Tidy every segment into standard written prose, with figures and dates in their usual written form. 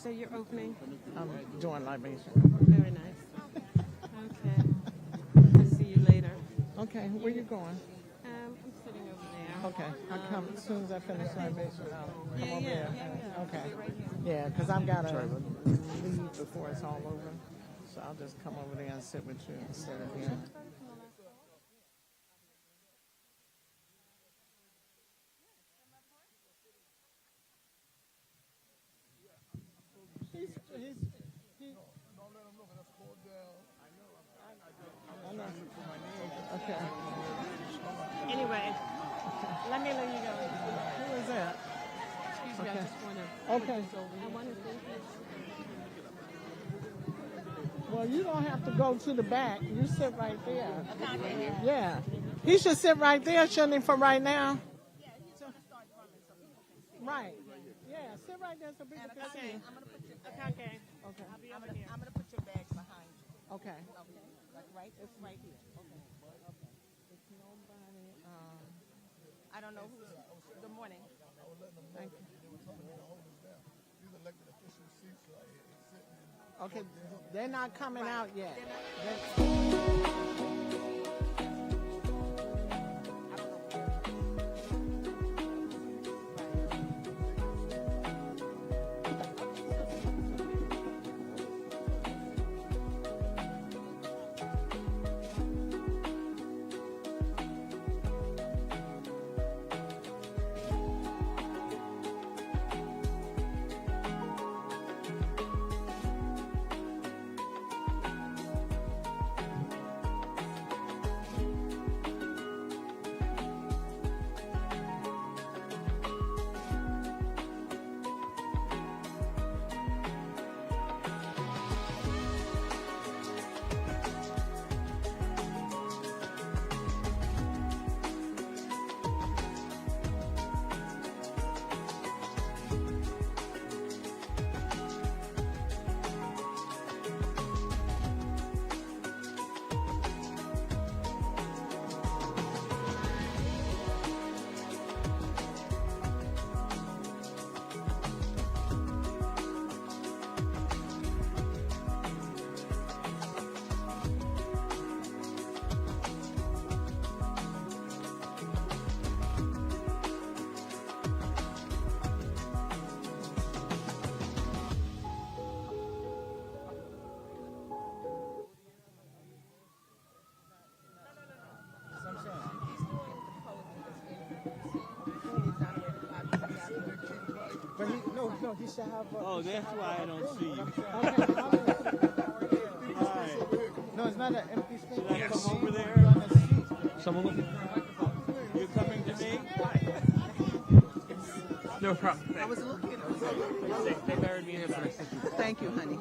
So you're opening? I'm doing libation. Very nice. Okay. I'll see you later. Okay, where you going? I'm sitting over there. Okay, I'll come as soon as I finish libation. I'll come over Yeah. there. Okay. Stay right here. Yeah, because I've got to leave before it's all over. So I'll just come over there and sit with you instead of here. Okay. Anyway, let me let you go. Who is that? Excuse me, Okay. I just want to... Okay. I want to thank you. Well, you don't have to go to the back. You sit right there. Yeah. He should sit right there, shouldn't he, for right now? Yeah, he's going to start drumming so people can see. Right. Yeah, sit right there so people can see. I'm going to put your Okay. Okay. I'll be over here. I'm going to put your bags behind you. Okay. Okay. Like right? It's right here. Okay. It's nobody. I don't know who's. Good morning. Thank you. Okay, they're not coming out yet. But no, he should have. Oh, that's why I don't see you. Okay. All right. No, it's not an empty space. Should I come over there? Someone looking for me? You coming to me? No problem. I was looking. They buried me here first. Thank you, honey.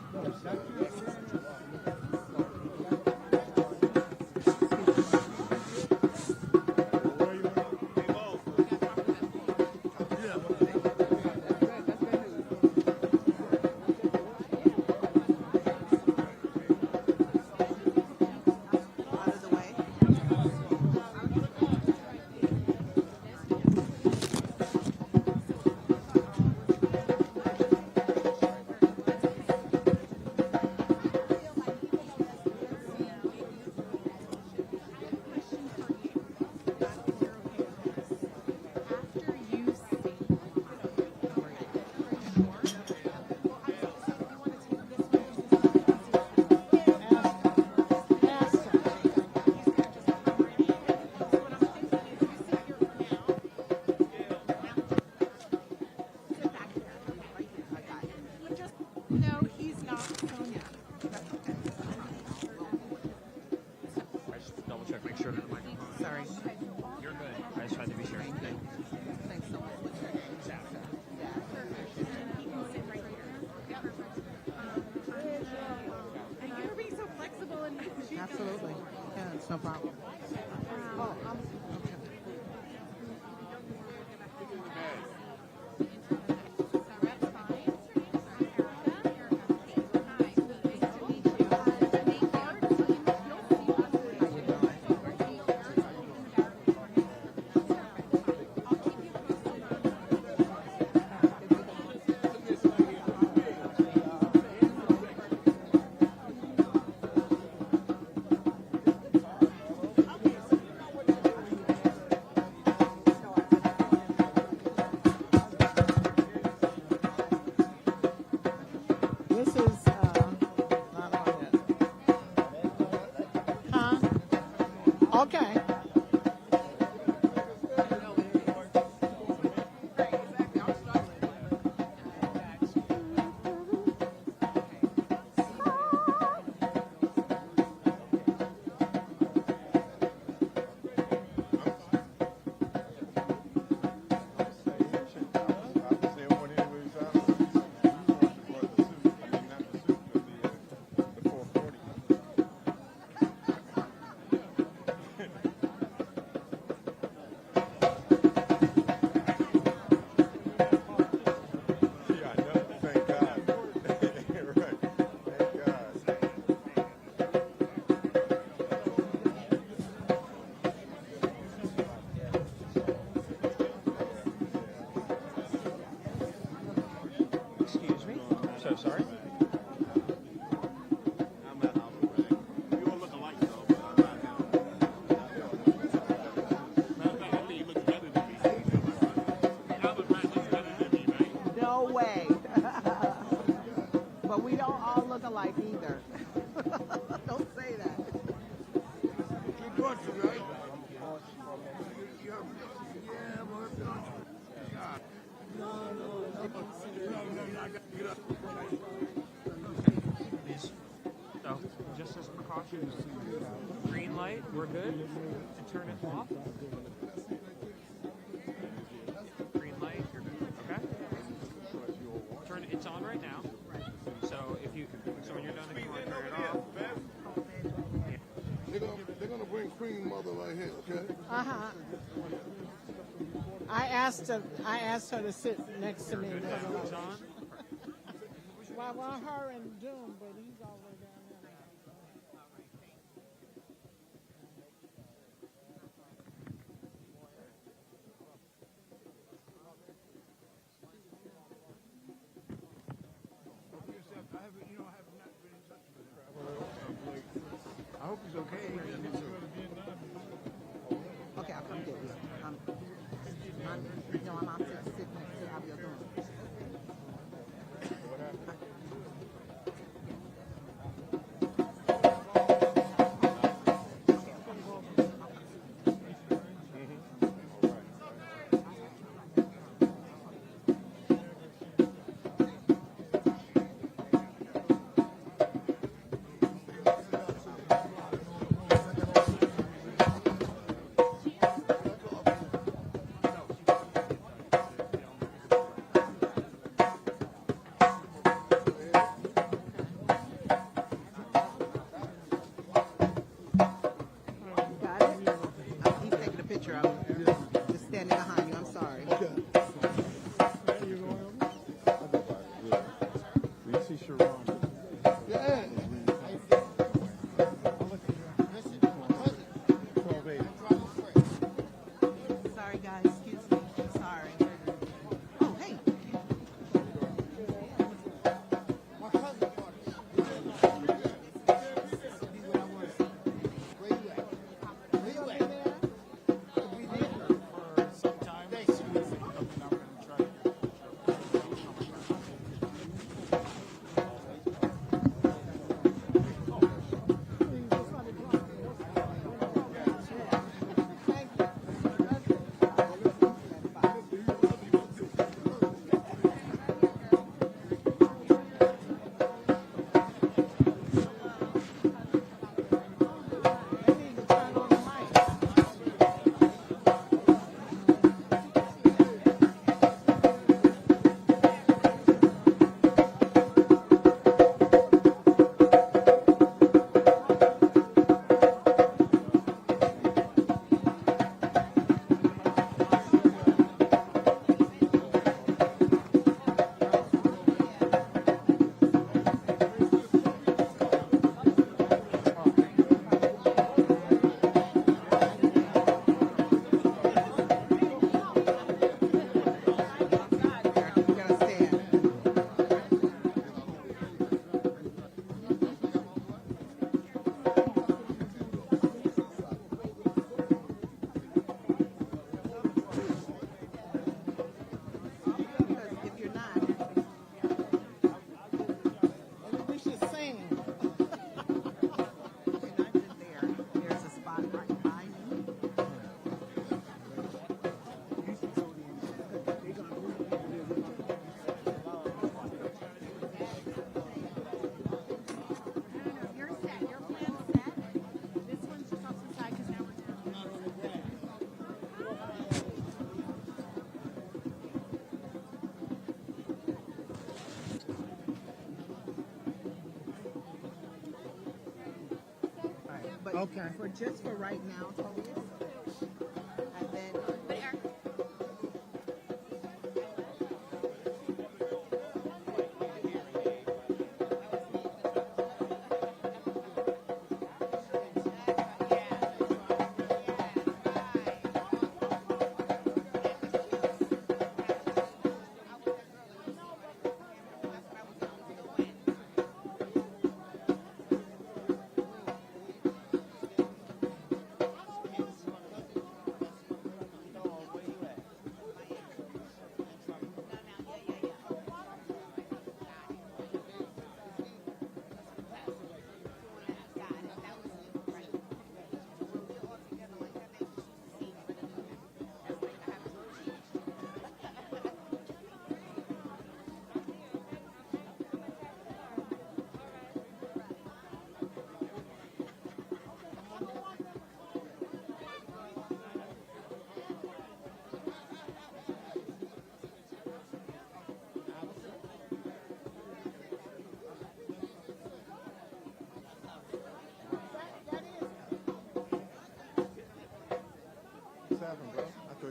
Absolutely. Yeah, it's no problem. sorry? You all look alike, though, but I'm not now. Matter of fact, I think you look better than me. Albert Brand looks better than me, right? No way. But we don't all look alike either. Don't say that. You brought you, right? So, just as precautions, green light, we're good. And turn it off. Green light, you're good. Okay. Turn it. It's on right now. So when you're done, if you want to turn it off. They're gonna bring Queen Mother right here, okay? I asked her to sit next to me. It's on. Well, her and Doom, but he's all the way down there. I hope he's okay. Okay, I'll come get you. I'm out there sitting next to Abiodun. Got it? He's taking a picture of me. Just standing behind you. I'm sorry. You see Sharon? Yeah. 12-8. Sorry, guys. Excuse me. Sorry. Oh, hey. Okay. For just for right now, Tobias. And then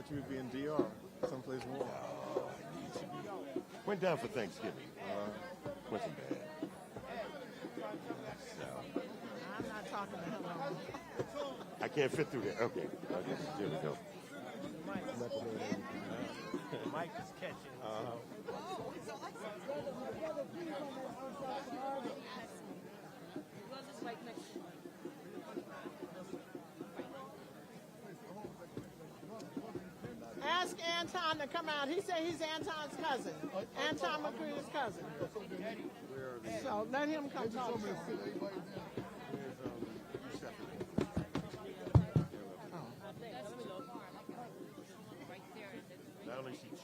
you would be in DR, someplace warm. Went down for Thanksgiving. Wasn't bad. So, I'm not talking to him. I can't fit through there. Okay. Here we go. Mike is catching. Ask Anton to come out. He said he's Anton's cousin. Anton McCreary's cousin. So let him come talk to him. Not only she cheats.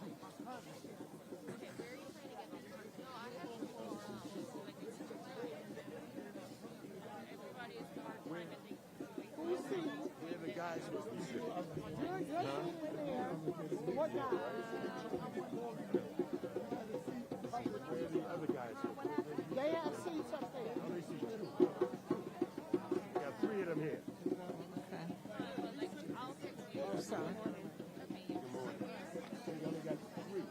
We're the guys who was the city. What guy? We're the other guys who They have seats up there. Got 3 of them here. Oh, sorry. we only got 3.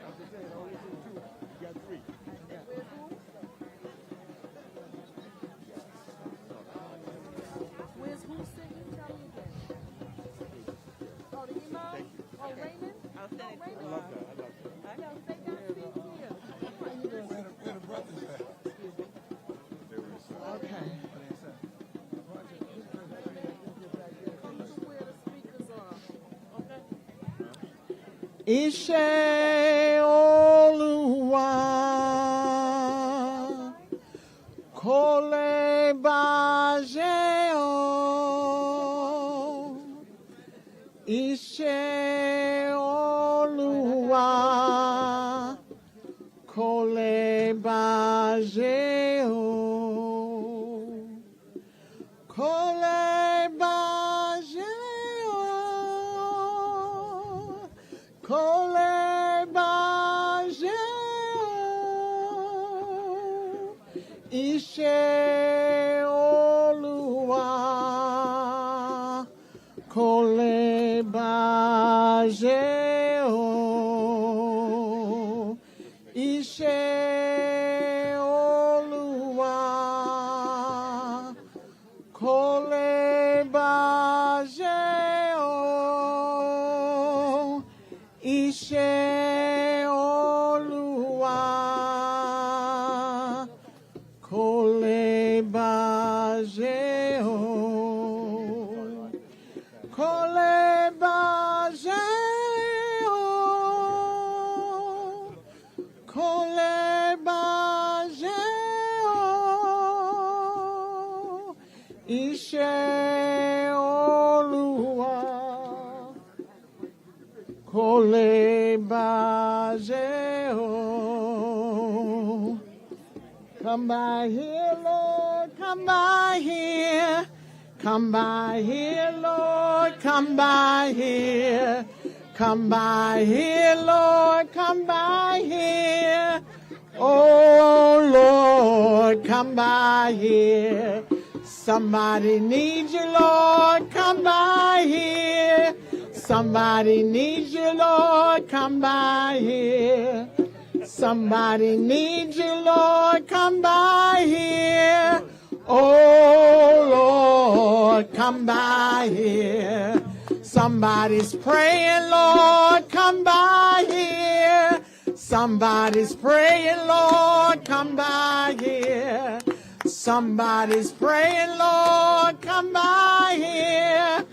I'm just saying, only 2. You got 3. Where's who singing? Tell me again. Oh, the imam? Oh, Raymond? I'll send it to Raymond? you. I love that. I know, they got seats here. Where the brothers at? There was, Okay. Come to where the speakers are. Okay? Ishe Oluwa Kole Bajeo Ishe Oluwa Kole Bajeo Kole Bajeo Kole Bajeo Ishe Oluwa Kole Bajeo Ishe Oluwa Kole Bajeo Ishe Oluwa Kole Bajeo Kole Bajeo Kole Bajeo Ishe Oluwa Kole Bajeo. Come by here, Lord, come by here. Come by here, Lord, come by here. Come by here, Lord, come by here. Oh, Lord, come by here. Somebody needs you, Lord, come by here. Somebody needs you, Lord, come by here. Somebody needs you, Lord, come by here. Oh, Lord, come by here. Somebody's praying, Lord, come by here. Somebody's praying, Lord, come by here. Somebody's praying, Lord, come by here.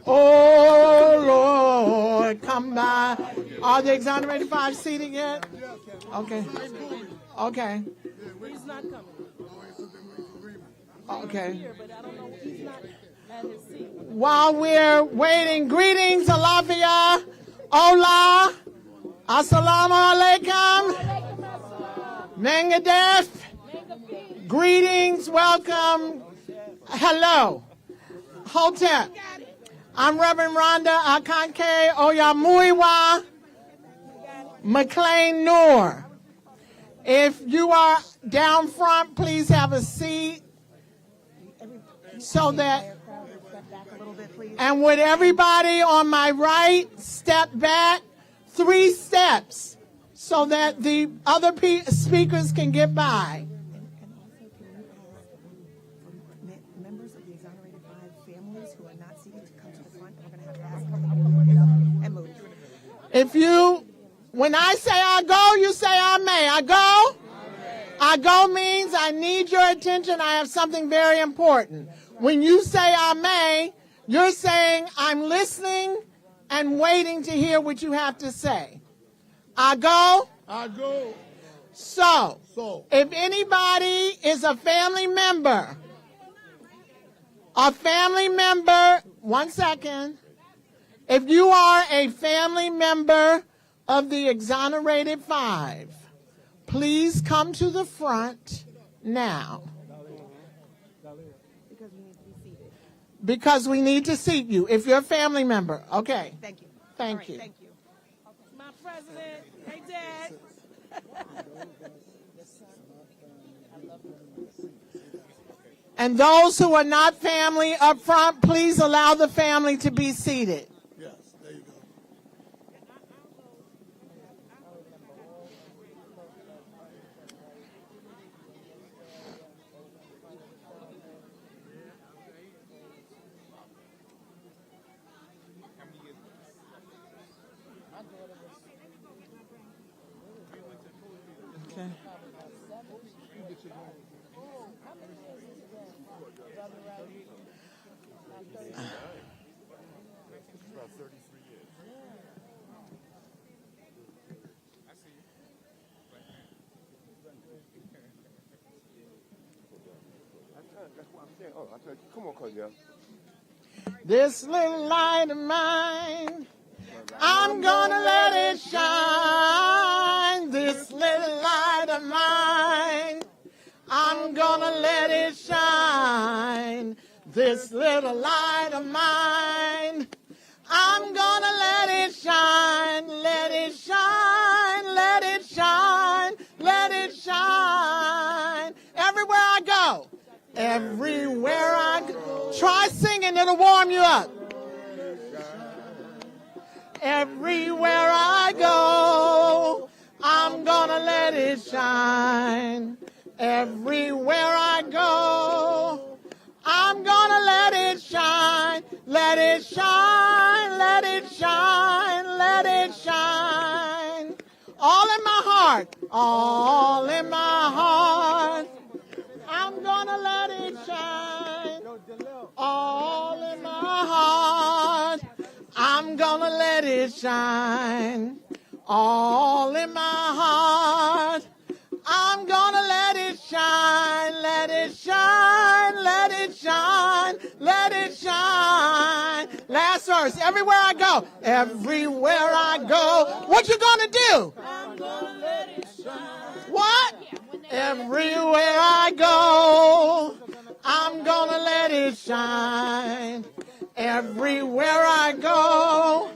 Oh, Lord, come by. Are the Exonerated Five seated yet? Okay. Okay. He's not coming. Okay. Here, but I don't know. He's not at his seat. While we're waiting, greetings, Alafia, Hola, Assalamu alaikum, Mengadef, greetings, welcome, hello, Hotep. I'm Reverend Rhonda Akanke Oyamuiwa McLean Noor. If you are down front, please have a seat. so that, Step back a little bit, please. and would everybody on my right step back 3 steps so that the other speakers can get by. And also, can you ask members of the Exonerated Five families who are not seated to come to the front? We're going to have to ask them to look it up and move. If you, when I say I go, you say I may. I go? I go means I need your attention. I have something very important. When you say I may, you're saying I'm listening and waiting to hear what you have to say. I go? I go. So, So. if anybody is a family member, one second. If you are a family member of the Exonerated Five, please come to the front now. Because we need to seat you. If you're a family member, okay. Thank you. Thank All right, you. Thank you. My president. Hey, Dad. And those who are not family up front, please allow the family to be seated. Yes, there you go. Okay. About 33 years. That's what I'm saying. Oh, I said, come on, cuz, yeah. This little light of mine, I'm gonna let it shine. This little light of mine, I'm gonna let it shine. This little light of mine, I'm gonna let it shine. Let it shine, let it shine, let it shine. Everywhere I go, everywhere I go. Try singing, it'll warm you up. Everywhere I go, I'm gonna let it shine. Everywhere I go, I'm gonna let it shine. Let it shine, let it shine, let it shine. All in my heart, all in my heart, I'm gonna let it shine. All in my heart, I'm gonna let it shine. All in my heart, I'm gonna let it shine. Let it shine, let it shine, let it shine. Last verse. Everywhere I go, everywhere I go. What you gonna do? I'm gonna let it shine. What? Everywhere I go, I'm gonna let it shine. Everywhere I go,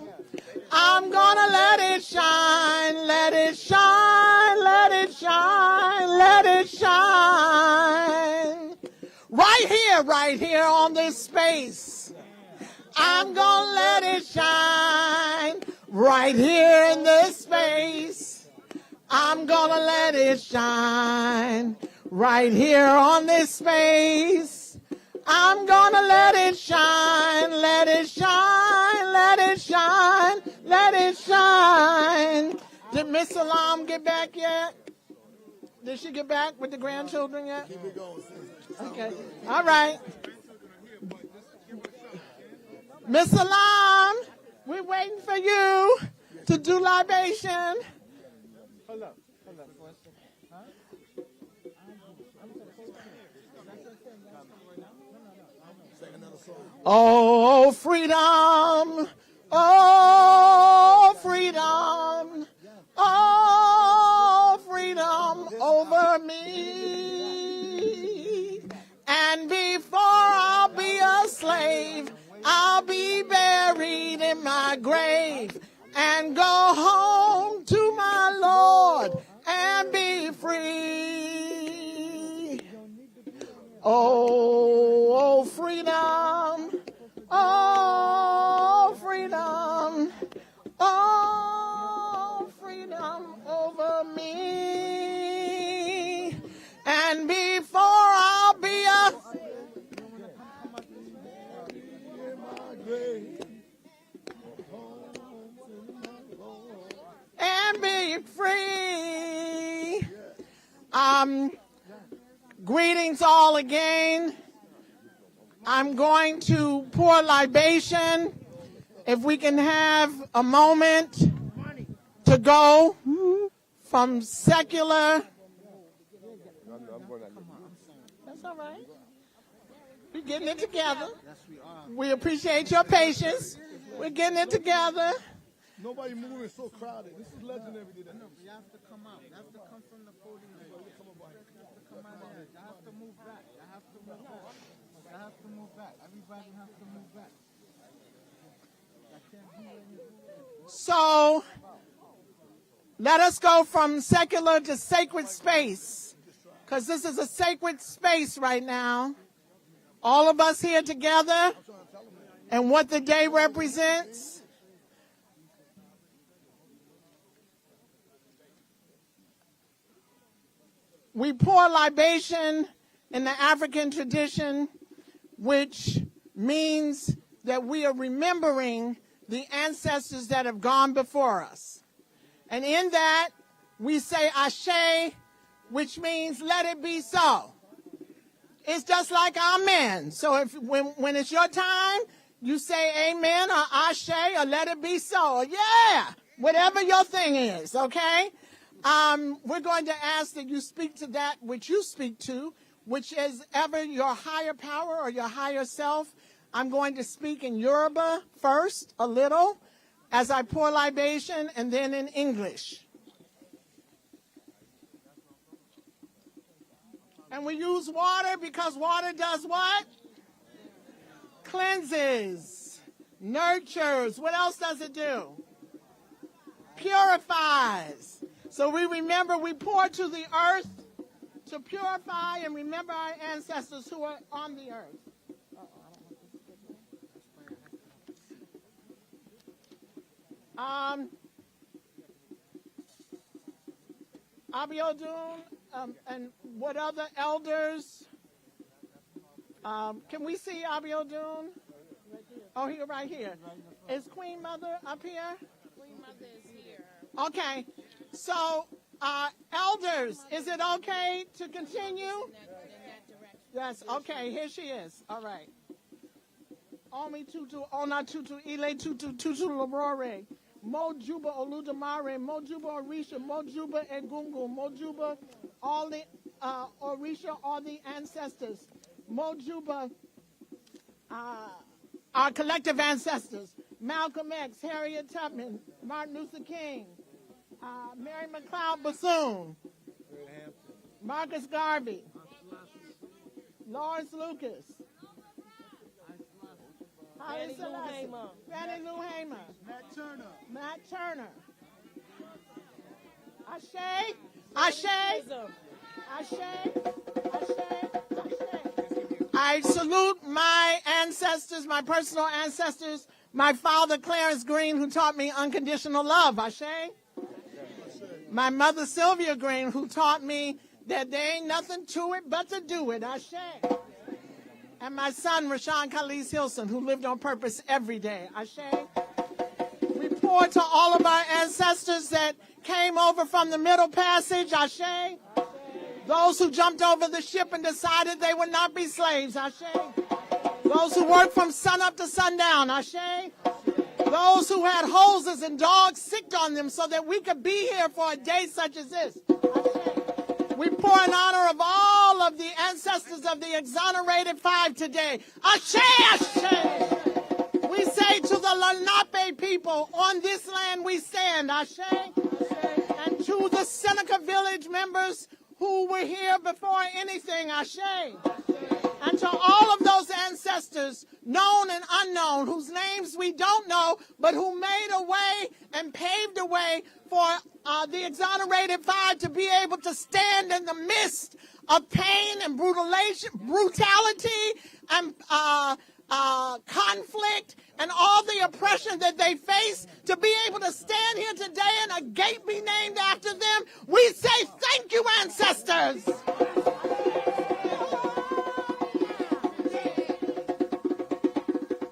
I'm gonna let it shine. Let it shine, let it shine, let it shine. Right here on this space. I'm gonna let it shine. Right here in this space. I'm gonna let it shine. Right here on this space. I'm gonna let it shine. Let it shine, let it shine, let it shine. Did Miss Salaam get back yet? Did she get back with the grandchildren yet? Keep it going, sis. Okay. All right. Miss Salaam, we're waiting for you to do libation. Hold up for a second. Huh? Sing another song. Oh, freedom. Oh, freedom. Oh, freedom over me. And before I'll be a slave, I'll be buried in my grave and go home to my Lord and be free. Oh, freedom. be free. Greetings all again. I'm going to pour libation. If we can have a moment to go from secular. That's all right. We're getting it together. We appreciate your patience. We're getting it together. Nobody moving, so crowded. This is legendary today. You have to come out. You have to come from the podium. You have to come out here. You have to move back. You have to move back. You have to move back. Everybody has to move back. So, let us go from secular to sacred space, because this is a sacred space right now. All of us here together, and what the day represents. We pour libation in the African tradition, which means that we are remembering the ancestors that have gone before us. And in that, we say Ashe, which means let it be so. It's just like amen. So when it's your time, you say amen or Ashe or let it be so. Yeah, whatever your thing is, okay? We're going to ask that you speak to that which you speak to, which is ever your higher power or your higher self. I'm going to speak in Yoruba first, a little, as I pour libation, and then in English. And we use water because water does what? Cleanses, nurtures. What else does it do? Purifies. So we remember we pour to the earth to purify and remember our ancestors who are on the earth. Abiodun, and what other elders? Can we see Abiodun? Oh, here, right here. Is Queen Mother up here? Queen Mother is here. Okay. So, elders, is it okay to continue? Yes, okay, here she is. All right. Omi tutu, ona tutu, ile tutu, tutu labrore. Mojuba oludamare, Mojuba Orisha, Mojuba Egungun, Mojuba, all the Orisha, all the ancestors. Mojuba, our collective ancestors. Malcolm X, Harriet Tubman, Martin Luther King, Mary McLeod Bethune, Marcus Garvey, Lawrence Lucas, Fannie Lou Hamer, Matt Turner, Ashe, Ashe, Ashe, Ashe, Ashe. I salute my ancestors, my personal ancestors, my father Clarence Green, who taught me unconditional love, Ashe. My mother Sylvia Green, who taught me that there ain't nothing to it but to do it, Ashe. And my son, Rashawn Khalid Hilson, who lived on purpose every day. Ashe. We pour to all of our ancestors that came over from the Middle Passage. Ashe. Those who jumped over the ship and decided they would not be slaves. Ashe. Those who worked from sunup to sundown. Ashe. Those who had hoses and dogs sicked on them so that we could be here for a day such as this. Ashe. We pour in honor of all of the ancestors of the Exonerated Five today. Ashe, Ashe. We say to the Lenape people, on this land we stand. Ashe. And to the Seneca Village members who were here before anything. Ashe. And to all of those ancestors, known and unknown, whose names we don't know, but who made a way and paved a way for the Exonerated Five to be able to stand in the midst of pain and brutality and conflict and all the oppression that they face, to be able to stand here today and a gate be named after them. We say thank you, ancestors.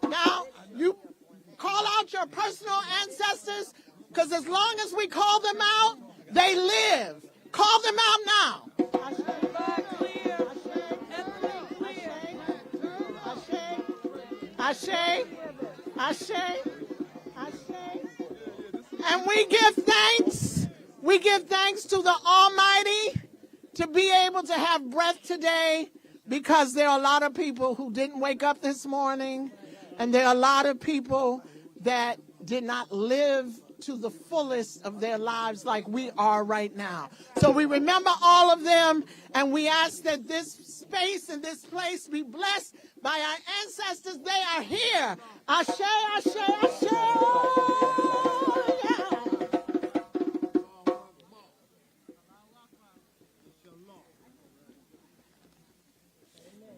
Now, you call out your personal ancestors, because as long as we call them out, They live. Call them out now. Ashe, Ashe, Ashe. And we give thanks. We give thanks to the Almighty to be able to have breath today, because there are a lot of people who didn't wake up this morning, and there are a lot of people that did not live to the fullest of their lives like we are right now. So we remember all of them, and we ask that this space and this place be blessed by our ancestors. They are here. Ashe, Ashe, Ashe. Oh, yeah.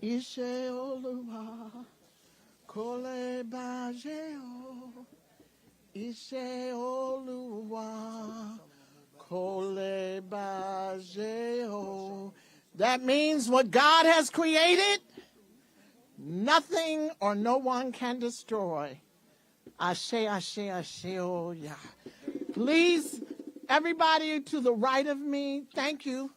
Ishe Oluwa, Kole Bajeo. Ishe Oluwa, Kole Bajeo. That means what God has created, nothing or no one can destroy. Ashe, Ashe, Ashe, oh yeah. Please, everybody to the right of me, thank you.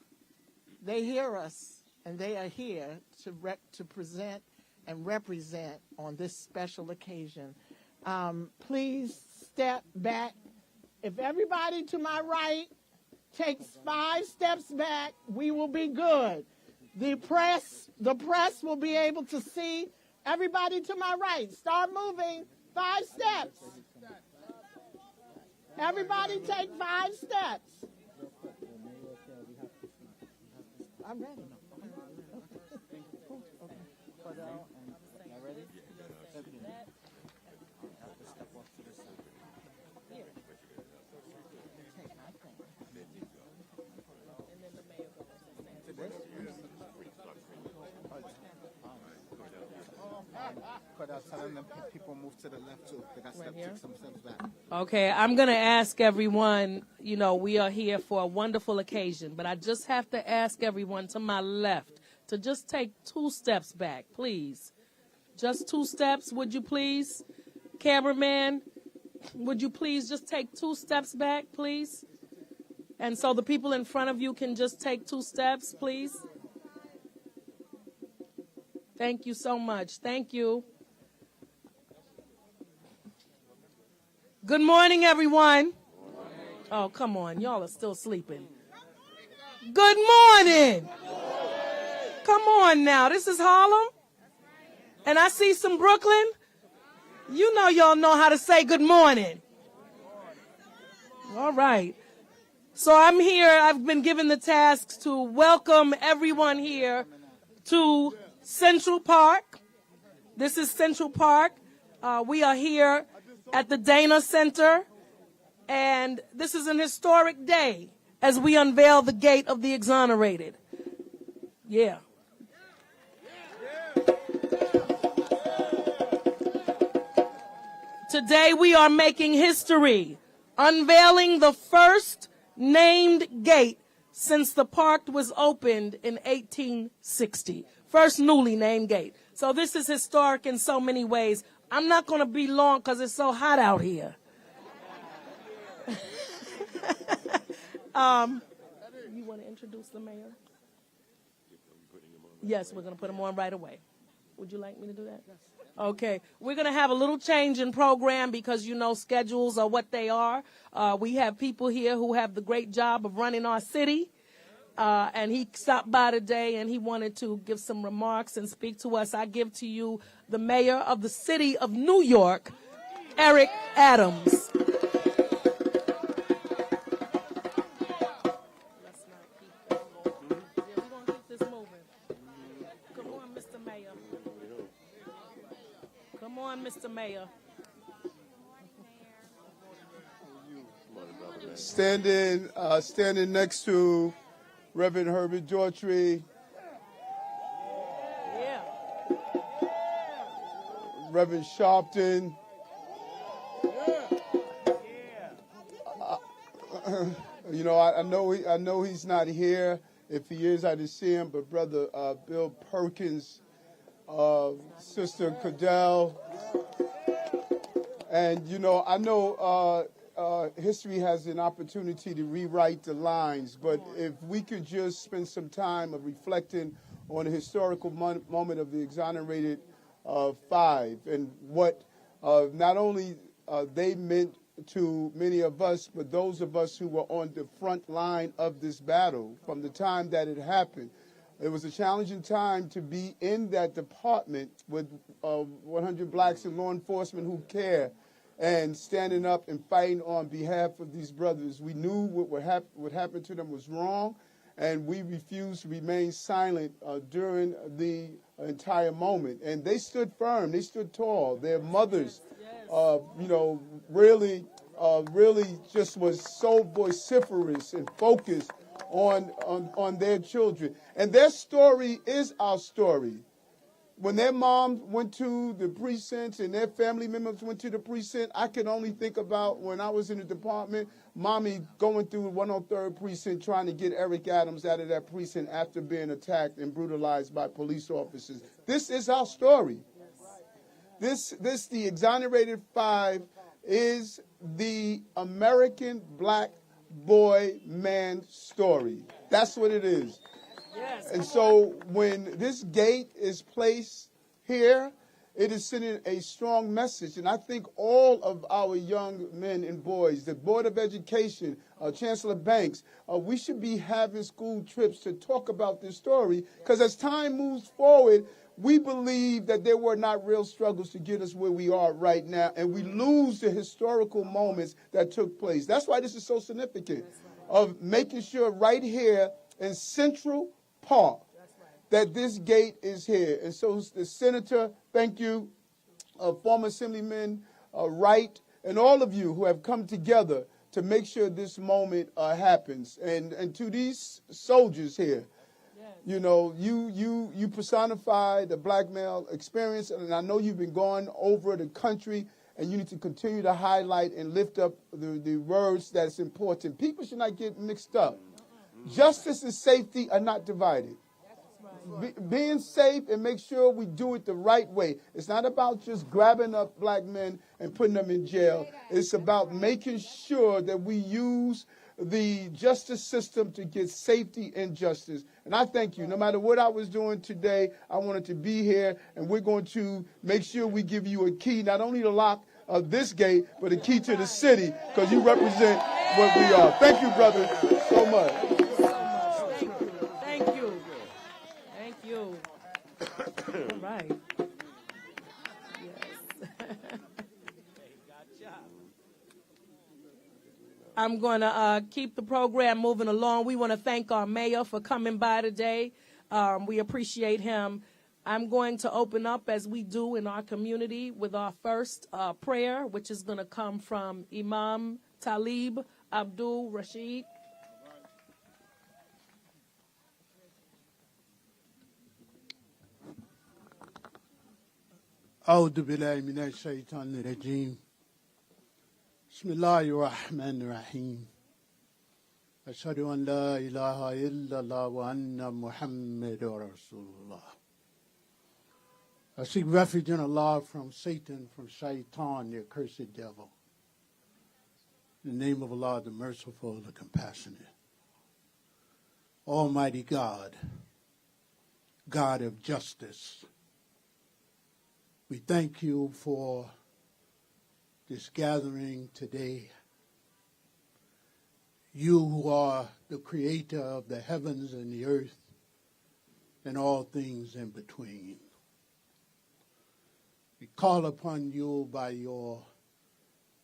They hear us, and they are here to present and represent on this special occasion. Please step back. If everybody to my right takes 5 steps back, we will be good. The press will be able to see. Everybody to my right, start moving. 5 steps. Everybody take 5 steps. I'm ready. Telling them people move to the left too. They got to take some steps back. Okay, I'm going to ask everyone, we are here for a wonderful occasion, but I just have to ask everyone to my left to just take 2 steps back, please. Just 2 steps, would you please? Cameraman, would you please just take 2 steps back, please? And so the people in front of you can just take 2 steps, please. Thank you so much. Thank you. Good morning, everyone. Oh, come on. Y'all are still sleeping. Good morning. Come on now. This is Harlem. And I see some Brooklyn. You know y'all know how to say good morning. All right. So I'm here. I've been given the task to welcome everyone here to Central Park. This is Central Park. We are here at the Dana Center, and this is an historic day as we unveil the gate of the exonerated. Yeah. Today we are making history, unveiling the first named gate since the park was opened in 1860. First newly named gate. So this is historic in so many ways. I'm not going to be long because it's so hot out here. You want to introduce the mayor? Yes, we're going to put him on right away. Would you like me to do that? Okay. We're going to have a little change in program because, schedules are what they are. We have people here who have the great job of running our city. And he stopped by today and he wanted to give some remarks and speak to us. I give to you the mayor of the city of New York, Eric Adams. Let's not keep that moving. Yeah, we're going to keep this moving. Come on, Mr. Mayor. Come on, Mr. Mayor. Standing next to Reverend Herbert Daughtry, Yeah. Reverend Sharpton, I know he's not here. If he is, I didn't see him. But Brother Bill Perkins, Sister Cadell, and I know history has an opportunity to rewrite the lines, but if we could just spend some time of reflecting on the historical moment of the Exonerated Five and what not only they meant to many of us, but those of us who were on the front line of this battle from the time that it happened. It was a challenging time to be in that department with 100 blacks in law enforcement who care and standing up and fighting on behalf of these brothers. We knew what happened to them was wrong, and we refused to remain silent during the entire moment. And they stood firm. They stood tall. Their mothers, really just was so vociferous and focused on their children. And their story is our story. When their moms went to the precincts and their family members went to the precinct, I can only think about when I was in the department, mommy going through 103rd precinct trying to get Eric Adams out of that precinct after being attacked and brutalized by police officers. This is our story. The Exonerated Five is the American black boy man story. That's what it is. Yes. And so when this gate is placed here, it is sending a strong message. And I think all of our young men and boys, the Board of Education, Chancellor Banks, we should be having school trips to talk about this story, because as time moves forward, we believe that there were not real struggles to get us where we are right now, and we lose the historical moments that took place. That's why this is so significant, of making sure right here in Central Park that this gate is here. And so the Senator, thank you, former Assemblyman Wright, and all of you who have come together to make sure this moment happens. And to these soldiers here, you personify the black male experience, and I know you've been going over the country, and you need to continue to highlight and lift up the words that's important. People should not get mixed up. Justice and safety are not divided. Being safe and make sure we do it the right way. It's not about just grabbing up black men and putting them in jail. It's about making sure that we use the justice system to get safety and justice. And I thank you. No matter what I was doing today, I wanted to be here, and we're going to make sure we give you a key, not only to lock this gate, but a key to the city, because you represent what we are. Thank you, brother, so much. Thank you. All right. Yes. I'm going to keep the program moving along. We want to thank our mayor for coming by today. We appreciate him. I'm going to open up, as we do in our community, with our first prayer, which is going to come from Imam Talib Abdul Rashid. أعوذ بالله من الشيطان الرجيم بسم الله الرحمن الرحيم أشهد أن لا إله إلا الله وأن محمد رسول الله. I seek refuge in Allah from Satan, from Shaitan, the accursed devil. In the name of Allah, the merciful, the compassionate. Almighty God, God of justice, we thank you for this gathering today. You who are the creator of the heavens and the earth and all things in between. We call upon you by your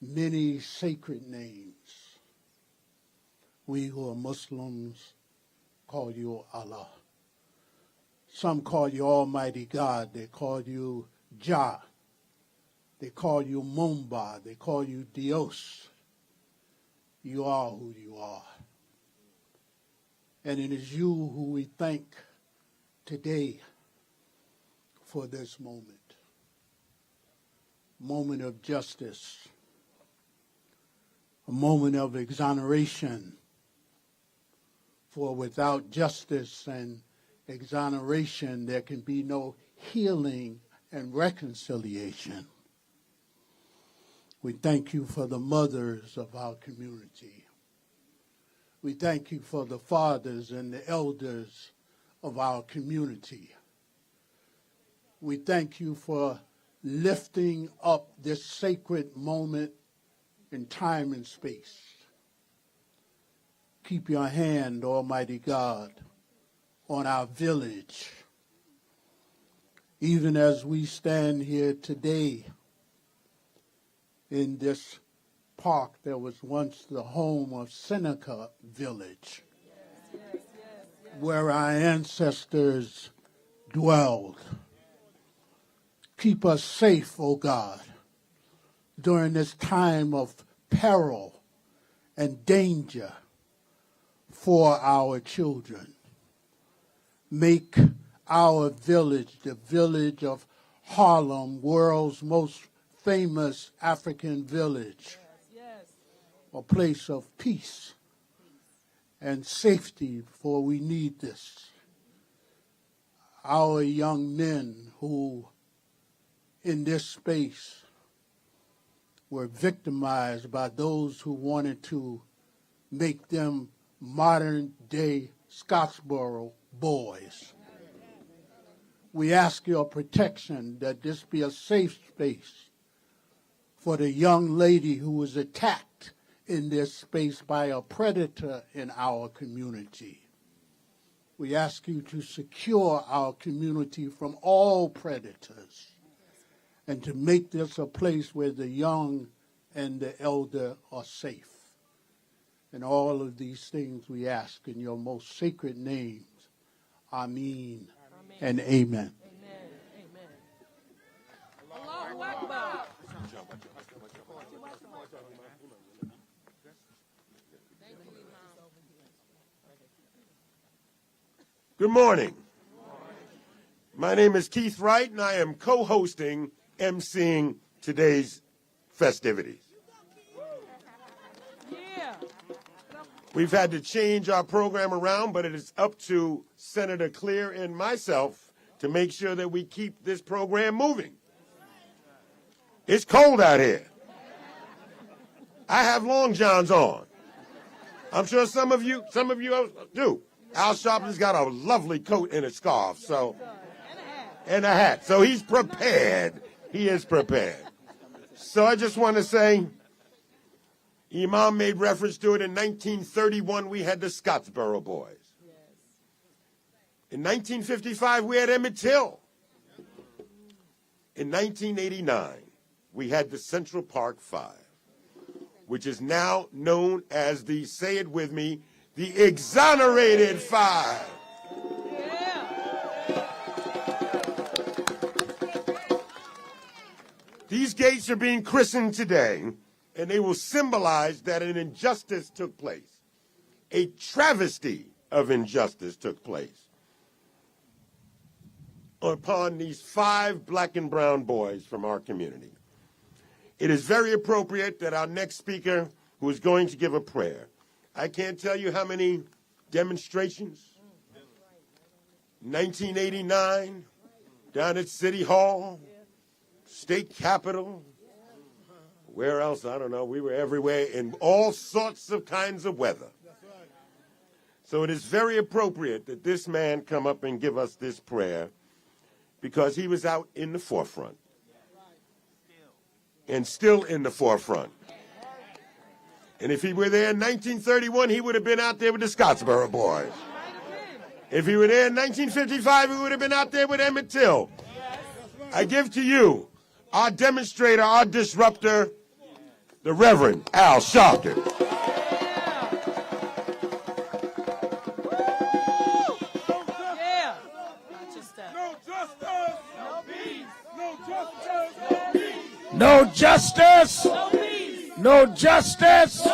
many sacred names. We who are Muslims call you Allah. Some call you Almighty God. They call you Jah. They call you Mumba. They call you Dios. You are who you are. And it is you who we thank today for this moment. Moment of justice. A moment of exoneration. For without justice and exoneration, there can be no healing and reconciliation. We thank you for the mothers of our community. We thank you for the fathers and the elders of our community. We thank you for lifting up this sacred moment in time and space. Keep your hand, Almighty God, on our village. Even as we stand here today in this park that was once the home of Seneca Village, where our ancestors dwelled. Keep us safe, O God, during this time of peril and danger for our children. Make our village, the village of Harlem, world's most famous African village, a place of peace and safety, for we need this. Our young men who in this space were victimized by those who wanted to make them modern-day Scottsboro boys. We ask your protection, that this be a safe space for the young lady who was attacked in this space by a predator in our community. We ask you to secure our community from all predators and to make this a place where the young and the elder are safe. And all of these things we ask in your most sacred names. Ameen and amen. Allahu Akbar. Good morning. My name is Keith Wright, and I am co-hosting, emceeing today's festivities. We've had to change our program around, but it is up to Senator Clear and myself to make sure that we keep this program moving. It's cold out here. I have long johns on. I'm sure some of you do. Al Sharpton's got a lovely coat and a scarf, and a hat. So he's prepared. He is prepared. So I just want to say, Imam made reference to it. In 1931, we had the Scottsboro Boys. In 1955, we had Emmett Till. In 1989, we had the Central Park Five, which is now known as the, say it with me, the Exonerated Five. These gates are being christened today, and they will symbolize that an injustice took place. A travesty of injustice took place upon these 5 black and brown boys from our community. It is very appropriate that our next speaker, who is going to give a prayer, I can't tell you how many demonstrations. 1989, down at City Hall, State Capitol, where else? I don't know. We were everywhere in all sorts of kinds of weather. So it is very appropriate that this man come up and give us this prayer, because he was out in the forefront and still in the forefront. And if he were there in 1931, he would have been out there with the Scottsboro Boys. If he were there in 1955, he would have been out there with Emmett Till. I give to you our demonstrator, our disruptor, the Reverend Al Sharpton. No justice. No justice.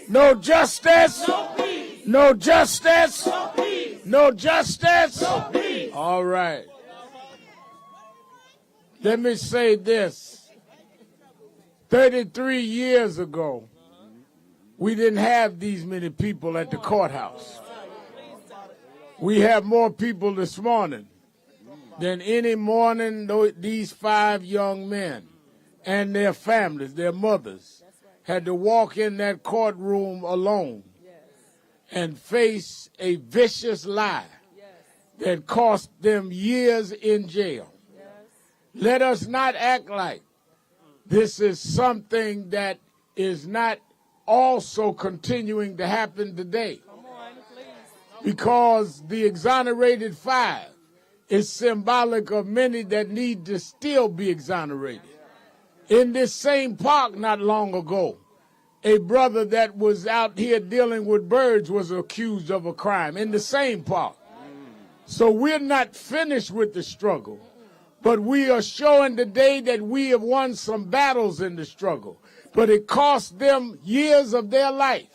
No justice. No justice. No justice. All right. Let me say this. 33 years ago, we didn't have these many people at the courthouse. We have more people this morning than any morning these 5 young men and their families, their mothers, had to walk in that courtroom alone and face a vicious lie that cost them years in jail. Let us not act like this is something that is not also continuing to happen today. Because the Exonerated Five is symbolic of many that need to still be exonerated. In this same park not long ago, a brother that was out here dealing with birds was accused of a crime in the same park. So we're not finished with the struggle, but we are showing today that we have won some battles in the struggle. But it cost them years of their life.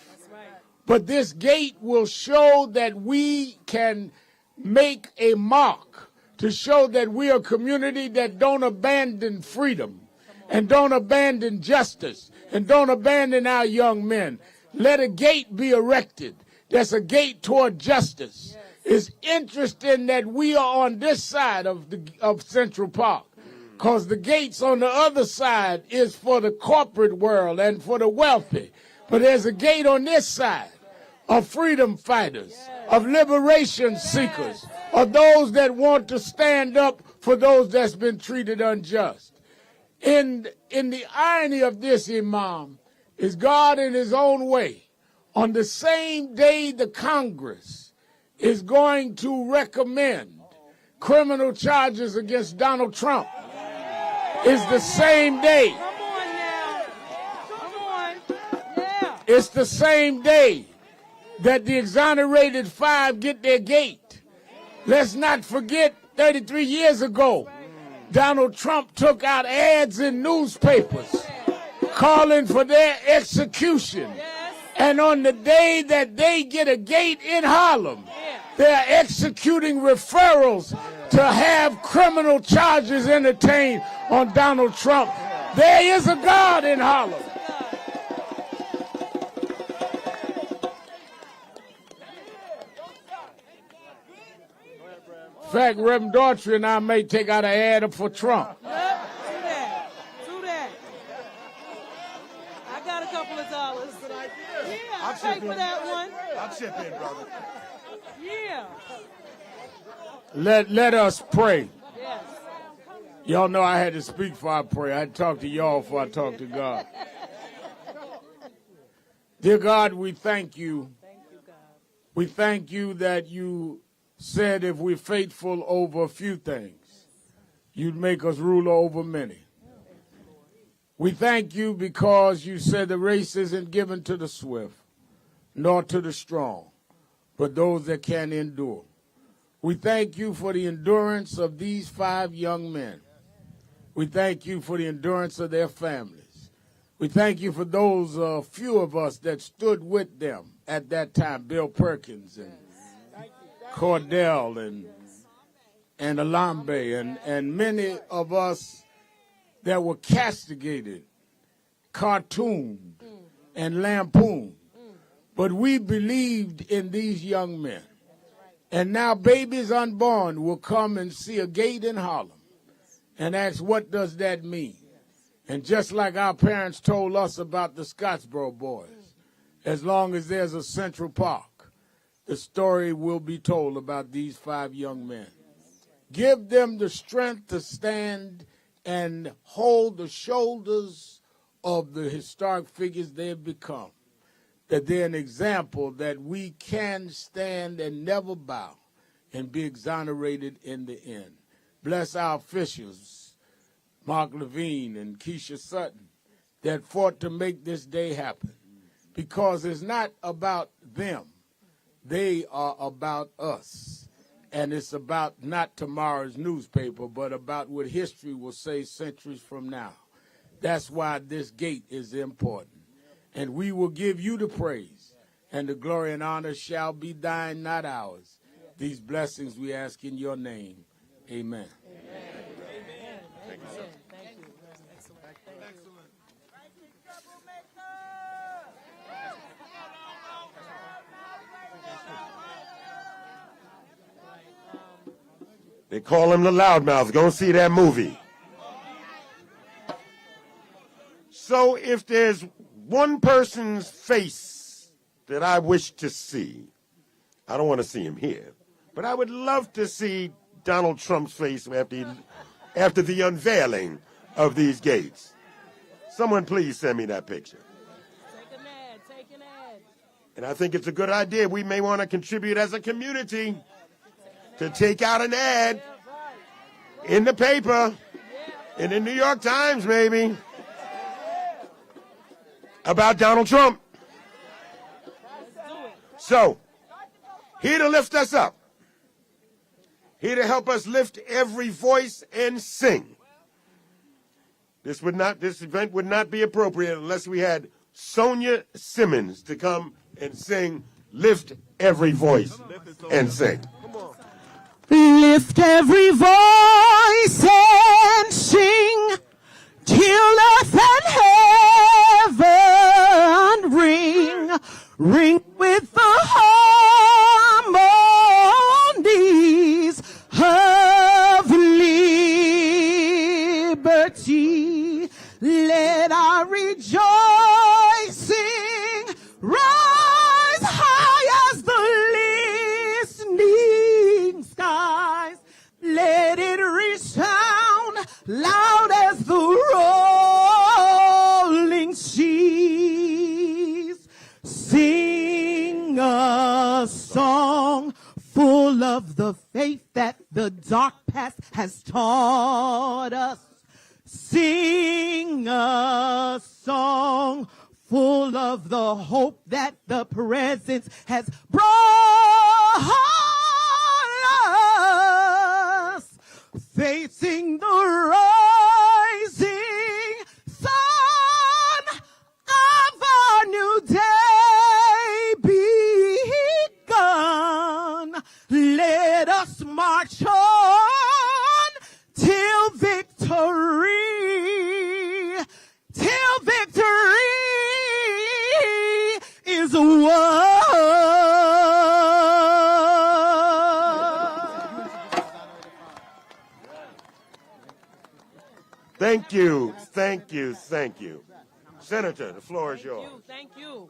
But this gate will show that we can make a mark to show that we are a community that don't abandon freedom and don't abandon justice and don't abandon our young men. Let a gate be erected. That's a gate toward justice. It's interesting that we are on this side of Central Park, because the gates on the other side is for the corporate world and for the wealthy. But there's a gate on this side of freedom fighters, of liberation seekers, of those that want to stand up for those that's been treated unjust. In the irony of this, Imam, is God in his own way, on the same day the Congress is going to recommend criminal charges against Donald Trump, is the same day. Come on now. Come on. Yeah. It's the same day that the Exonerated Five get their gate. Let's not forget 33 years ago, Donald Trump took out ads in newspapers calling for their execution. And on the day that they get a gate in Harlem, they're executing referrals to have criminal charges entertained on Donald Trump. There is a God in Harlem. In fact, Reverend Daughtry and I may take out an ad for Trump. Do that. I got a couple of dollars. Yeah, I'll pay for that one. I'll chip in, brother. Yeah. Let us pray. Yes. Y'all know I had to speak before I pray. I had to talk to y'all before I talk to God. Dear God, we thank you. Thank you, God. We thank you that you said if we're faithful over a few things, you'd make us ruler over many. We thank you because you said the race isn't given to the swift, nor to the strong, but those that can endure. We thank you for the endurance of these 5 young men. We thank you for the endurance of their families. We thank you for those few of us that stood with them at that time, Bill Perkins and Cordell and Alambe and many of us that were castigated, cartooned, and lampooned. But we believed in these young men. And now babies unborn will come and see a gate in Harlem and ask, what does that mean? And just like our parents told us about the Scottsboro boys, as long as there's a Central Park, the story will be told about these 5 young men. Give them the strength to stand and hold the shoulders of the historic figures they have become, that they're an example that we can stand and never bow and be exonerated in the end. Bless our officials, Mark Levine and Keisha Sutton, that fought to make this day happen, because it's not about them. They are about us. And it's about not tomorrow's newspaper, but about what history will say centuries from now. That's why this gate is important. And we will give you the praise, and the glory and honor shall be thine, not ours. These blessings we ask in your name. Amen. Thank you, sir. Thank you. Excellent. They call him the loudmouth. Go see that movie. So if there's one person's face that I wish to see, I don't want to see him here, but I would love to see Donald Trump's face after the unveiling of these gates. Someone please send me that picture. Take an ad. And I think it's a good idea. We may want to contribute as a community to take out an ad in the paper, in the New York Times maybe, about Donald Trump. So, here to lift us up, here to help us lift every voice and sing. This event would not be appropriate unless we had Sonia Simmons to come and sing Lift Every Voice and Sing. Lift every voice and sing till earth and heaven ring with the harmonies of liberty. Let our rejoicing rise high as the listening skies. Let it resound loud as the rolling seas. Sing a song full of the faith that the dark past has taught us. Sing a song full of the hope that the present has brought us. Facing the rising sun of our new day begun. Let us march on till victory is won. Thank you, thank you, thank you. Senator, the floor is yours. Thank you.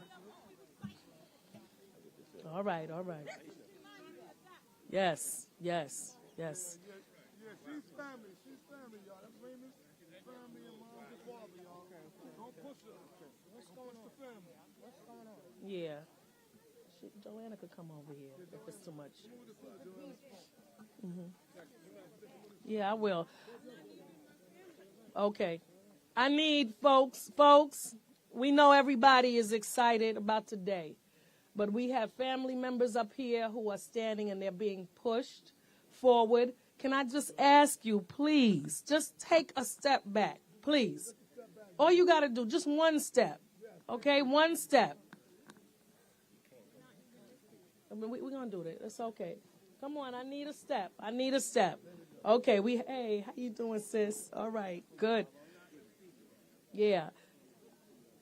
All right. Yes. Yeah, she's family, y'all. That's Raymond's family and mom's and father, y'all. Don't push her. What's going on? Family. What's going on? Yeah. Joanna could come over here if it's too much. Yeah, I will. Okay. I need folks, we know everybody is excited about today, but we have family members up here who are standing and they're being pushed forward. Can I just ask you, please, just take a step back, please. All you got to do, just one step, okay? One step. I mean, we're going to do it. It's okay. Come on, I need a step. Okay, hey, how you doing, sis? All right, good. Yeah.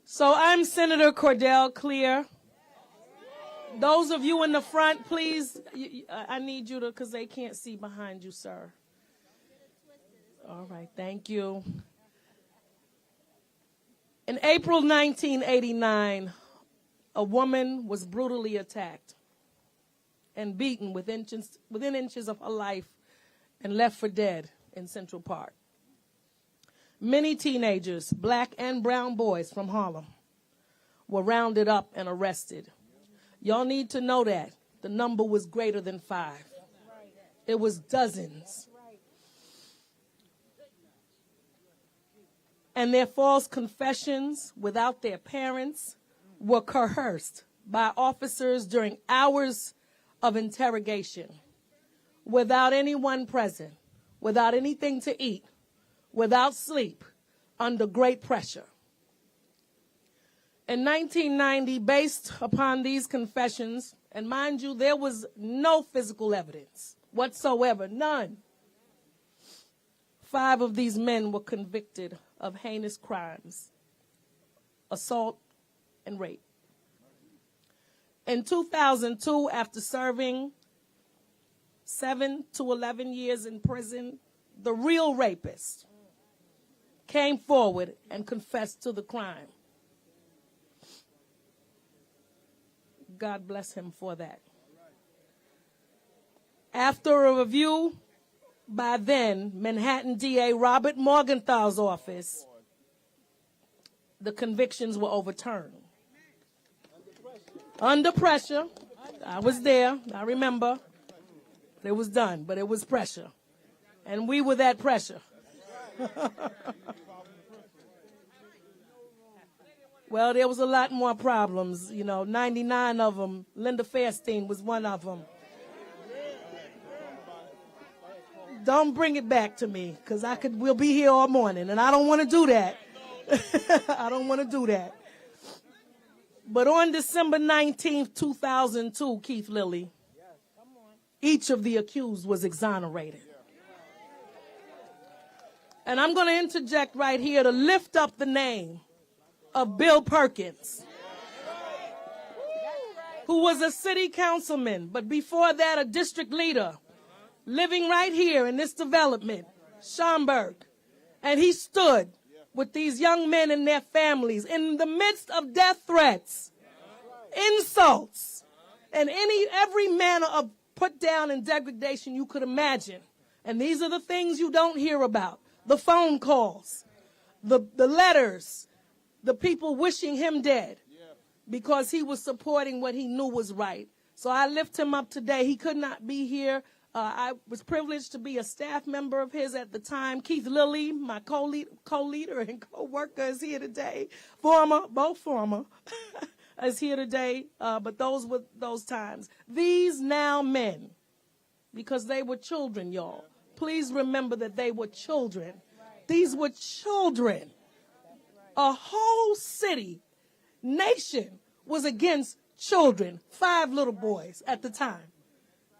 So I'm Senator Cordell Clear. Those of you in the front, please, I need you to, because they can't see behind you, sir. All right, thank you. In April 1989, a woman was brutally attacked and beaten within inches of her life and left for dead in Central Park. Many teenagers, black and brown boys from Harlem, were rounded up and arrested. Y'all need to know that the number was greater than 5. It was dozens. And their false confessions without their parents were coerced by officers during hours of interrogation, without anyone present, without anything to eat, without sleep, under great pressure. In 1990, based upon these confessions, and mind you, there was no physical evidence whatsoever, none. 5 of these men were convicted of heinous crimes, assault and rape. In 2002, after serving 7 to 11 years in prison, the real rapist came forward and confessed to the crime. God bless him for that. After a review by then Manhattan DA Robert Morgenthal's office, the convictions were overturned. Under pressure. I was there. I remember. It was done, but it was pressure. And we were that pressure. Well, there was a lot more problems. 99 of them. Linda Fairstein was one of them. Don't bring it back to me, because we'll be here all morning, and I don't want to do that. I don't want to do that. But on December 19th, 2002, Keith Lilly, each of the accused was exonerated. And I'm going to interject right here to lift up the name of Bill Perkins, who was a city councilman, but before that a district leader, living right here in this development, Schaumburg. And he stood with these young men and their families in the midst of death threats, insults, and every manner of put down and degradation you could imagine. And these are the things you don't hear about. The phone calls, the letters, the people wishing him dead because he was supporting what he knew was right. So I lift him up today. He could not be here. I was privileged to be a staff member of his at the time. Keith Lilly, my co-leader and co-worker, is here today. Both former, is here today. But those were those times. These now men, because they were children, y'all. Please remember that they were children. These were children. A whole city, nation was against children. 5 little boys at the time.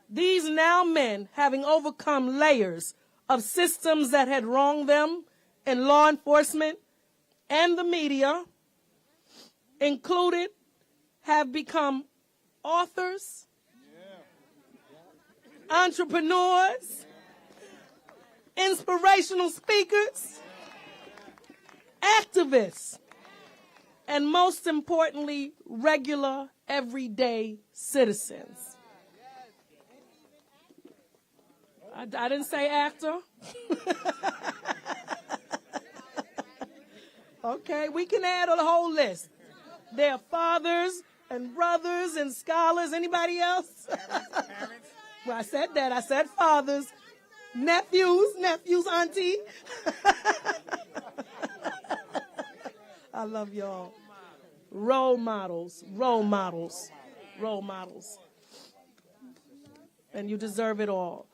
These now men, having overcome layers of systems that had wronged them in law enforcement and the media, included, have become authors, entrepreneurs, inspirational speakers, activists, and most importantly, regular, everyday citizens. I didn't say actor. Okay, we can add a whole list. They're fathers and brothers and scholars. Anybody else? Parents. Well, I said that. I said fathers. Nephews, auntie. I love y'all. Role models. And you deserve it all.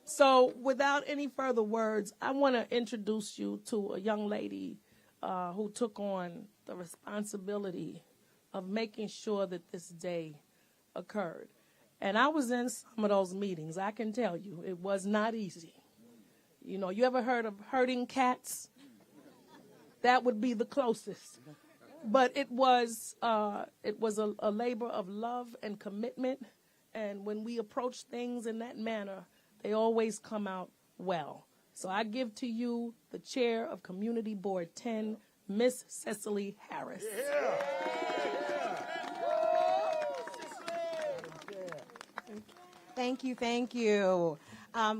So without any further words, I want to introduce you to a young lady who took on the responsibility of making sure that this day occurred. And I was in some of those meetings. I can tell you, it was not easy. You ever heard of herding cats? That would be the closest. But it was a labor of love and commitment. And when we approach things in that manner, they always come out well. So I give to you the chair of Community Board 10, Miss Cicely Harris. Thank you.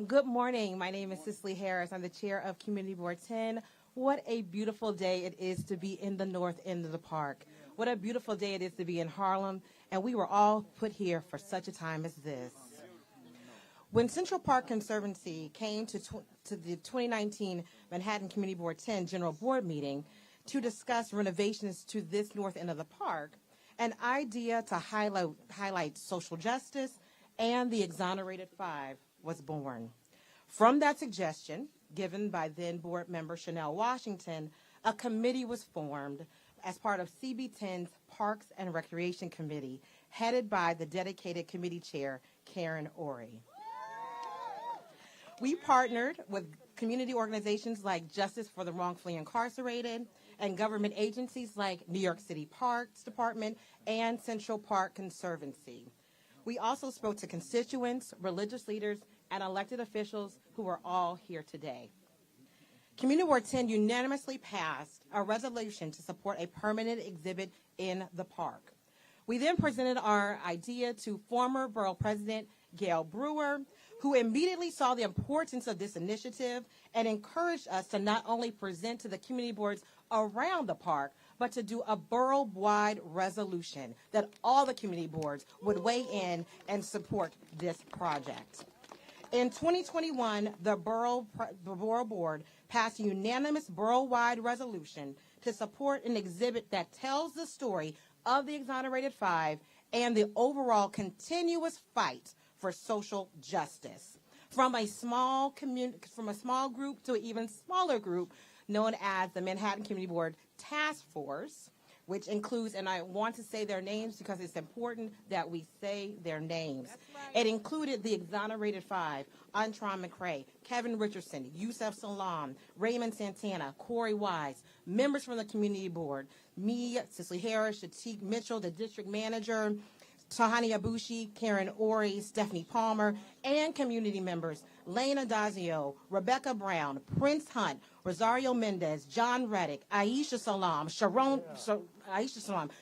Good morning. My name is Cicely Harris. I'm the chair of Community Board 10. What a beautiful day it is to be in the north end of the park. What a beautiful day it is to be in Harlem. And we were all put here for such a time as this. When Central Park Conservancy came to the 2019 Manhattan Community Board 10 General Board meeting to discuss renovations to this north end of the park, an idea to highlight social justice and the Exonerated Five was born. From that suggestion, given by then board member Chanel Washington, a committee was formed as part of CB10's Parks and Recreation Committee, headed by the dedicated committee chair, Karen Ori. We partnered with community organizations like Justice for the Wrongfully Incarcerated and government agencies like New York City Parks Department and Central Park Conservancy. We also spoke to constituents, religious leaders, and elected officials who are all here today. Community Board 10 unanimously passed a resolution to support a permanent exhibit in the park. We then presented our idea to former Borough President Gail Brewer, who immediately saw the importance of this initiative and encouraged us to not only present to the community boards around the park, but to do a borough-wide resolution that all the community boards would weigh in and support this project. In 2021, the Borough Board passed a unanimous borough-wide resolution to support an exhibit that tells the story of the Exonerated Five and the overall continuous fight for social justice. From a small group to an even smaller group known as the Manhattan Community Board Task Force, which includes, and I want to say their names because it's important that we say their names. It included the Exonerated Five, Antron McCray, Kevin Richardson, Yusef Salaam, Raymond Santana, Corey Wise, members from the Community Board, me, Cicely Harris, Shatik Mitchell, the district manager, Tahani Abushi, Karen Ori, Stephanie Palmer, and community members, Lane Adazio, Rebecca Brown, Prince Hunt, Rosario Mendez, John Reddick, Aisha Salaam,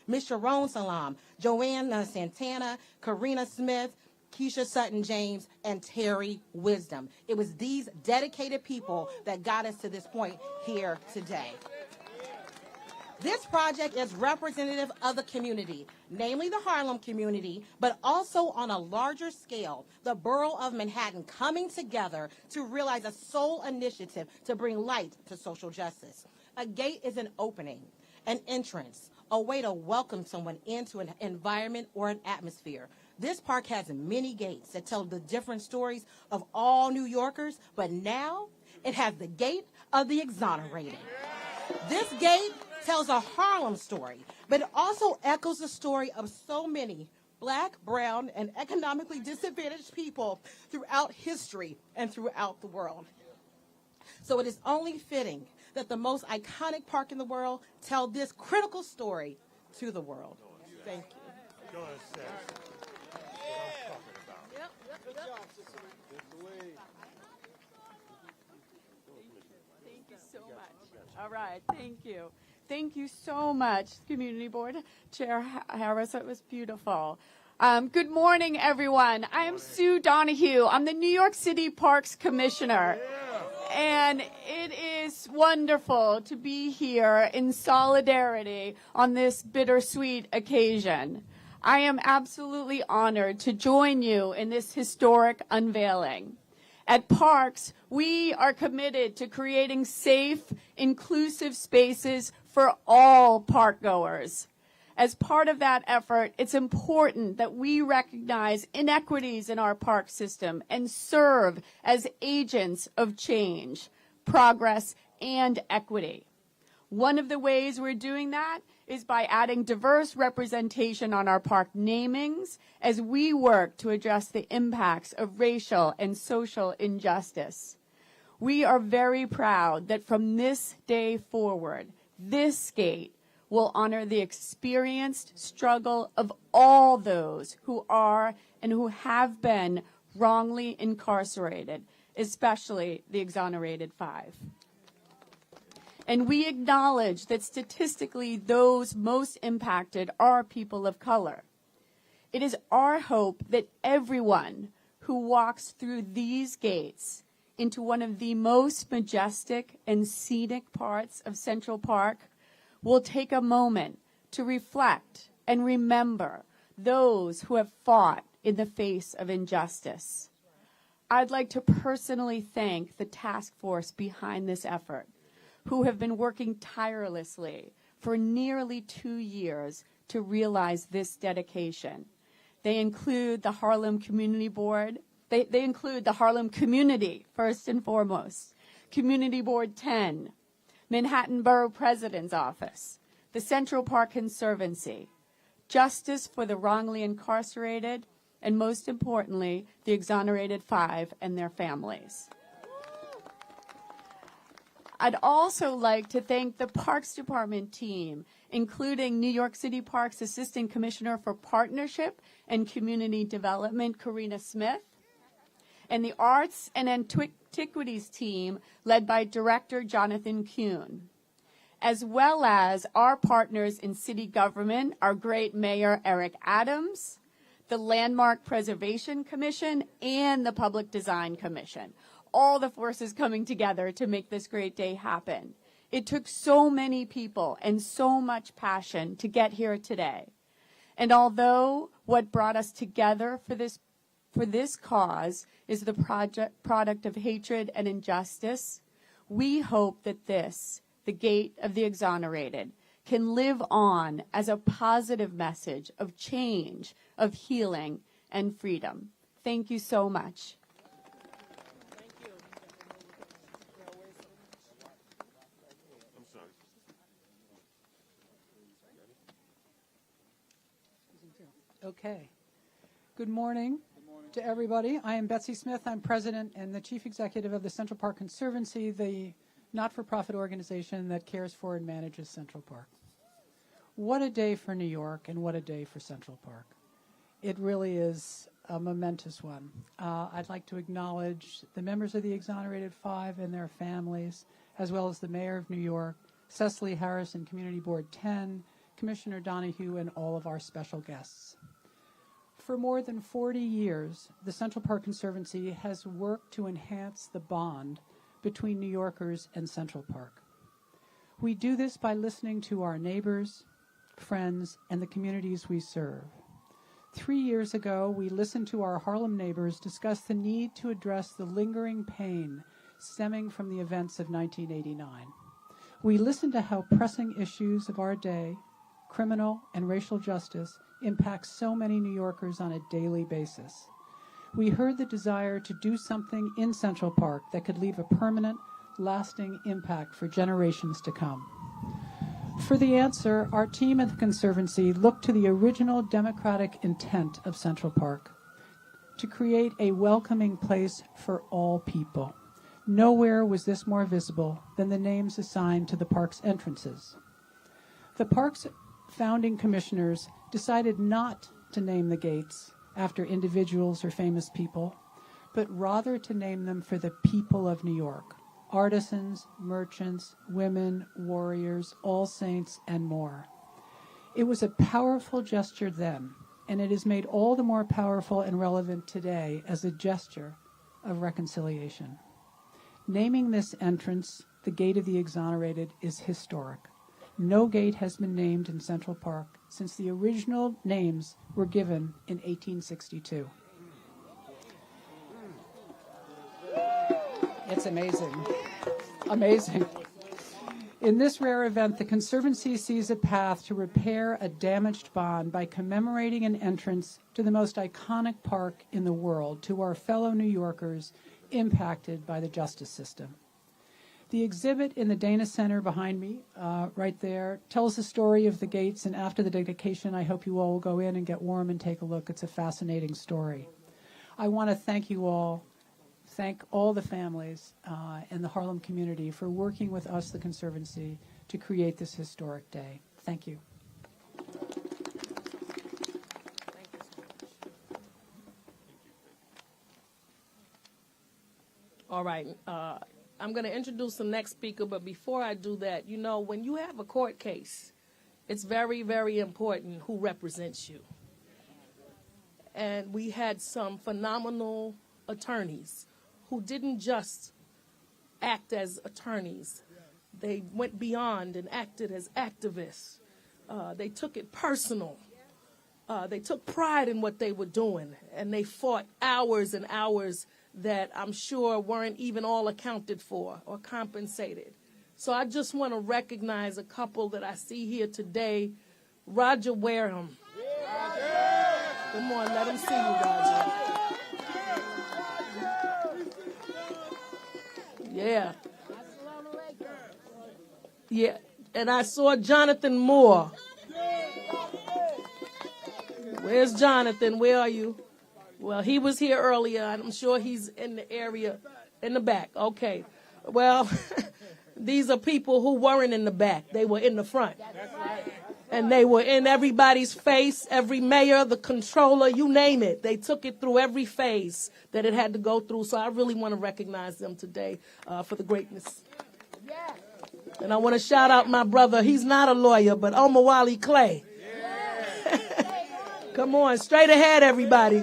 Miss Sharon Salaam, Joanna Santana, Karina Smith, Keisha Sutton James, and Terry Wisdom. It was these dedicated people that got us to this point here today. This project is representative of the community, namely the Harlem community, but also on a larger scale, the borough of Manhattan coming together to realize a sole initiative to bring light to social justice. A gate is an opening, an entrance, a way to welcome someone into an environment or an atmosphere. This park has many gates that tell the different stories of all New Yorkers, but now it has the gate of the exonerated. This gate tells a Harlem story, but it also echoes the story of so many Black, brown, and economically disadvantaged people throughout history and throughout the world. So it is only fitting that the most iconic park in the world tell this critical story to the world. Thank you. Thank you so much. All right, thank you. Thank you so much, Community Board Chair Harris. It was beautiful. Good morning, everyone. I am Sue Donahue. I'm the New York City Parks Commissioner. And it is wonderful to be here in solidarity on this bittersweet occasion. I am absolutely honored to join you in this historic unveiling. At Parks, we are committed to creating safe, inclusive spaces for all park goers. As part of that effort, it's important that we recognize inequities in our park system and serve as agents of change, progress, and equity. One of the ways we're doing that is by adding diverse representation on our park namings as we work to address the impacts of racial and social injustice. We are very proud that from this day forward, this gate will honor the experienced struggle of all those who are and who have been wrongly incarcerated, especially the Exonerated Five. And we acknowledge that statistically those most impacted are people of color. It is our hope that everyone who walks through these gates into one of the most majestic and scenic parts of Central Park will take a moment to reflect and remember those who have fought in the face of injustice. I'd like to personally thank the task force behind this effort, who have been working tirelessly for nearly 2 years to realize this dedication. They include the Harlem Community Board. They include the Harlem community, first and foremost, Community Board 10, Manhattan Borough President's Office, the Central Park Conservancy, Justice for the Wrongly Incarcerated, and most importantly, the Exonerated Five and their families. I'd also like to thank the Parks Department team, including New York City Parks Assistant Commissioner for Partnership and Community Development, Karina Smith, and the Arts and Antiquities team led by Director Jonathan Kuhn, as well as our partners in city government, our great Mayor Eric Adams, the Landmark Preservation Commission, and the Public Design Commission. All the forces coming together to make this great day happen. It took so many people and so much passion to get here today. And although what brought us together for this cause is the product of hatred and injustice, we hope that this, the Gate of the Exonerated, can live on as a positive message of change, of healing, and freedom. Thank you so much. Okay. Good morning to everybody. I am Betsy Smith. I'm president and the chief executive of the Central Park Conservancy, the not-for-profit organization that cares for and manages Central Park. What a day for New York and what a day for Central Park. It really is a momentous one. I'd like to acknowledge the members of the Exonerated Five and their families, as well as the Mayor of New York, Cecily Harris and Community Board 10, Commissioner Donahue, and all of our special guests. For more than 40 years, the Central Park Conservancy has worked to enhance the bond between New Yorkers and Central Park. We do this by listening to our neighbors, friends, and the communities we serve. 3 years ago, we listened to our Harlem neighbors discuss the need to address the lingering pain stemming from the events of 1989. We listened to how pressing issues of our day, criminal and racial justice, impact so many New Yorkers on a daily basis. We heard the desire to do something in Central Park that could leave a permanent, lasting impact for generations to come. For the answer, our team at the Conservancy looked to the original democratic intent of Central Park, to create a welcoming place for all people. Nowhere was this more visible than the names assigned to the park's entrances. The park's founding commissioners decided not to name the gates after individuals or famous people, but rather to name them for the people of New York, artisans, merchants, women, warriors, all saints, and more. It was a powerful gesture then, and it is made all the more powerful and relevant today as a gesture of reconciliation. Naming this entrance the Gate of the Exonerated is historic. No gate has been named in Central Park since the original names were given in 1862. It's amazing. Amazing. In this rare event, the Conservancy sees a path to repair a damaged bond by commemorating an entrance to the most iconic park in the world, to our fellow New Yorkers impacted by the justice system. The exhibit in the Dana Center behind me, right there, tells the story of the gates, and after the dedication, I hope you all will go in and get warm and take a look. It's a fascinating story. I want to thank you all, thank all the families and the Harlem community for working with us, the Conservancy, to create this historic day. Thank you. All right. I'm going to introduce the next speaker, but before I do that, you know, when you have a court case, it's very, very important who represents you. And we had some phenomenal attorneys who didn't just act as attorneys. They went beyond and acted as activists. They took it personal. They took pride in what they were doing, and they fought hours and hours that I'm sure weren't even all accounted for or compensated. So I just want to recognize a couple that I see here today. Roger Wareham. Come on, let him see you, Roger. Yeah. Yeah. And I saw Jonathan Moore. Where's Jonathan? Where are you? Well, he was here earlier. I'm sure he's in the area in the back. Okay. Well, these are people who weren't in the back. They were in the front. And they were in everybody's face, every mayor, the controller, you name it. They took it through every phase that it had to go through. So I really want to recognize them today for the greatness. And I want to shout out my brother. He's not a lawyer, but Omawali Clay. Come on, straight ahead, everybody.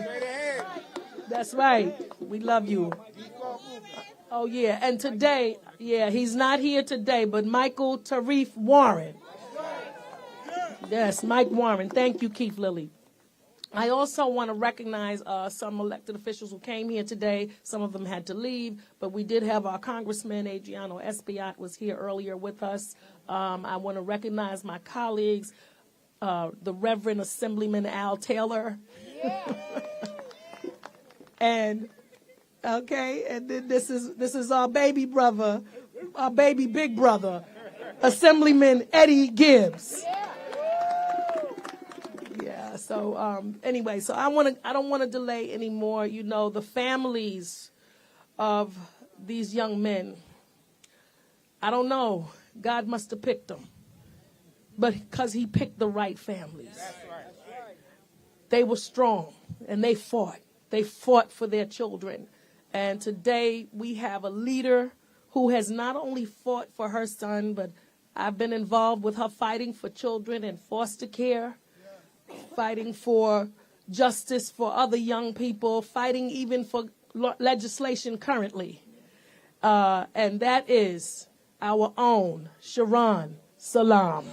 That's right. We love you. Oh, yeah. And today, yeah, he's not here today, but Michael Tarif Warren. Yes, Mike Warren. Thank you, Keith Lilly. I also want to recognize some elected officials who came here today. Some of them had to leave, but we did have our Congressman Adriano Espaillat was here earlier with us. I want to recognize my colleagues, the Reverend Assemblyman Al Taylor. And then this is our baby brother, our baby big brother, Assemblyman Eddie Gibbs. Yeah. So anyway, so I don't want to delay anymore. You know, the families of these young men. I don't know. God must have picked them, but because He picked the right families. They were strong and they fought. They fought for their children. And today we have a leader who has not only fought for her son, but I've been involved with her fighting for children in foster care, fighting for justice for other young people, fighting even for legislation currently. And that is our own Sharon Salaam.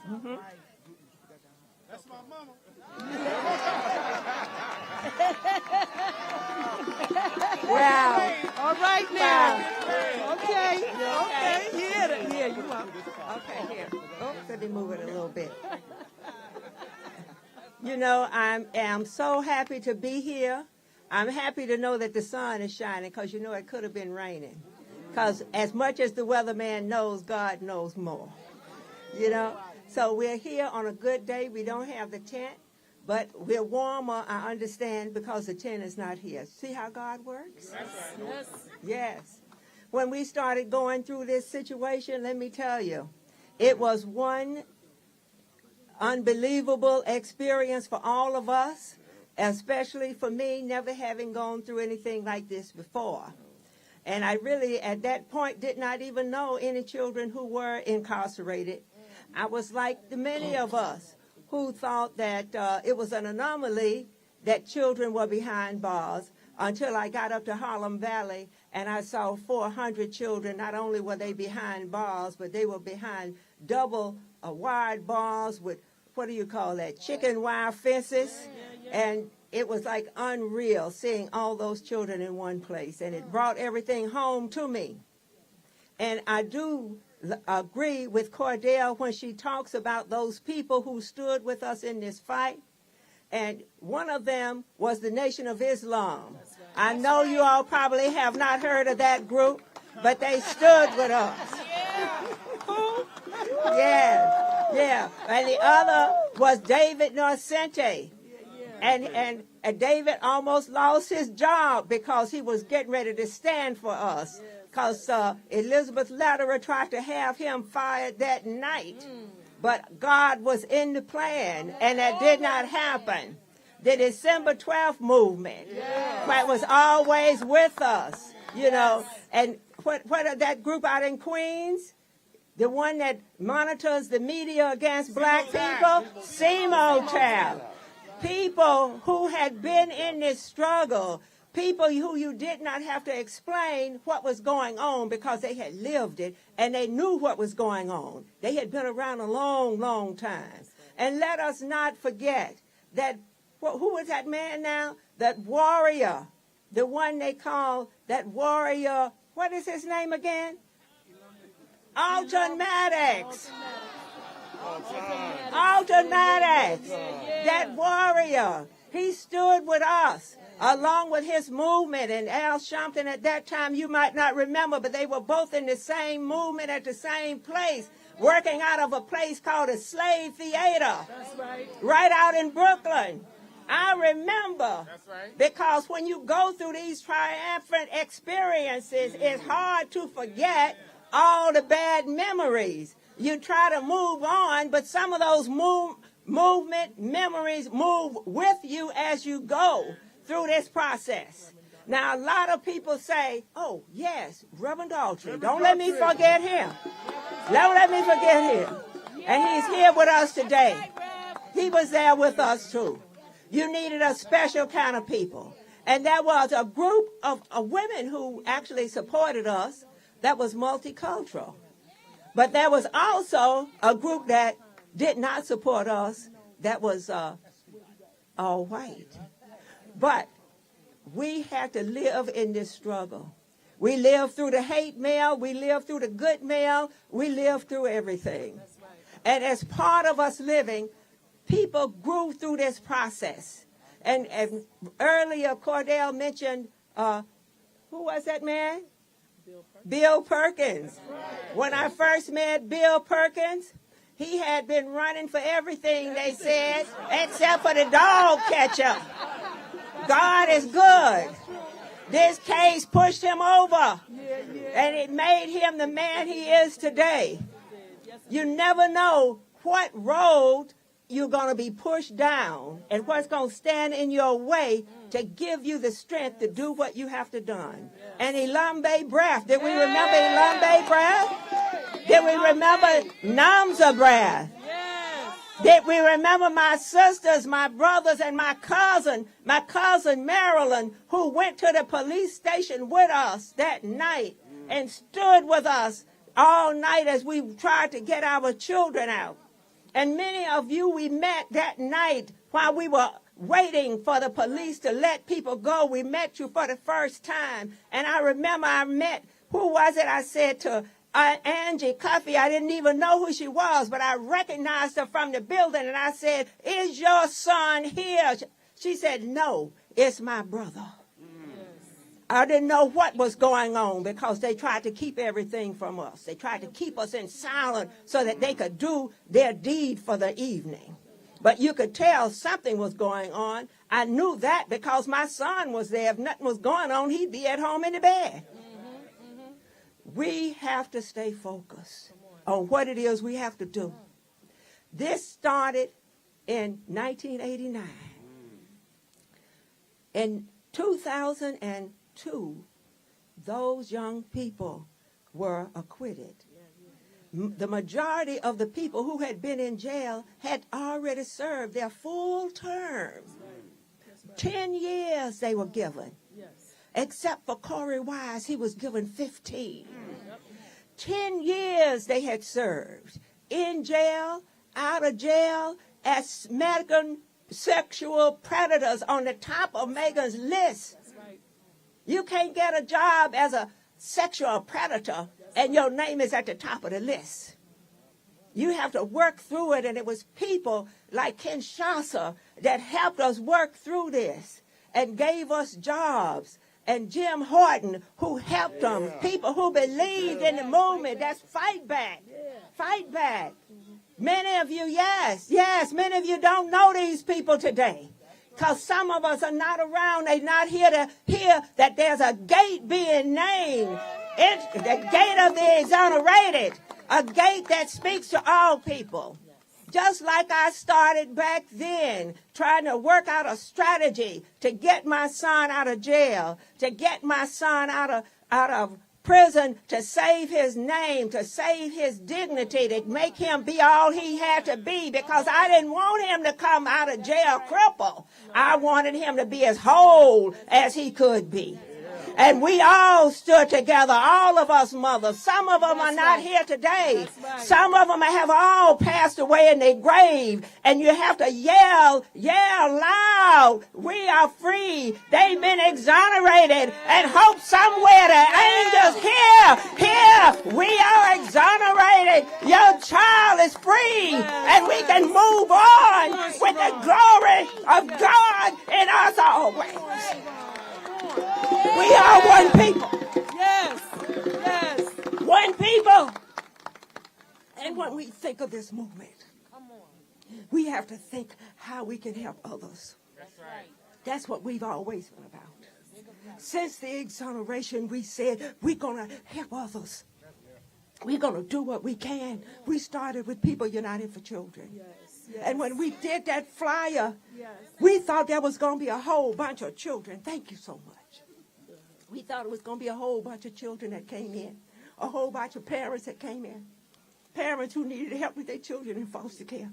Mm-hmm. That's my mama. Wow. All right now. Okay. Here, you are. Okay, here. Oh, let me move it a little bit. You know, I am so happy to be here. I'm happy to know that the sun is shining because, you know, it could have been raining. Because as much as the weatherman knows, God knows more. You know? So we're here on a good day. We don't have the tent, but we're warmer, I understand, because the tent is not here. See how God works? Yes. Yes. When we started going through this situation, let me tell you, it was one unbelievable experience for all of us, especially for me, never having gone through anything like this before. And I really, at that point, did not even know any children who were incarcerated. I was like the many of us who thought that it was an anomaly that children were behind bars until I got up to Harlem Valley and I saw 400 children. Not only were they behind bars, but they were behind double wired bars with, what do you call that, chicken wire fences. And it was like unreal seeing all those children in one place. And it brought everything home to me. And I do agree with Cordell when she talks about those people who stood with us in this fight. And one of them was the Nation of Islam. I know you all probably have not heard of that group, but they stood with us. Yeah. And the other was David Norcente. And David almost lost his job because he was getting ready to stand for us. Because Elizabeth Lederer tried to have him fired that night. But God was in the plan, and that did not happen. The December 12th movement that was always with us, you know. And what that group out in Queens? The one that monitors the media against black people? SEMO child. People who had been in this struggle, people who you did not have to explain what was going on because they had lived it and they knew what was going on. They had been around a long, long time. And let us not forget that, who was that man now? That warrior, the one they call that warrior, what is his name again? Alton Maddox. Alton Maddox, that warrior, he stood with us along with his movement. And Al Sharpton at that time, you might not remember, but they were both in the same movement at the same place, working out of a place called a Slave Theater. That's right. Right out in Brooklyn. I remember. That's right. Because when you go through these triumphant experiences, it's hard to forget all the bad memories. You try to move on, but some of those movement memories move with you as you go through this process. Now, a lot of people say, oh, yes, Reverend Daltrey. Don't let me forget him. Don't let me forget him. And he's here with us today. He was there with us, too. You needed a special kind of people. And there was a group of women who actually supported us that was multicultural. But there was also a group that did not support us that was all white. But we had to live in this struggle. We lived through the hate mail. We lived through the good mail. We lived through everything. And as part of us living, people grew through this process. And earlier, Cordell mentioned, who was that man? Bill Perkins. When I first met Bill Perkins, he had been running for everything, they said, except for the dog catcher. God is good. This case pushed him over, and it made him the man he is today. You never know what road you're going to be pushed down and what's going to stand in your way to give you the strength to do what you have to do. And Elambe breath. Did we remember Elambe breath? Did we remember Namza breath? Did we remember my sisters, my brothers, and my cousin Marilyn, who went to the police station with us that night and stood with us all night as we tried to get our children out? And many of you we met that night while we were waiting for the police to let people go. We met you for the first time. And I remember I met, who was it? I said to Angie Cuffey, I didn't even know who she was, but I recognized her from the building. And I said, is your son here? She said, no, it's my brother. I didn't know what was going on because they tried to keep everything from us. They tried to keep us in silence so that they could do their deed for the evening. But you could tell something was going on. I knew that because my son was there. If nothing was going on, he'd be at home in the bed. We have to stay focused on what it is we have to do. This started in 1989. In 2002, those young people were acquitted. The majority of the people who had been in jail had already served their full terms. 10 years they were given. Except for Corey Wise, he was given 15. 10 years they had served. In jail, out of jail, as American sexual predators on the top of Megan's list. You can't get a job as a sexual predator and your name is at the top of the list. You have to work through it, and it was people like Kinshasa that helped us work through this and gave us jobs. And Jim Horton, who helped them, people who believed in the movement. That's fight back. Fight back. Many of you, yes, many of you don't know these people today. Because some of us are not around. They're not here to hear that there's a gate being named. It's the gate of the exonerated. A gate that speaks to all people. Just like I started back then, trying to work out a strategy to get my son out of jail, to get my son out of prison, to save his name, to save his dignity, to make him be all he had to be, because I didn't want him to come out of jail crippled. I wanted him to be as whole as he could be. And we all stood together, all of us mothers. Some of them are not here today. Some of them have all passed away in their grave. And you have to yell loud. We are free. They've been exonerated. And hope somewhere the angels hear. We are exonerated. Your child is free. And we can move on with the glory of God in us always. We are one people. Yes. One people. And when we think of this movement, we have to think how we can help others. That's what we've always been about. Since the exoneration, we said we're going to help others. We're going to do what we can. We started with People United for Children. And when we did that flyer, we thought there was going to be a whole bunch of children. Thank you so much. We thought it was going to be a whole bunch of children that came in, a whole bunch of parents that came in, parents who needed help with their children in foster care.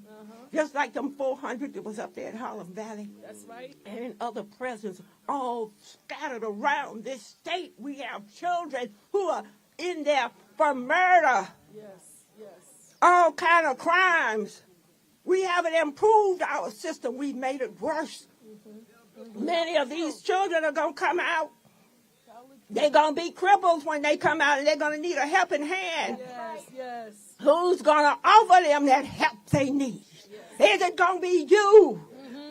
Just like them 400 that was up there at Harlem Valley. That's right. And in other prisons, all scattered around this state, we have children who are in there for murder. All kind of crimes. We haven't improved our system. We've made it worse. Many of these children are going to come out. They're going to be cripples when they come out, and they're going to need a helping hand. Who's going to offer them that help they need? Is it going to be you?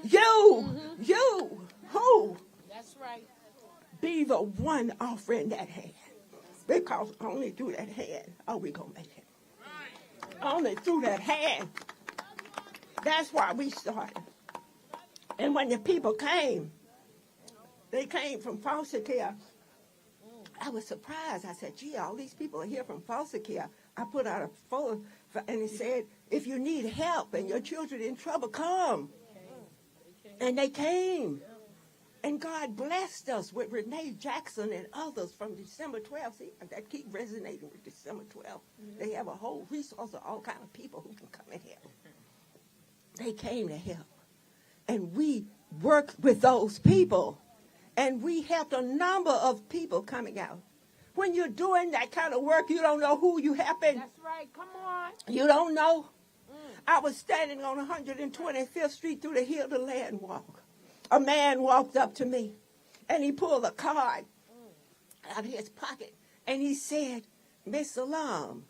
You. Who? That's right. Be the one offering that hand. Because only through that hand are we going to make it. Only through that hand. That's why we started. And when the people came, they came from foster care. I was surprised. I said, gee, all these people are here from foster care. I put out a photo and it said, if you need help and your children in trouble, come. And they came. And God blessed us with Renee Jackson and others from December 12th. See, that keep resonating with December 12th. They have a whole resource of all kinds of people who can come and help. They came to help. And we worked with those people. And we helped a number of people coming out. When you're doing that kind of work, you don't know who you helping. That's right. Come on. You don't know. I was standing on 125th Street through the Hill to Land Walk. A man walked up to me, and he pulled a card out of his pocket, and he said, Miss Salaam,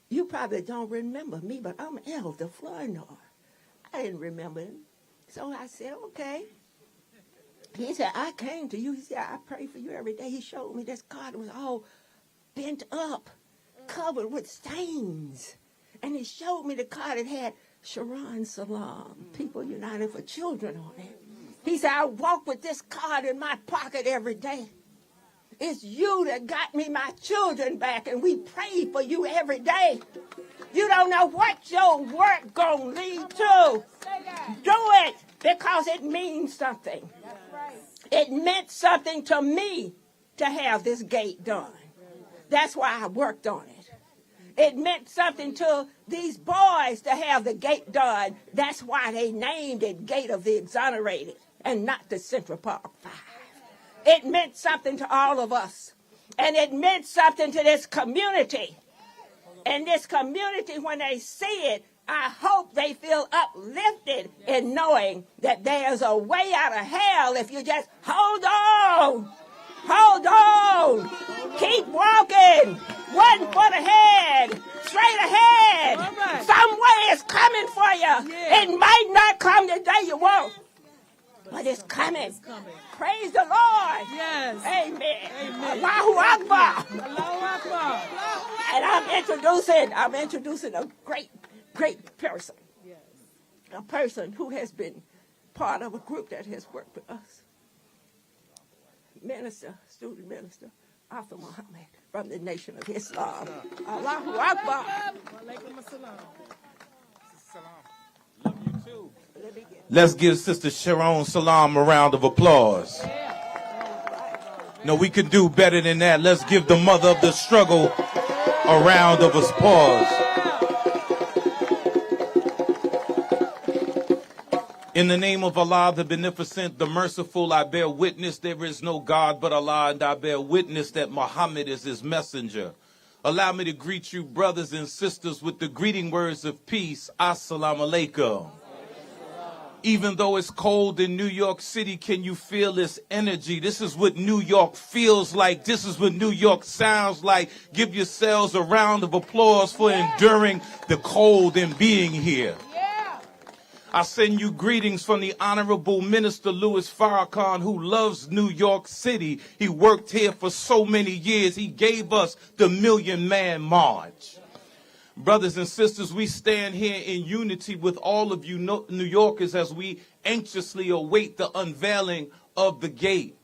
you probably don't remember me, but I'm Elder Flournoy. I didn't remember him. So I said, okay. He said, I came to you. He said, I pray for you every day. He showed me this card was all bent up, covered with stains. And he showed me the card. It had Sharon Salaam, People United for Children on it. He said, I walk with this card in my pocket every day. It's you that got me my children back, and we pray for you every day. You don't know what your work gonna lead to. Do it because it means something. It meant something to me to have this gate done. That's why I worked on it. It meant something to these boys to have the gate done. That's why they named it Gate of the Exonerated and not the Central Park 5. It meant something to all of us. And it meant something to this community. And this community, when they see it, I hope they feel uplifted in knowing that there's a way out of hell if you just hold on. Hold on. Keep walking. 1 foot ahead. Straight ahead. Right. Some way is coming for you. Yeah. It might not come the day you want. But it's coming. Praise the Lord. Yes. Amen. Allahu Akbar. Allahu Akbar. And I'm introducing a great person. Yes. A person who has been part of a group that has worked with us. Student minister, Arthur Muhammad from the Nation of Islam. Allahu Akbar. Walaikum assalam. Love you too. Let's give Sister Sharon Salaam a round of applause. No, we can do better than that. Let's give the mother of the struggle a round of applause. In the name of Allah, the Beneficent, the Merciful, I bear witness there is no God but Allah, and I bear witness that Muhammad is his messenger. Allow me to greet you, brothers and sisters, with the greeting words of peace. Assalamu alaikum. Even though it's cold in New York City, can you feel this energy? This is what New York feels like. This is what New York sounds like. Give yourselves a round of applause for enduring the cold and being here. I send you greetings from the Honorable Minister Louis Farrakhan, who loves New York City. He worked here for so many years. He gave us the Million Man March. Brothers and sisters, we stand here in unity with all of you New Yorkers as we anxiously await the unveiling of the gate.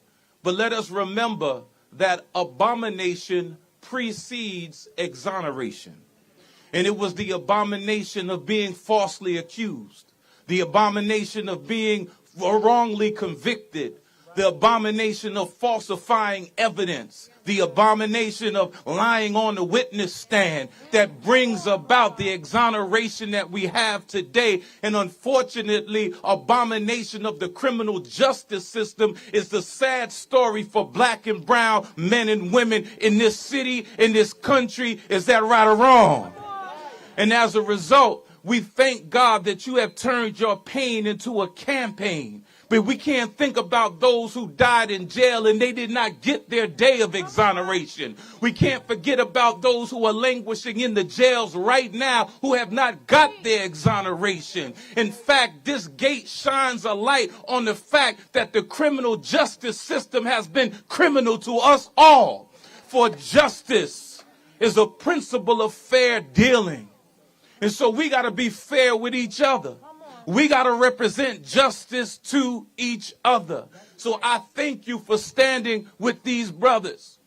But let us remember that abomination precedes exoneration. And it was the abomination of being falsely accused, the abomination of being wrongly convicted, the abomination of falsifying evidence, the abomination of lying on the witness stand that brings about the exoneration that we have today. And unfortunately, abomination of the criminal justice system is the sad story for black and brown men and women in this city, in this country. Is that right or wrong? And as a result, we thank God that you have turned your pain into a campaign. But we can't think about those who died in jail and they did not get their day of exoneration. We can't forget about those who are languishing in the jails right now who have not got their exoneration. In fact, this gate shines a light on the fact that the criminal justice system has been criminal to us all. For justice is a principle of fair dealing. And so we got to be fair with each other. We got to represent justice to each other. So I thank you for standing with these brothers.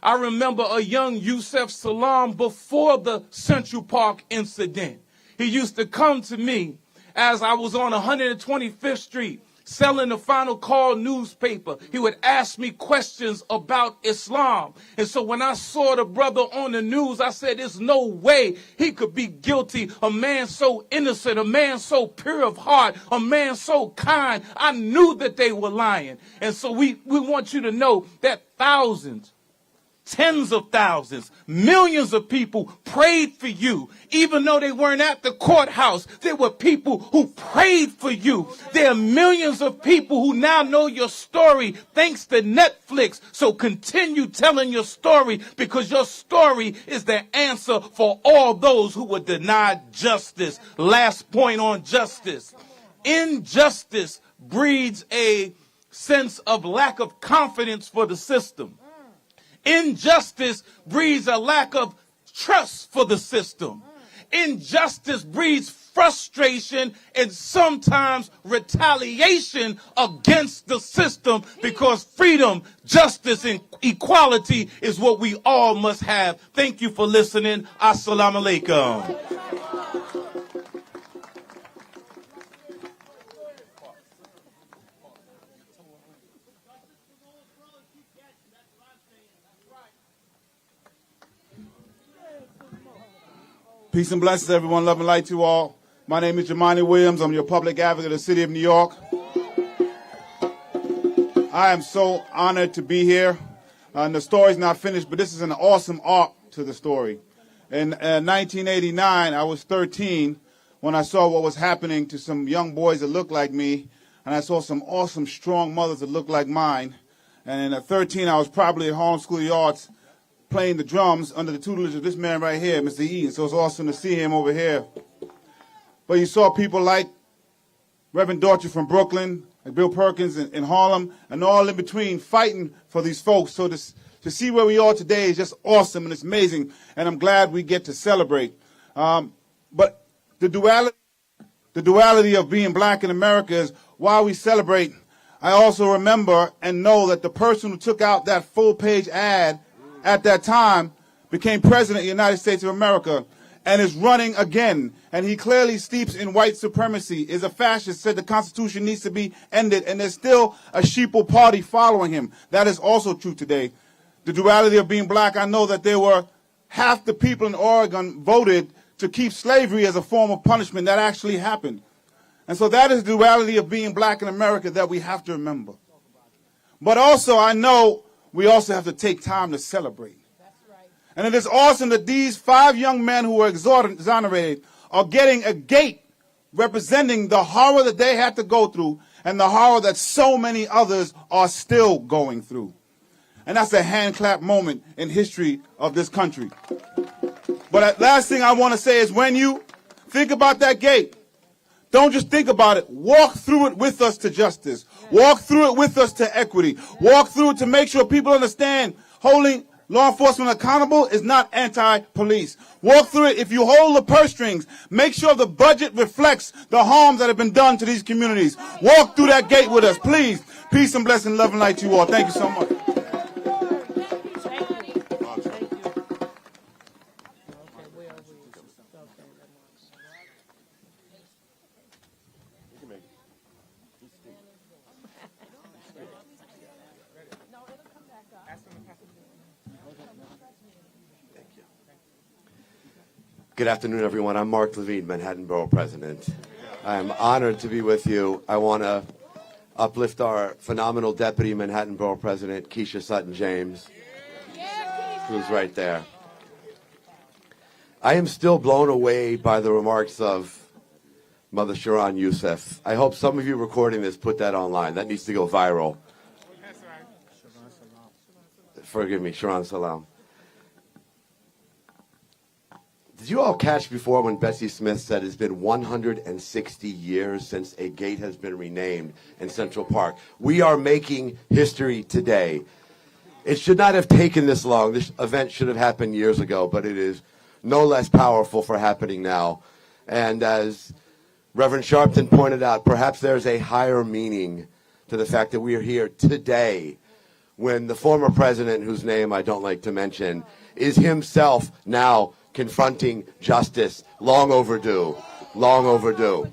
I remember a young Yusef Salaam before the Central Park incident. He used to come to me as I was on 125th Street selling the Final Call newspaper. He would ask me questions about Islam. And so when I saw the brother on the news, I said, there's no way he could be guilty. A man so innocent, a man so pure of heart, a man so kind. I knew that they were lying. And so we want you to know that thousands, tens of thousands, millions of people prayed for you. Even though they weren't at the courthouse, there were people who prayed for you. There are millions of people who now know your story thanks to Netflix. So continue telling your story, because your story is the answer for all those who were denied justice. Last point on justice. Injustice breeds a sense of lack of confidence for the system. Injustice breeds a lack of trust for the system. Injustice breeds frustration and sometimes retaliation against the system, because freedom, justice, and equality is what we all must have. Thank you for listening. Assalamu alaikum. Peace and blessings, everyone. Love and light to you all. My name is Jamani Williams. I'm your public advocate of the city of New York. I am so honored to be here. And the story's not finished, but this is an awesome arc to the story. In 1989, I was 13 when I saw what was happening to some young boys that looked like me, and I saw some awesome, strong mothers that looked like mine. And at 13, I was probably at Harlem School of the Arts playing the drums under the tutelage of this man right here, Mr. Eaton. So it's awesome to see him over here. But you saw people like Reverend Daughtry from Brooklyn, like Bill Perkins in Harlem, and all in between fighting for these folks. So to see where we are today is just awesome, and it's amazing, and I'm glad we get to celebrate. But the duality of being black in America is, while we celebrate, I also remember and know that the person who took out that full-page ad at that time became president of the United States of America and is running again. And he clearly steeps in white supremacy, is a fascist, said the Constitution needs to be ended, and there's still a sheeple party following him. That is also true today. The duality of being black, I know that there were half the people in Oregon voted to keep slavery as a form of punishment. That actually happened. And so that is the duality of being black in America that we have to remember. But also, I know we also have to take time to celebrate. That's right. And it is awesome that these 5 young men who were exonerated are getting a gate representing the horror that they had to go through and the horror that so many others are still going through. And that's a hand clap moment in history of this country. But the last thing I want to say is, when you think about that gate, don't just think about it. Walk through it with us to justice. Walk through it with us to equity. Walk through it to make sure people understand holding law enforcement accountable is not anti-police. Walk through it. If you hold the purse strings, make sure the budget reflects the harm that have been done to these communities. Walk through that gate with us, please. Peace and blessing, love and light to you all. Thank you so much. Good afternoon, everyone. I'm Mark Levine, Manhattan Borough President. I'm honored to be with you. I want to uplift our phenomenal Deputy Manhattan Borough President, Keisha Sutton-James, who's right there. I am still blown away by the remarks of Mother Sharon Yusef. I hope some of you recording this put that online. That needs to go viral. Forgive me, Sharon Salaam. Did you all catch before when Bessie Smith said it's been 160 years since a gate has been renamed in Central Park? We are making history today. It should not have taken this long. This event should have happened years ago, but it is no less powerful for happening now. And as Reverend Sharpton pointed out, perhaps there's a higher meaning to the fact that we are here today when the former president, whose name I don't like to mention, is himself now confronting justice. Long overdue. Long overdue.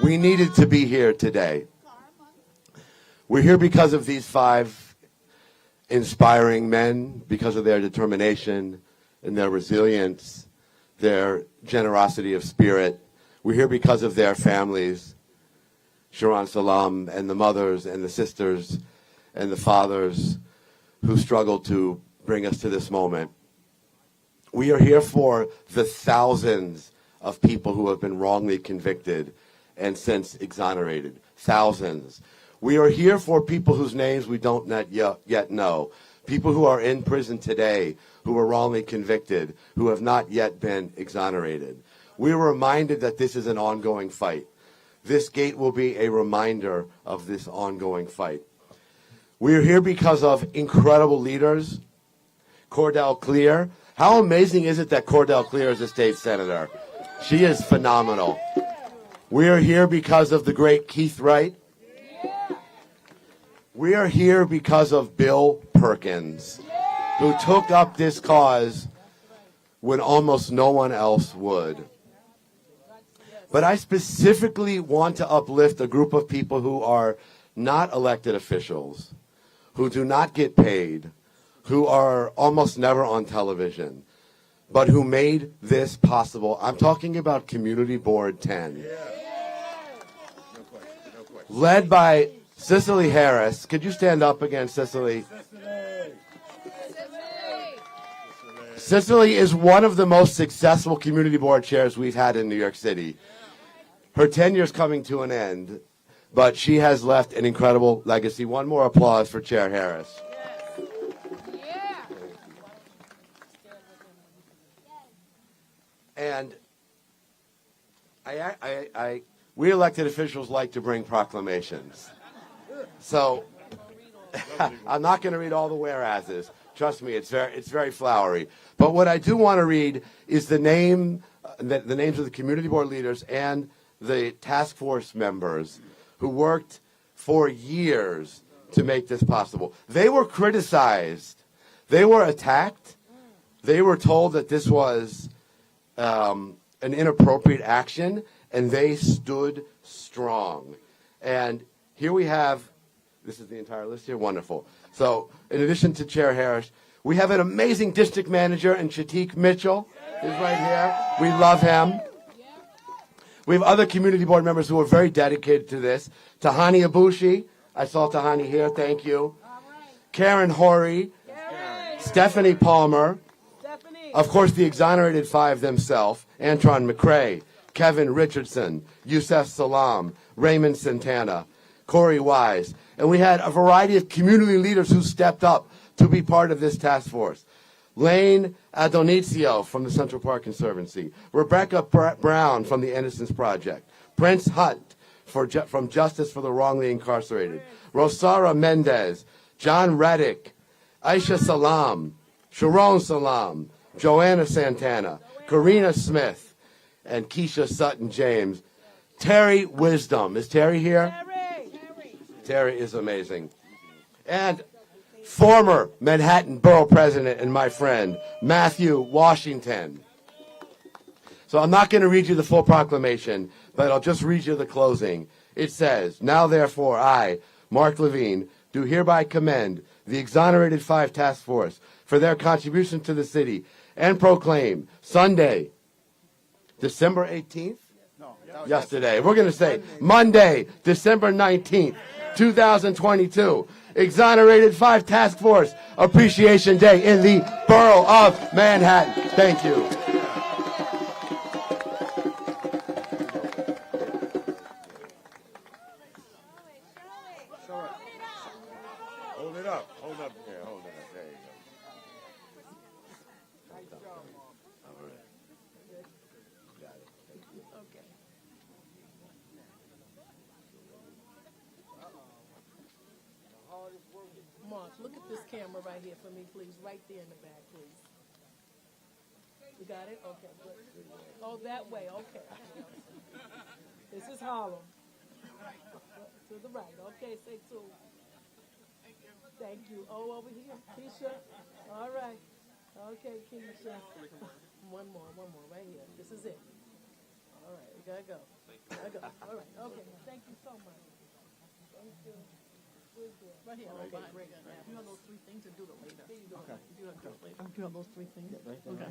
We needed to be here today. We're here because of these 5 inspiring men, because of their determination and their resilience, their generosity of spirit. We're here because of their families, Sharon Salaam, and the mothers and the sisters and the fathers who struggled to bring us to this moment. We are here for the thousands of people who have been wrongly convicted and since exonerated. Thousands. We are here for people whose names we don't yet know. People who are in prison today, who were wrongly convicted, who have not yet been exonerated. We are reminded that this is an ongoing fight. This gate will be a reminder of this ongoing fight. We are here because of incredible leaders. Cordell Clear. How amazing is it that Cordell Clear is a state senator? She is phenomenal. We are here because of the great Keith Wright. We are here because of Bill Perkins, who took up this cause when almost no one else would. But I specifically want to uplift a group of people who are not elected officials, who do not get paid, who are almost never on television, but who made this possible. I'm talking about Community Board 10. Led by Cicely Harris. Could you stand up again, Cicely? Cicely is one of the most successful community board chairs we've had in New York City. Her tenure is coming to an end, but she has left an incredible legacy. One more applause for Chair Harris. And we elected officials like to bring proclamations. So I'm not going to read all the whereases. Trust me, it's very flowery. But what I do want to read is the names of the community board leaders and the task force members who worked for years to make this possible. They were criticized. They were attacked. They were told that this was an inappropriate action, and they stood strong. And here we have, this is the entire list here, wonderful. So in addition to Chair Harris, we have an amazing district manager in Shatik Mitchell, who's right here. We love him. We have other community board members who are very dedicated to this. Tahani Abushi, I saw Tahani here, thank you. Karen Horry, Stephanie Palmer, of course, the Exonerated Five themselves, Antron McCrae, Kevin Richardson, Yusef Salaam, Raymond Santana, Corey Wise. And we had a variety of community leaders who stepped up to be part of this task force. Lane Adonizio from the Central Park Conservancy, Rebecca Brown from the Innocence Project, Prince Hunt from Justice for the Wrongly Incarcerated, Rosara Mendez, John Reddick, Aisha Salaam, Sharon Salaam, Joanna Santana, Karina Smith, and Keisha Sutton James. Terry Wisdom. Is Terry here? Terry is amazing. And former Manhattan Borough President and my friend, Matthew Washington. So I'm not going to read you the full proclamation, but I'll just read you the closing. It says, "Now therefore I, Mark Levine, do hereby commend the Exonerated Five Task Force for their contribution to the city and proclaim Sunday, December 18th? Yesterday. We're going to say Monday, December 19th, 2022. Exonerated Five Task Force Appreciation Day in the Borough of Manhattan." Thank you. Hold it up. Hold up there. Hold it up. There you go. Mark, look at this camera right here for me, please. Right there in the back, please. You got it? Okay, good. Oh, that way. Okay. This is Harlem. To the right. Okay, say two. Thank you. Oh, over here. Keisha. All right. Okay, Keisha. One more, right here. This is it. All right, we gotta go. All right, okay. Thank you so much. Thank you. Right here. Okay, great. You have those three things and do it later. Okay. You have those three things. Okay.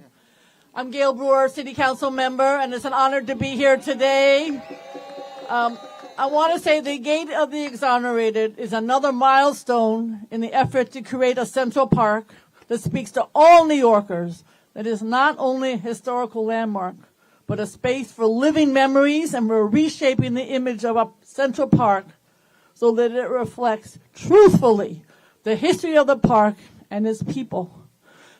I'm Gail Brewer, City Council member, and it's an honor to be here today. I want to say the Gate of the Exonerated is another milestone in the effort to create a Central Park that speaks to all New Yorkers, that is not only a historical landmark, but a space for living memories, and we're reshaping the image of a Central Park so that it reflects truthfully the history of the park and its people.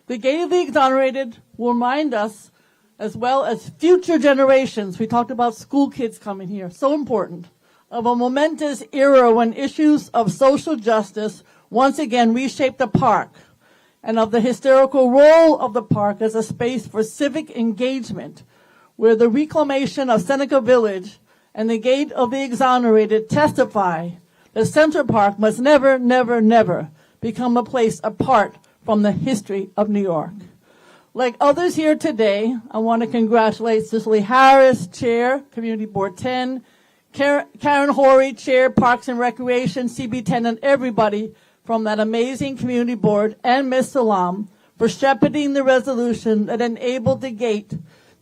The Gate of the Exonerated will remind us, as well as future generations, we talked about school kids coming here, so important, of a momentous era when issues of social justice once again reshaped the park, and of the historical role of the park as a space for civic engagement, where the reclamation of Seneca Village and the Gate of the Exonerated testify that Central Park must never, never, never become a place apart from the history of New York. Like others here today, I want to congratulate Cicely Harris, Chair, Community Board 10, Karen Horry, Chair, Parks and Recreation, CB10, and everybody from that amazing community board, and Ms. Salaam for shepherding the resolution that enabled the gate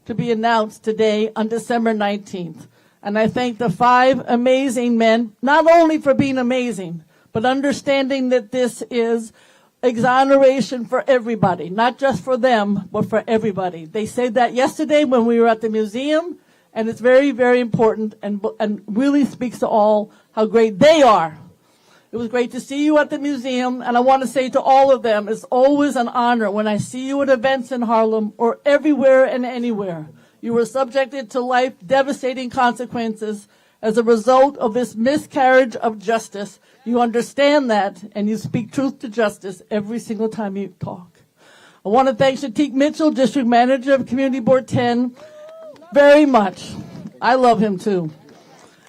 to be announced today on December 19th. And I thank the five amazing men, not only for being amazing, but understanding that this is exoneration for everybody, not just for them, but for everybody. They said that yesterday when we were at the museum, and it's very, very important and really speaks to all how great they are. It was great to see you at the museum, and I want to say to all of them, it's always an honor when I see you at events in Harlem or everywhere and anywhere. You were subjected to life devastating consequences as a result of this miscarriage of justice. You understand that, and you speak truth to justice every single time you talk. I want to thank Shatik Mitchell, District Manager of Community Board 10, very much. I love him too.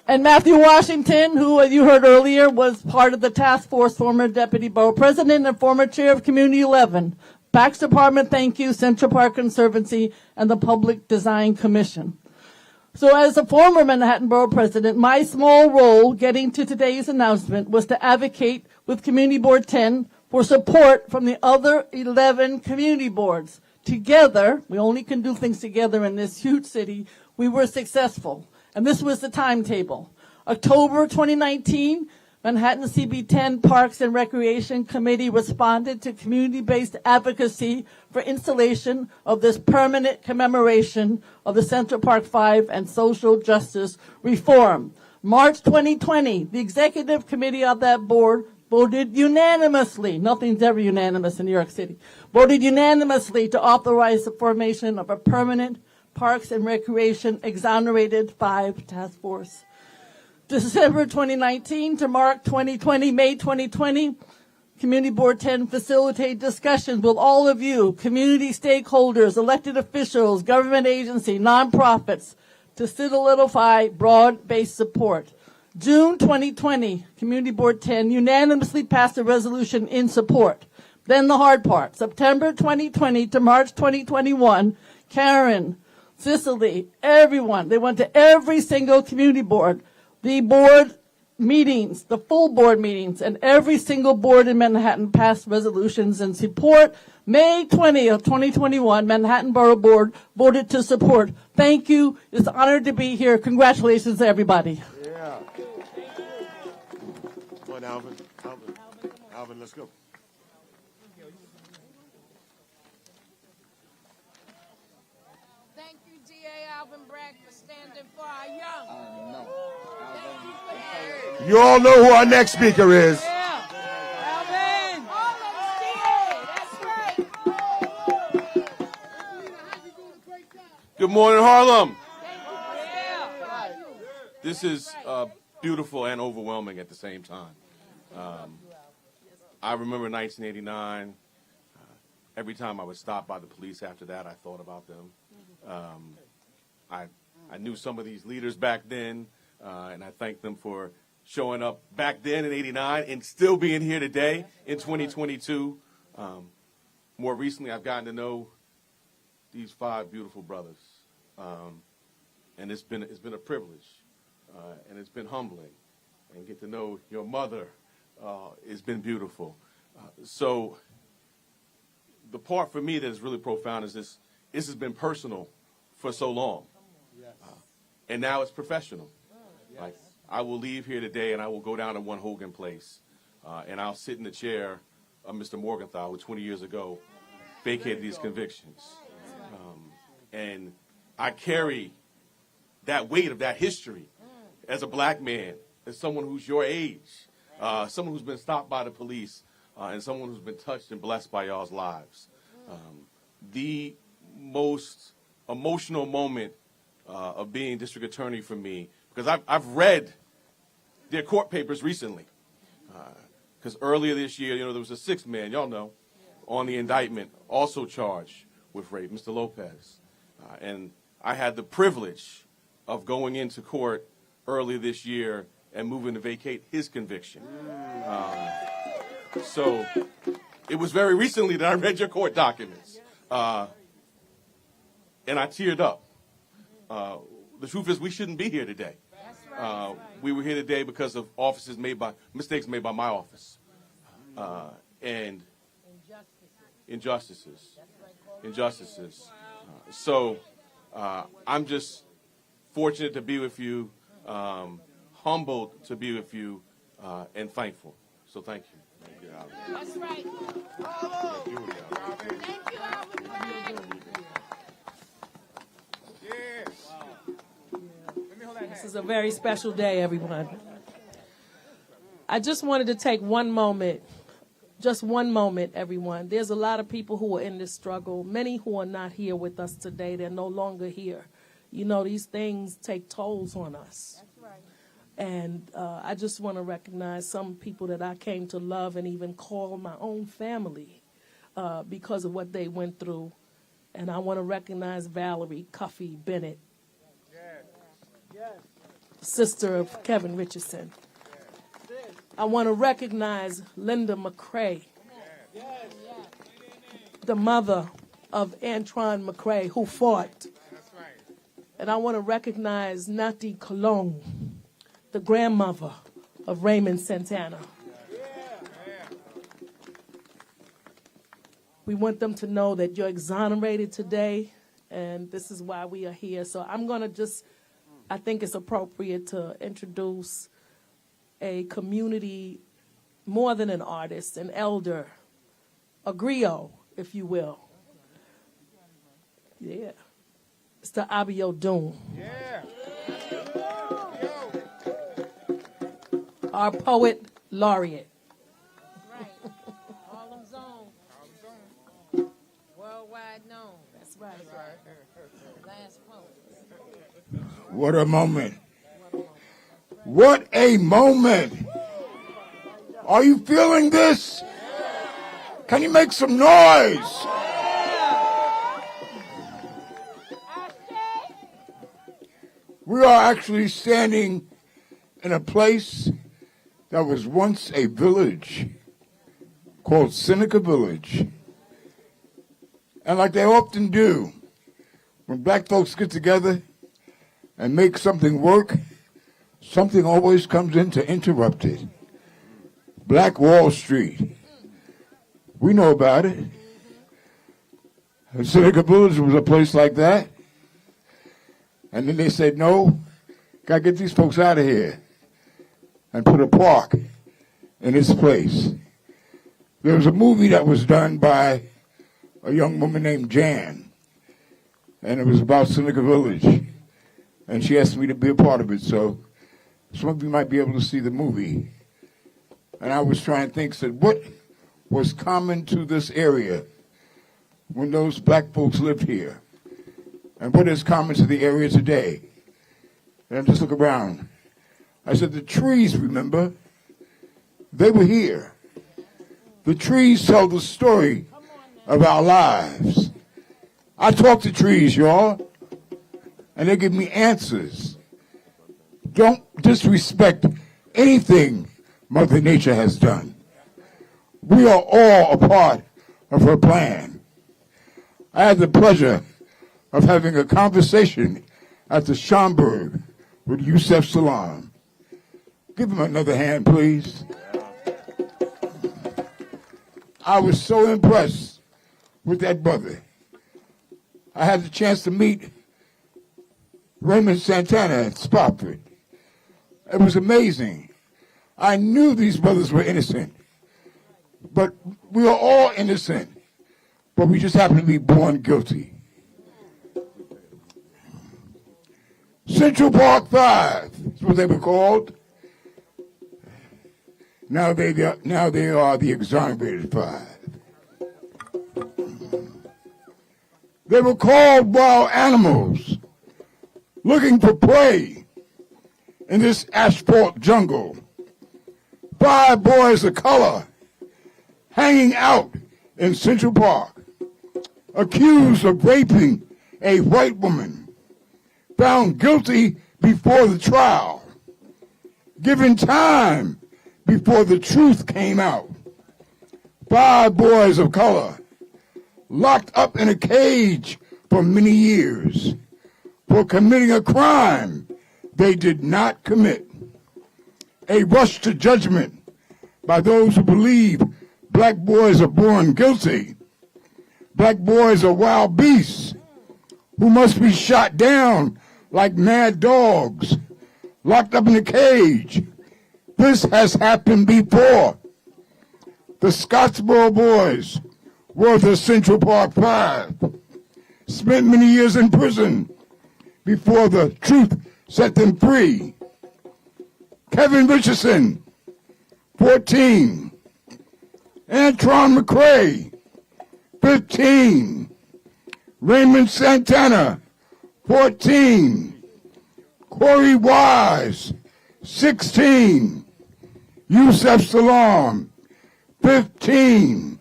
And Matthew Washington, who, as you heard earlier, was part of the task force, former Deputy Borough President and former Chair of Community 11. Parks Department, thank you, Central Park Conservancy, and the Public Design Commission. So as a former Manhattan Borough President, my small role getting to today's announcement was to advocate with Community Board 10 for support from the other 11 community boards. Together, we only can do things together in this huge city, we were successful. And this was the timetable. October 2019, Manhattan CB10 Parks and Recreation Committee responded to community-based advocacy for installation of this permanent commemoration of the Central Park 5 and social justice reform. March 2020, the executive committee of that board voted unanimously, nothing's ever unanimous in New York City, voted unanimously to authorize the formation of a permanent Parks and Recreation Exonerated 5 Task Force. December 2019 to May 2020, Community Board 10 facilitate discussions with all of you, community stakeholders, elected officials, government agency, nonprofits, to solidify broad-based support. June 2020, Community Board 10 unanimously passed a resolution in support. Then the hard part, September 2020 to March 2021, Karen, Cicely, everyone, they went to every single community board, the board meetings, the full board meetings, and every single board in Manhattan passed resolutions in support. May 20th, 2021, Manhattan Borough Board voted to support. Thank you. It's an honor to be here. Congratulations to everybody. Yeah. Come on, Alvin. Alvin, let's go. Thank you, D.A. Alvin Bragg, for standing for our young. Thank you for that. You all know who our next speaker is. Alvin. All of us, D.A. That's right. Good morning, Harlem. This is beautiful and overwhelming at the same time. I remember 1989. Every time I was stopped by the police after that, I thought about them. I knew some of these leaders back then, and I thank them for showing up back then in '89 and still being here today in 2022. More recently, I've gotten to know these 5 beautiful brothers, and it's been a privilege, and it's been humbling, and get to know your mother. It's been beautiful. So the part for me that is really profound is this has been personal for so long. And now it's professional. Like, I will leave here today and I will go down to 1 Hogan Place, and I'll sit in the chair of Mr. Morgenthau, who 20 years ago vacated these convictions. And I carry that weight of that history as a black man, as someone who's your age, someone who's been stopped by the police, and someone who's been touched and blessed by y'all's lives. The most emotional moment of being district attorney for me, because I've read their court papers recently, because earlier this year, there was a 6th man, y'all know, on the indictment, also charged with rape, Mr. Lopez. And I had the privilege of going into court earlier this year and moving to vacate his conviction. So it was very recently that I read your court documents, and I teared up. The truth is, we shouldn't be here today. We were here today because of mistakes made by my office, and injustices. So I'm just fortunate to be with you, humbled to be with you, and thankful. So thank you. Thank you, Alvin. That's right. Thank you, Alvin. This is a very special day, everyone. I just wanted to take one moment, just one moment, everyone. There's a lot of people who are in this struggle, many who are not here with us today. They're no longer here. These things take tolls on us. That's right. And I just want to recognize some people that I came to love and even call my own family because of what they went through. And I want to recognize Valerie Cuffey Bennett, sister of Kevin Richardson. I want to recognize Linda McCrae, the mother of Antron McCrae, who fought. And I want to recognize Nati Colon, the grandmother of Raymond Santana. We want them to know that you're exonerated today, and this is why we are here. So I'm going to I think it's appropriate to introduce a community, more than an artist, an elder, a griot, if you will. Yeah. It's the Abio Doom. Our poet laureate. Right. Harlem's own. Worldwide known. That's right. Last poet. What a moment. What a moment. Are you feeling this? Can you make some noise? We are actually standing in a place that was once a village called Seneca Village. And like they often do, when black folks get together and make something work, something always comes in to interrupt it. Black Wall Street. We know about it. And Seneca Village was a place like that. And then they said, no, gotta get these folks out of here and put a park in its place. There was a movie that was done by a young woman named Jan, and it was about Seneca Village. And she asked me to be a part of it, so some of you might be able to see the movie. And I was trying to think, said, what was common to this area when those black folks lived here? And what is common to the area today? And I just look around. I said, the trees, remember? They were here. The trees tell the story of our lives. I talk to trees, y'all, and they give me answers. Don't disrespect anything Mother Nature has done. We are all a part of her plan. I had the pleasure of having a conversation at the Schomburg with Yusef Salaam. Give him another hand, please. I was so impressed with that brother. I had the chance to meet Raymond Santana at Spofford. It was amazing. I knew these brothers were innocent, but we are all innocent, but we just happen to be born guilty. Central Park Five is what they were called. Now they are the Exonerated Five. They were called wild animals looking for prey in this asphalt jungle. 5 boys of color hanging out in Central Park, accused of raping a white woman, found guilty before the trial, given time before the truth came out. 5 boys of color locked up in a cage for many years for committing a crime they did not commit. A rush to judgment by those who believe black boys are born guilty. Black boys are wild beasts who must be shot down like mad dogs, locked up in a cage. This has happened before. The Scottsboro boys were the Central Park Five, spent many years in prison before the truth set them free. Kevin Richardson, 14. Antron McCray, 15. Raymond Santana, 14. Corey Wise, 16. Yusef Salaam, 15.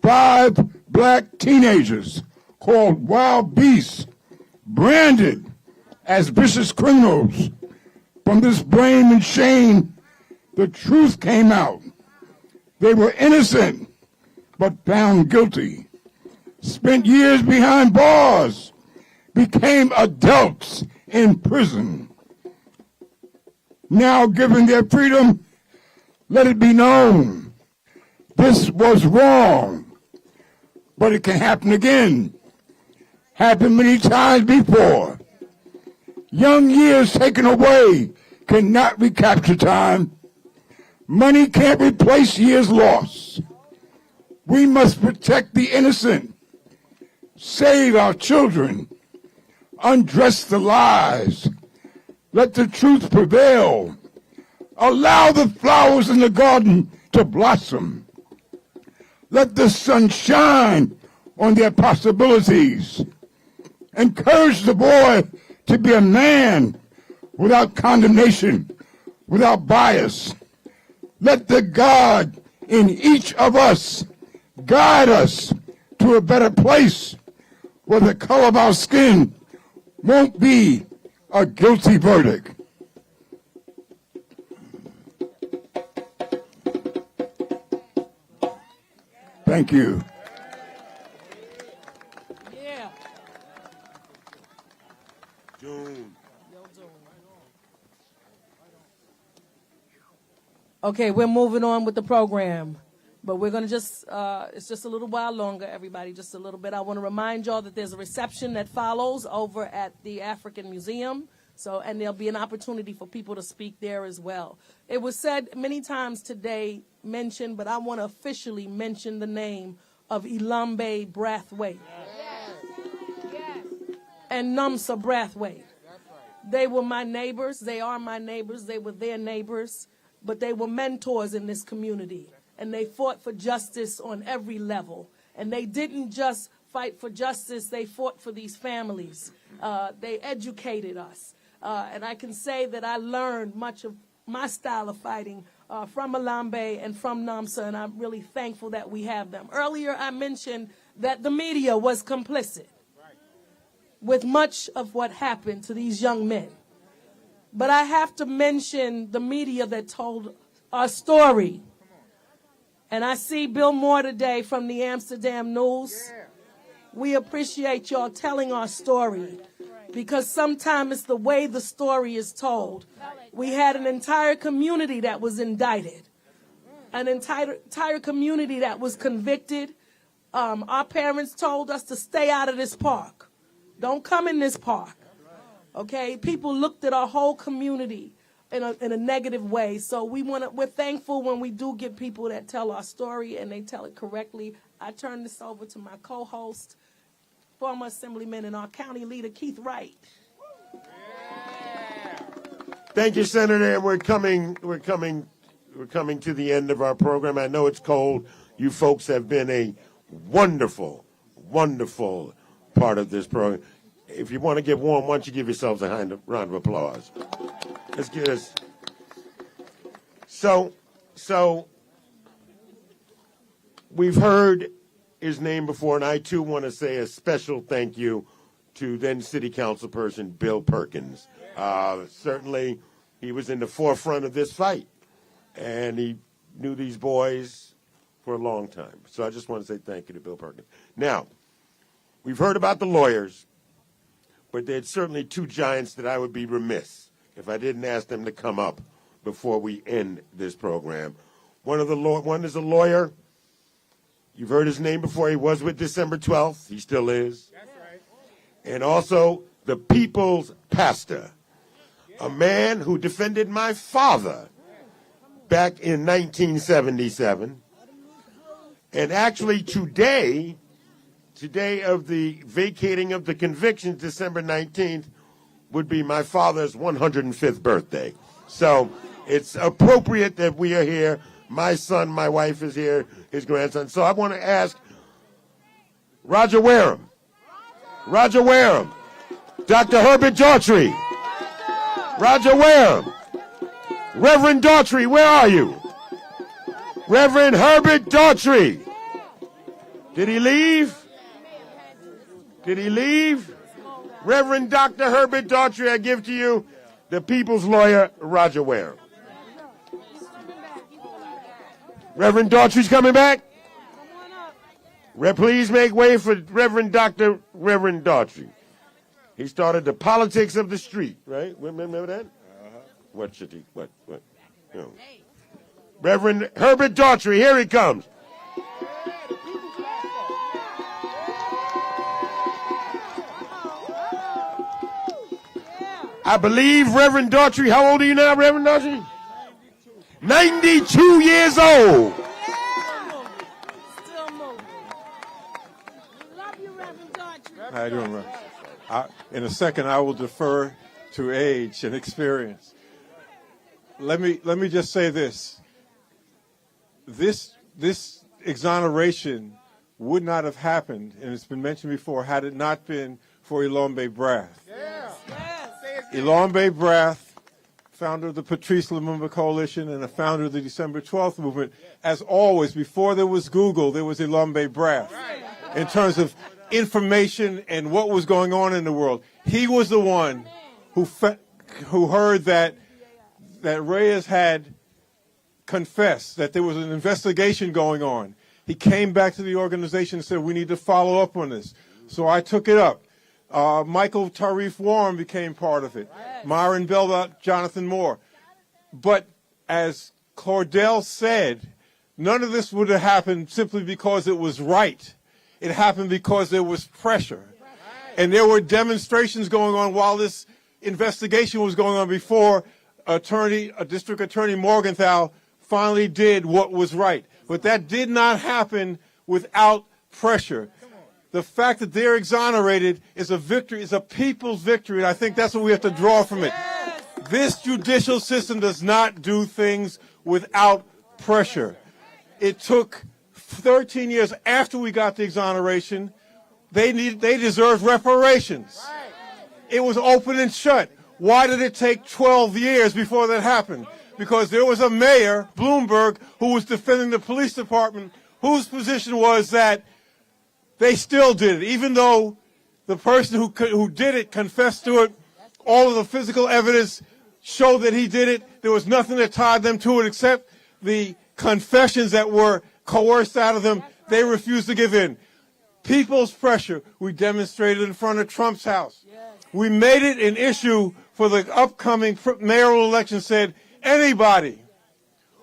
5 black teenagers called wild beasts, branded as vicious criminals. From this blame and shame, the truth came out. They were innocent, but found guilty. Spent years behind bars, became adults in prison. Now given their freedom, let it be known, this was wrong. But it can happen again. Happened many times before. Young years taken away cannot recapture time. Money can't replace years lost. We must protect the innocent, save our children, undress the lies, let the truth prevail, allow the flowers in the garden to blossom. Let the sun shine on their possibilities. Encourage the boy to be a man without condemnation, without bias. Let the God in each of us guide us to a better place where the color of our skin won't be a guilty verdict. Thank you. Yeah. Okay, we're moving on with the program. But we're going to it's just a little while longer, everybody, just a little bit. I want to remind y'all that there's a reception that follows over at the African Museum. And there'll be an opportunity for people to speak there as well. It was said many times today, mentioned, but I want to officially mention the name of Ilambe Brathwaite and Numsa Brathwaite. They were my neighbors. They are my neighbors. They were their neighbors, but they were mentors in this community. And they fought for justice on every level. And they didn't just fight for justice, they fought for these families. They educated us. And I can say that I learned much of my style of fighting from Ilambe and from Numsa, and I'm really thankful that we have them. Earlier I mentioned that the media was complicit with much of what happened to these young men. But I have to mention the media that told our story. And I see Bill Moore today from the Amsterdam News. We appreciate y'all telling our story because sometimes it's the way the story is told. We had an entire community that was indicted, an entire community that was convicted. Our parents told us to stay out of this park. Don't come in this park. Okay? People looked at our whole community in a negative way. So we're thankful when we do get people that tell our story and they tell it correctly. I turn this over to my co-host, former Assemblyman and our county leader, Keith Wright. Thank you, Senator. And we're coming to the end of our program. I know it's cold. You folks have been a wonderful, wonderful part of this program. If you want to get warm, why don't you give yourselves a round of applause? Let's get this. So we've heard his name before, and I too want to say a special thank you to then City Council person Bill Perkins. Certainly, he was in the forefront of this fight, and he knew these boys for a long time. So I just want to say thank you to Bill Perkins. Now, we've heard about the lawyers, but there's certainly two giants that I would be remiss if I didn't ask them to come up before we end this program. One is a lawyer. You've heard his name before. He was with December 12th. He still is. That's right. And also the people's pastor, a man who defended my father back in 1977. And actually today of the vacating of the convictions, December 19th, would be my father's 105th birthday. So it's appropriate that we are here. My son, my wife is here, his grandson. So I want to ask Roger Wareham, Dr. Herbert Daughtry, Roger Wareham, Reverend Daughtry, where are you? Reverend Herbert Daughtry. Did he leave? Reverend Dr. Herbert Daughtry, I give to you the people's lawyer, Roger Wareham. Reverend Daughtry's coming back? Please make way for Reverend Daughtry. He started the politics of the street, right? Remember that? What should he, what? No. Reverend Herbert Daughtry, here he comes. I believe Reverend Daughtry, how old are you now, Reverend Daughtry? 92 years old. How you doing, Reverend? In a second, I will defer to age and experience. Let me just say this. This exoneration would not have happened, and it's been mentioned before, had it not been for Ilambe Brath. Ilambe Brath founder of the Patrice Lumumba Coalition and a founder of the December 12th movement. As always, before there was Google, there was Ilambe Braff in terms of information and what was going on in the world. He was the one who heard that Reyes had confessed, that there was an investigation going on. He came back to the organization and said, we need to follow up on this. So I took it up. Michael Tarif Warren became part of it. Myron Belbot, Jonathan Moore. But as Cordell said, none of this would have happened simply because it was right. It happened because there was pressure. And there were demonstrations going on while this investigation was going on before District Attorney Morgenthau finally did what was right. But that did not happen without pressure. The fact that they're exonerated is a victory, is a people's victory, and I think that's what we have to draw from it. This judicial system does not do things without pressure. It took 13 years after we got the exoneration. They deserve reparations. It was open and shut. Why did it take 12 years before that happened? Because there was a mayor, Bloomberg, who was defending the police department, whose position was that they still did it, even though the person who did it confessed to it. All of the physical evidence showed that he did it. There was nothing that tied them to it except the confessions that were coerced out of them. They refused to give in. People's pressure. We demonstrated in front of Trump's house. We made it an issue for the upcoming mayoral election, said anybody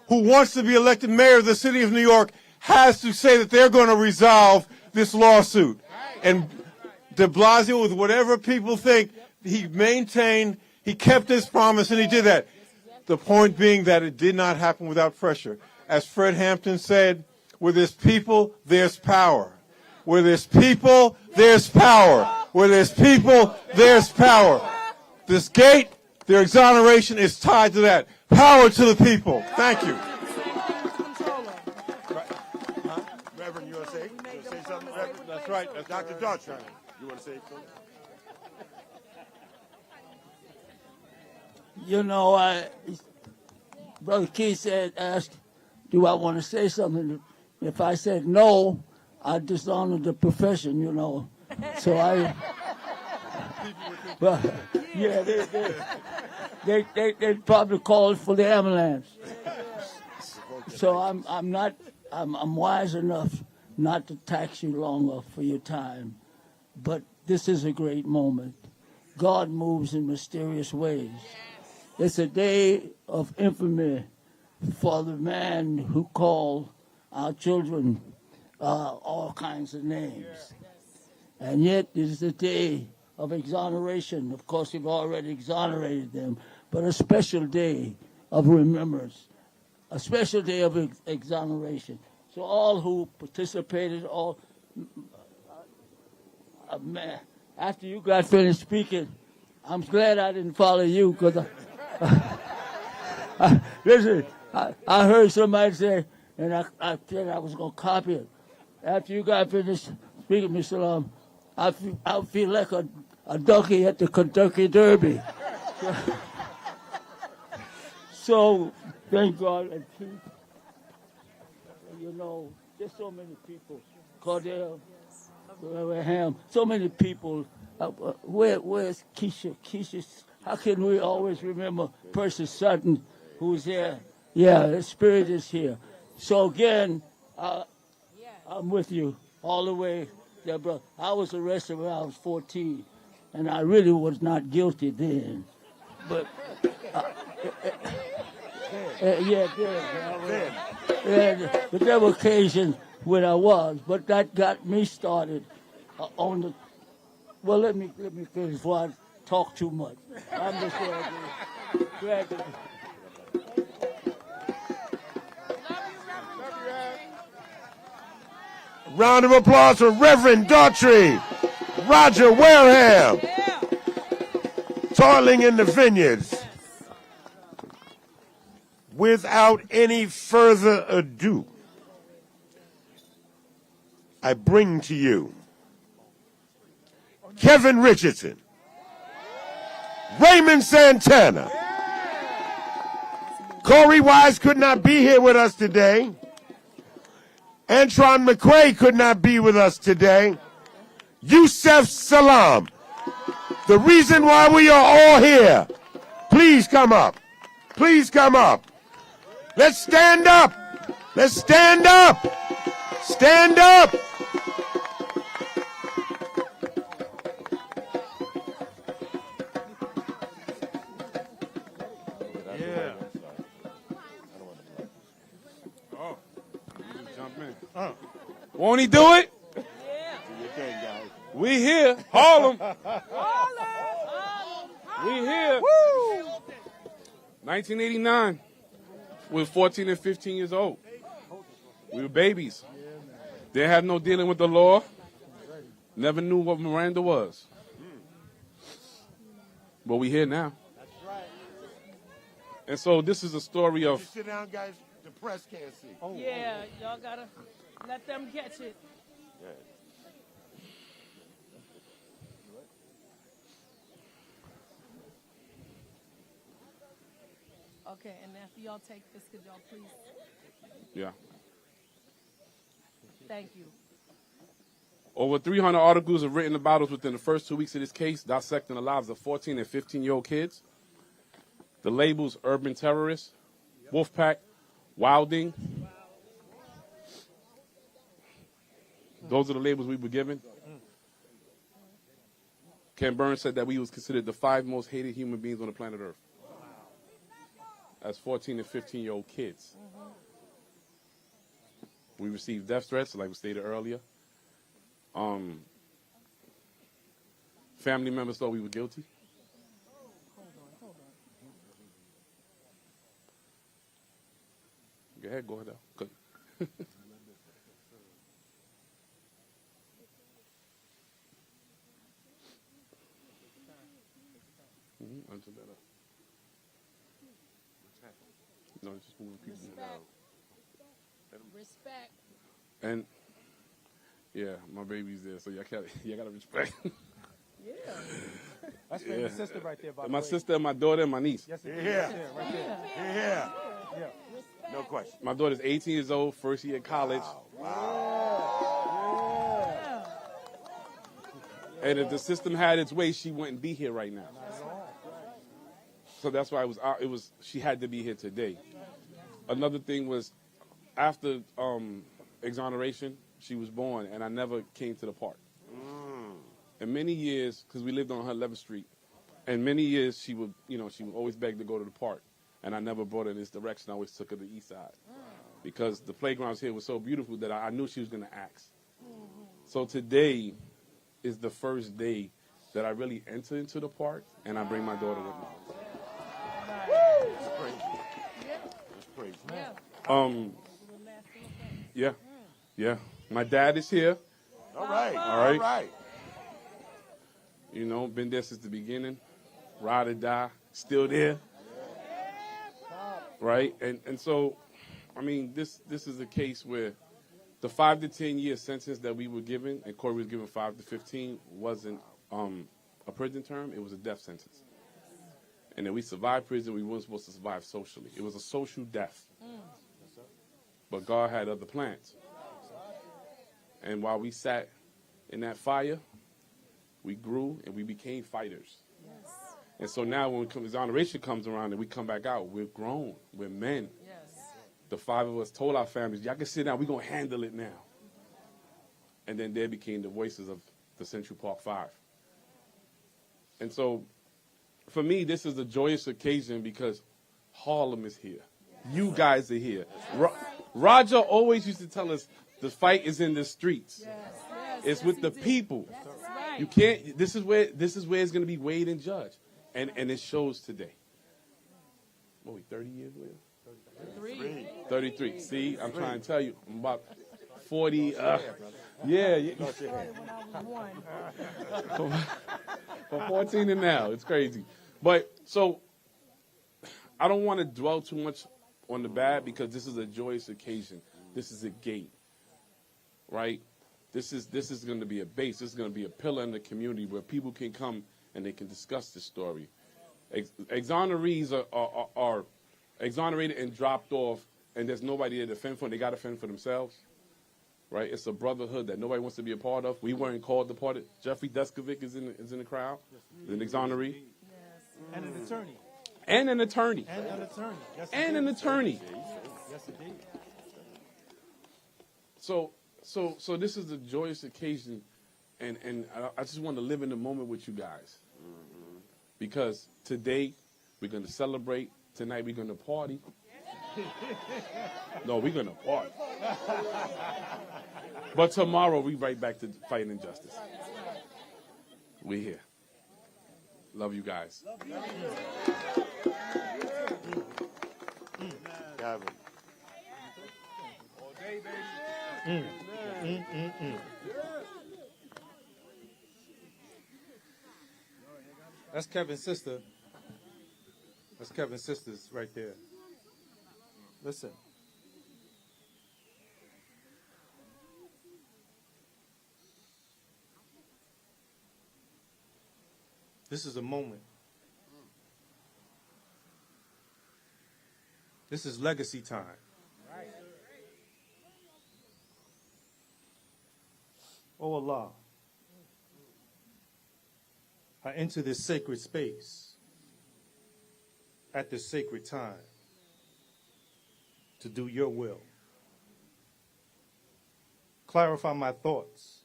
who wants to be elected mayor of the city of New York has to say that they're going to resolve this lawsuit. And de Blasio, with whatever people think, he maintained, he kept his promise, and he did that. The point being that it did not happen without pressure. As Fred Hampton said, where there's people, there's power. Where there's people, there's power. Where there's people, there's power. This gate, their exoneration is tied to that. Power to the people. Thank you. Reverend, you want to say something? Reverend? That's right. That's Dr. Daughtry. You want to say something? You know, Brother Keith asked, do I want to say something? If I said no, I dishonor the profession, you know. So well, yeah, they probably called for the ambulance. So I'm wise enough not to tax you longer for your time. But this is a great moment. God moves in mysterious ways. It's a day of infamy for the man who called our children all kinds of names. And yet it is a day of exoneration. Of course, we've already exonerated them, but a special day of remembrance, a special day of exoneration. So all who participated, man, after you got finished speaking, I'm glad I didn't follow you, because listen, I heard somebody say, and I said I was going to copy it. After you got finished speaking, Mr. Salaam, I feel like a donkey at the Kentucky Derby. So thank God. And Keith, you know, there's so many people. Cordell, Ham, so many people. Where's Keisha? Keisha, how can we always remember Percy Sutton, who's here? Yeah, the spirit is here. So again, I'm with you all the way, Deborah. I was arrested when I was 14, and I really was not guilty then. But but there were occasions when I was, but that got me started on the. Well, let me finish before I talk too much. I'm just glad to. Round of applause for Reverend Daughtry, Roger Wareham, toiling in the vineyards. Without any further ado, I bring to you Kevin Richardson, Raymond Santana, Corey Wise could not be here with us today. Antron McQuay could not be with us today. Yusef Salaam. The reason why we are all here, please come up. Please come up. Let's stand up. Let's stand up. Stand up. Yeah. Oh, you just jump in. Won't he do it? We here, Harlem. We here. 1989. We were 14 and 15 years old. We were babies. They had no dealing with the law. Never knew what Miranda was. But we here now. And so this is a story of... Sit down, guys. The press can't see. Yeah, y'all gotta let them catch it. Okay, and after y'all take this, could y'all please? Yeah. Thank you. Over 300 articles are written about us within the first 2 weeks of this case, dissecting the lives of 14 and 15-year-old kids. The labels urban terrorists, Wolfpack, Wilding. Those are the labels we were given. Ken Burns said that we was considered the 5 most hated human beings on the planet Earth. As 14 and 15-year-old kids. We received death threats, like we stated earlier. Family members thought we were guilty. Go ahead, Go. Answer that up. No, it's just moving people down. Respect. And yeah, my baby's there, so y'all gotta respect. Yeah. That's my sister right there, by the My way. sister, my daughter, and my niece. Yes, it is. Right there, right there. Yeah. Yeah. No question. My daughter's 18 years old, first year at college. And if the system had its way, she wouldn't be here right now. So that's why she had to be here today. Another thing was, after exoneration, she was born, and I never came to the park. And many years, because we lived on 11th Street, and many years she would always beg to go to the park, and I never brought her in this direction. I always took her to the east side, because the playgrounds here were so beautiful that I knew she was going to ask. So today is the first day that I really enter into the park, and I bring my daughter with me. That's crazy. That's crazy. Yeah. My dad is here. All right. All right. You know, been there since the beginning. Ride or die, still there. Right? And so, I mean, this is a case where the 5 to 10 year sentence that we were given, and Corey was given 5 to 15, wasn't a prison term, it was a death sentence. And then we survived prison, we weren't supposed to survive socially. It was a social death. But God had other plans. And while we sat in that fire, we grew and we became fighters. Yes. And so now when exoneration comes around and we come back out, we're grown, we're men. Yes. The 5 of us told our families, y'all can sit down, we're going to handle it now. And then they became the voices of the Central Park 5. And so for me, this is a joyous occasion because Harlem is here. Yes. You guys are here. Roger always used to tell us the fight is in the streets. Yes. It's with the people. Right. You can't. This is where it's going to be weighed and judged, and it shows today. What, we 30 years later? 33. See, I'm trying to tell you, I'm about 40. Yeah. From 14 to now, it's crazy. But so I don't want to dwell too much on the bad because this is a joyous occasion. This is a gate, right? This is going to be a base. This is going to be a pillar in the community where people can come and they can discuss this story. Exonerees are exonerated and dropped off, and there's nobody there to fend for them. They got to fend for themselves, right? It's a brotherhood that nobody wants to be a part of. We weren't called to part of it. Jeffrey Deskovic is in the crowd, an exoneree. And an attorney. And an attorney. And an attorney. Yes, And an attorney. Yes, indeed. So this is a joyous occasion, and I just want to live in the moment with you guys. Because today we're going to celebrate. Tonight we're going to party. No, we're going to party. But tomorrow we right back to fighting injustice. We're here. Love you guys. Gavin. All day, baby. That's Kevin's sister. That's Kevin's sisters right there. Listen. This is a moment. This is legacy time. Oh Allah, I enter this sacred space at this sacred time to do your will. Clarify my thoughts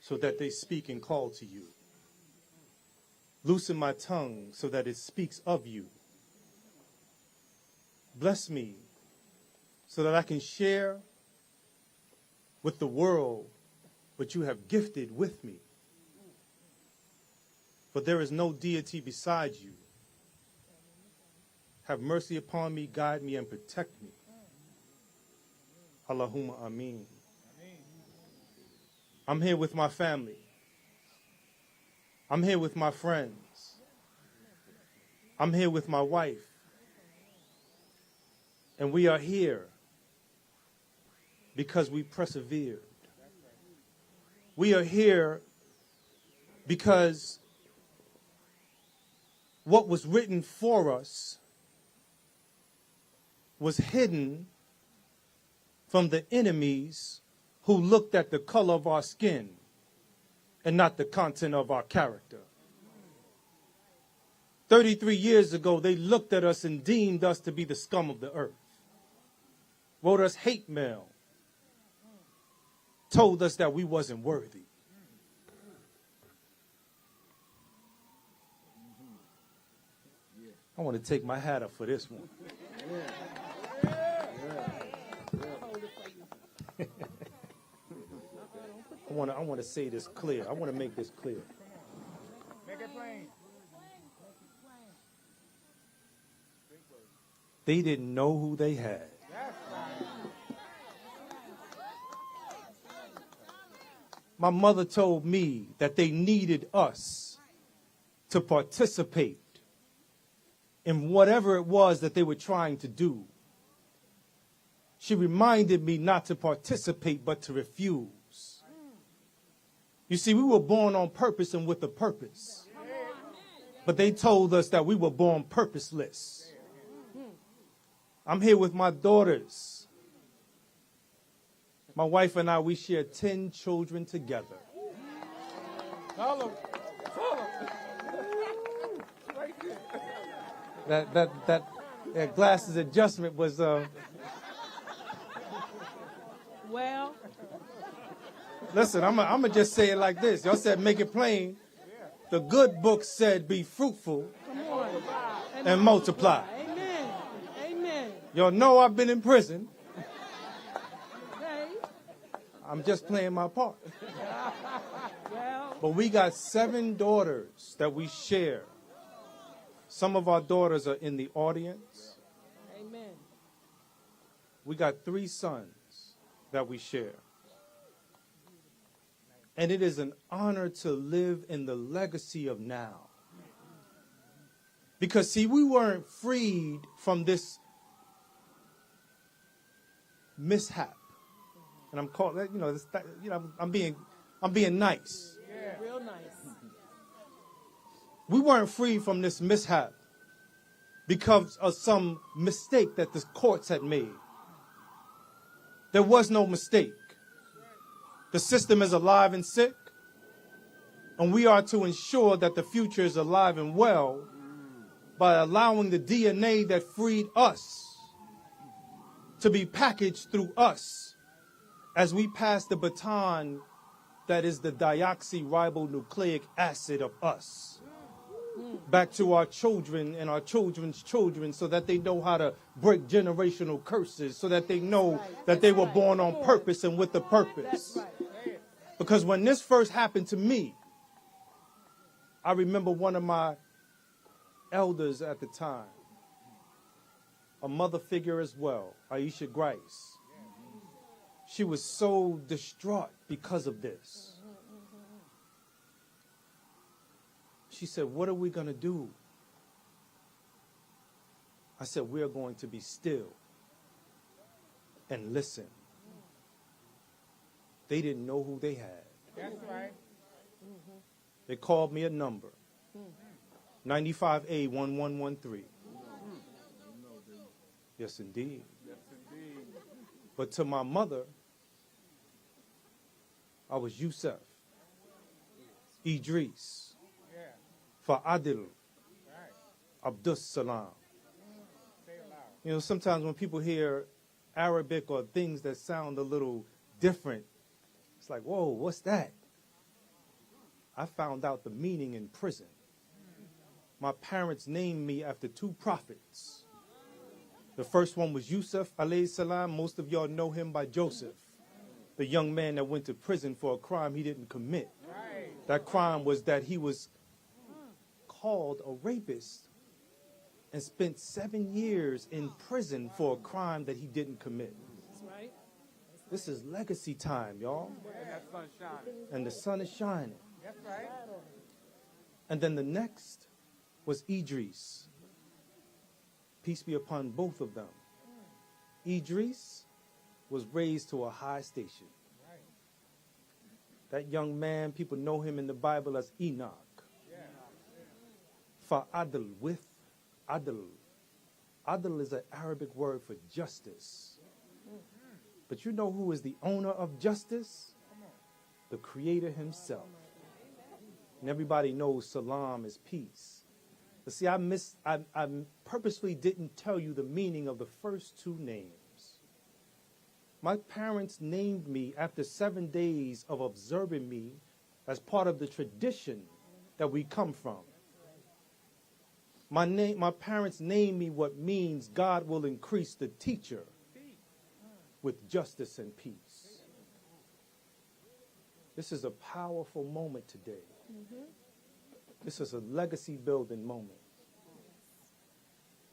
so that they speak and call to you. Loosen my tongue so that it speaks of you. Bless me so that I can share with the world what you have gifted with me. For there is no deity beside you. Have mercy upon me, guide me, and protect me. Allahumma ameen. I'm here with my family. I'm here with my friends. I'm here with my wife. And we are here because we persevered. We are here because what was written for us was hidden from the enemies who looked at the color of our skin and not the content of our character. 33 years ago, they looked at us and deemed us to be the scum of the earth, wrote us hate mail, told us that we wasn't worthy. I want to take my hat off for this one. I want to say this clear. I want to make this clear. Make it plain. They didn't know who they had. My mother told me that they needed us to participate in whatever it was that they were trying to do. She reminded me not to participate, but to refuse. You see, we were born on purpose and with a purpose. But they told us that we were born purposeless. I'm here with my daughters. My wife and I, we share 10 children together. Follow. That glasses adjustment was Well, listen, I'm gonna just say it like this. Y'all said make it plain. The good book said be fruitful and multiply. Amen. Amen. Y'all know I've been in prison. Okay. I'm just playing my part. Well, But we got 7 daughters that we share. Some of our daughters are in the audience. amen. We got 3 sons that we share. And it is an honor to live in the legacy of now. Because, see, we weren't freed from this mishap. And I'm called, I'm being nice. Yeah. Real nice. We weren't free from this mishap because of some mistake that the courts had made. There was no mistake. The system is alive and sick, and we are to ensure that the future is alive and well by allowing the DNA that freed us to be packaged through us as we pass the baton that is the deoxyribonucleic acid of us back to our children and our children's children, so that they know how to break generational curses, so that they know that they were born on purpose and with a purpose. Because when this first happened to me, I remember one of my elders at the time, a mother figure as well, Aisha Grice. She was so distraught because of this. She said, "What are we going to do?" I said, "We are going to be still and listen." They didn't know who they had. That's right. They called me a number, 95A1113. Yes, indeed. But to my mother, I was Yusef, Idris, Fa'adil, Abdus Salaam. You know, sometimes when people hear Arabic or things that sound a little different, it's like, whoa, what's that? I found out the meaning in prison. My parents named me after two prophets. The first one was Yusef, alayhi salam. Most of y'all know him by Joseph, the young man that went to prison for a crime he didn't commit. That crime was that he was called a rapist and spent 7 years in prison for a crime that he didn't commit. This is legacy time, y'all. And the sun is shining. That's right. And then the next was Idris. Peace be upon both of them. Idris was raised to a high station. That young man, people know him in the Bible as Enoch. Fa'adl, with adl. Adl is an Arabic word for justice. But you know who is the owner of justice? The Creator himself. And everybody knows Salaam is peace. But see, I purposely didn't tell you the meaning of the first two names. My parents named me after 7 days of observing me as part of the tradition that we come from. My parents named me what means God will increase the teacher with justice and peace. This is a powerful moment today. This is a legacy building moment.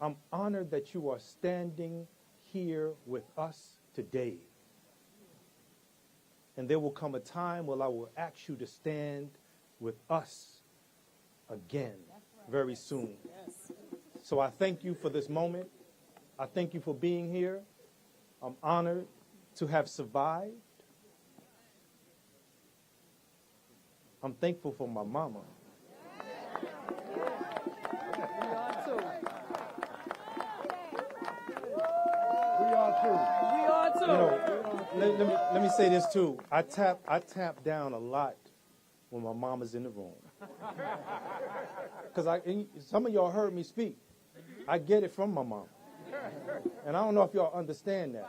I'm honored that you are standing here with us today. And there will come a time when I will ask you to stand with us again very soon. So I thank you for this moment. I thank you for being here. I'm honored to have survived. I'm thankful for my mama. We are too. You know, let me say this too. I tap down a lot when my mama's in the room. Because some of y'all heard me speak. I get it from my mom. And I don't know if y'all understand that.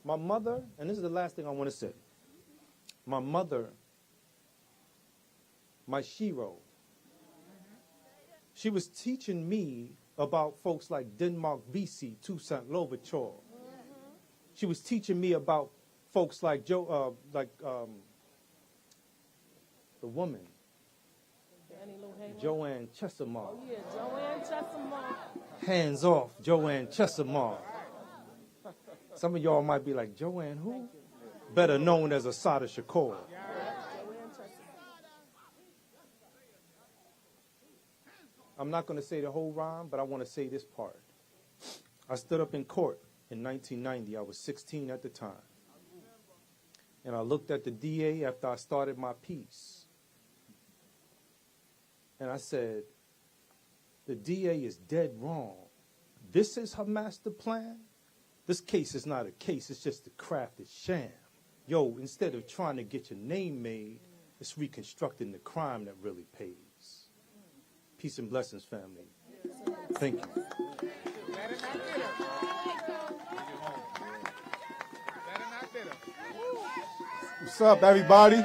My mother, and this is the last thing I want to say. My mother, my shiro, she was teaching me about folks like Denmark Vesey, Toussaint Louverture. She was teaching me about folks like the woman, Joanne Chesimard. Oh, yeah, Joanne Chesimard. Hands off, Joanne Chesimard. Some of y'all might be like, Joanne who? Better known as Asada Shakur. I'm not going to say the whole rhyme, but I want to say this part. I stood up in court in 1990. I was 16 at the time. And I looked at the DA after I started my piece. And I said, The DA is dead wrong. This is her master plan. This case is not a case, it's just a crafted sham. Yo, instead of trying to get your name made, it's reconstructing the crime that really pays. Peace and blessings, family. Thank you. What's up, everybody?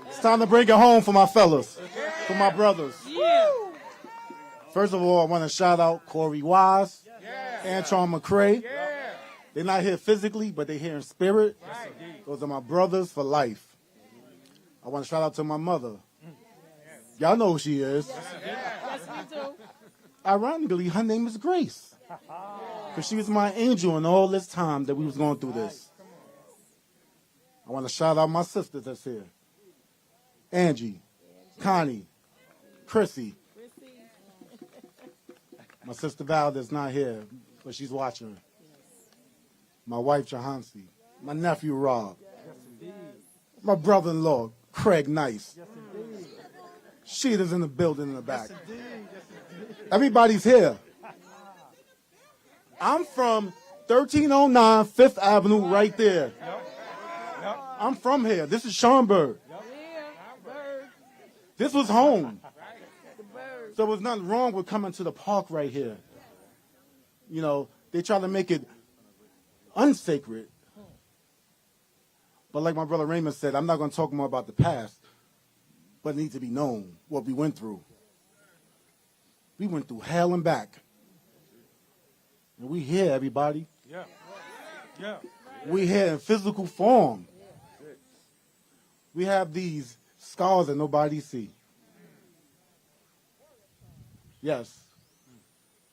It's time to bring it home for my fellas, for my brothers. First of all, I want to shout out Corey Wise, Antron McCray. They're not here physically, but they're here in spirit. Those are my brothers for life. I want to shout out to my mother. Y'all know who she is. Yes, we do. Ironically, her name is Grace. Because she was my angel in all this time that we was going through this. I want to shout out my sisters that's here. Angie, Connie, Chrissy. My sister Val that's not here, but she's watching. My wife Jahansi. My nephew Rob. My brother-in-law, Craig Nice. Sheeta's in the building in the back. Everybody's here. I'm from 1309 Fifth Avenue right there. I'm from here. This is Schaumburg. This was home. So there was nothing wrong with coming to the park right here. You know, they try to make it unsacred. But like my brother Raymond said, I'm not going to talk more about the past, but it needs to be known what we went through. We went through hell and back. And we here, everybody. Yeah. Yeah. We here in physical form. We have these scars that nobody see. Yes.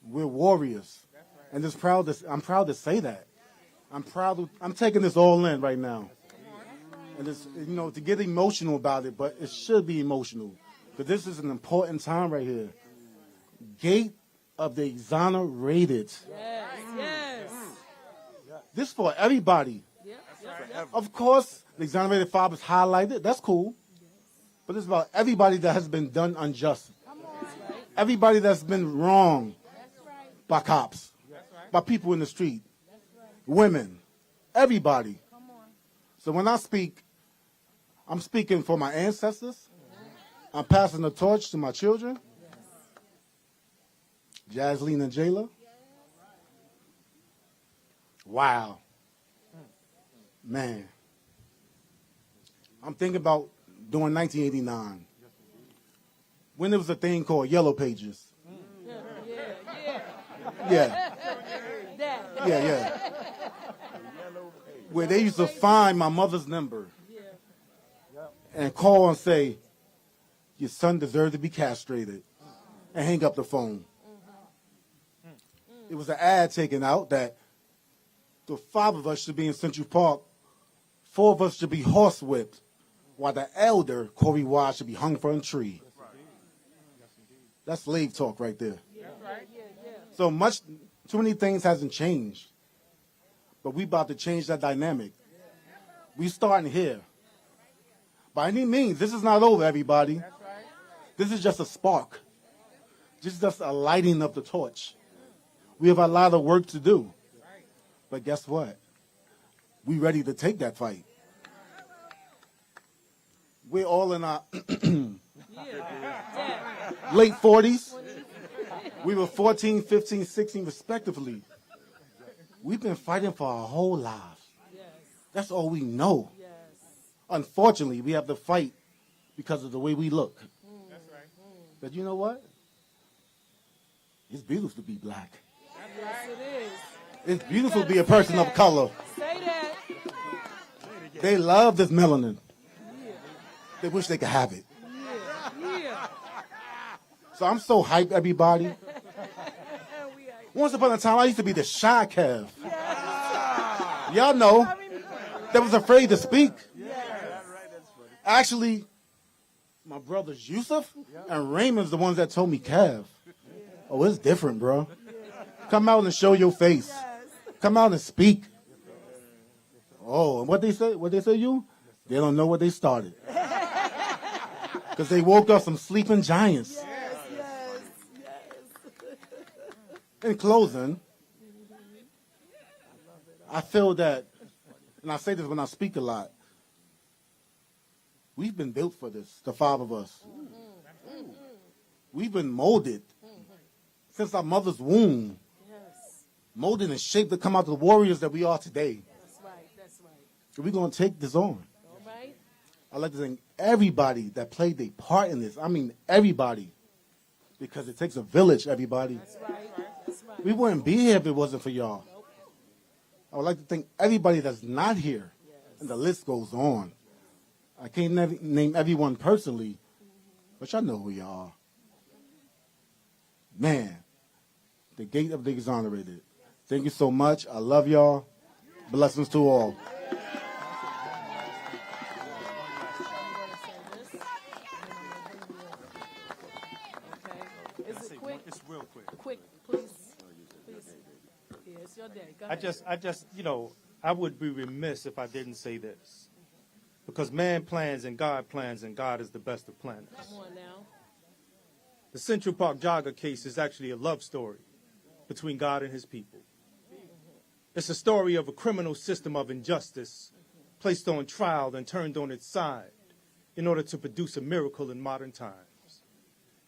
We're warriors. And I'm proud to say that. I'm taking this all in right now. And it's, you know, to get emotional about it, but it should be emotional. Because this is an important time right here. Gate of the exonerated. Yes, yes. This for everybody. Of course, the exonerated five is highlighted. That's cool. But it's about everybody that has been done unjust. Everybody that's been wronged by cops, by people in the street, women, everybody. So when I speak, I'm speaking for my ancestors. I'm passing the torch to my children. Jasleen and Jayla. Wow. Man. I'm thinking about doing 1989. When there was a thing called Yellow Pages. Yeah. Where they used to find my mother's number and call and say, your son deserved to be castrated, and hang up the phone. It was an ad taken out that the 5 of us should be in Central Park, 4 of us should be horsewhipped, while the elder, Corey Wise, should be hung from a tree. That's slave talk right there. So too many things hasn't changed. But we about to change that dynamic. We starting here. By any means, this is not over, everybody. This is just a spark. This is just a lighting of the torch. We have a lot of work to do. But guess what? We ready to take that fight. We're all in our late 40s. We were 14, 15, 16 respectively. We've been fighting for our whole lives. That's all we know. Unfortunately, we have to fight because of the way we look. But you know what? It's beautiful to be black. Yes, it is. It's beautiful to be a person of color. Say that. They love this melanin. They wish they could have it. So I'm so hyped, everybody. Once upon a time, I used to be the shy Kev. Y'all know that was afraid to speak. Actually, my brothers Yusef and Raymond's the ones that told me, Kev, oh, it's different, bro. Come out and show your face. Come out and speak. Oh, and what they say? What they say? You? They don't know what they started. Because they woke up some sleeping giants. Yes. In closing, I feel that, and I say this when I speak a lot, we've been built for this, the five of us. We've been molded since our mother's womb, molded and shaped to come out the warriors that we are today. That's right. So we're going to take this on. All right. I'd like to thank everybody that played their part in this. I mean, everybody. Because it takes a village, everybody. That's right. We wouldn't be here if it wasn't for y'all. I would like to thank everybody that's not here. And the list goes on. I can't name everyone personally, but y'all know who y'all are. Man, the gate of the exonerated. Thank you so much. I love y'all. Blessings to all. Is it quick? It's real quick. Quick, please. Yeah, it's your day. Go I ahead. just, I would be remiss if I didn't say this. Because man plans and God is the best of planners. Come on now. The Central Park jogger case is actually a love story between God and his people. It's a story of a criminal system of injustice placed on trial and turned on its side in order to produce a miracle in modern times.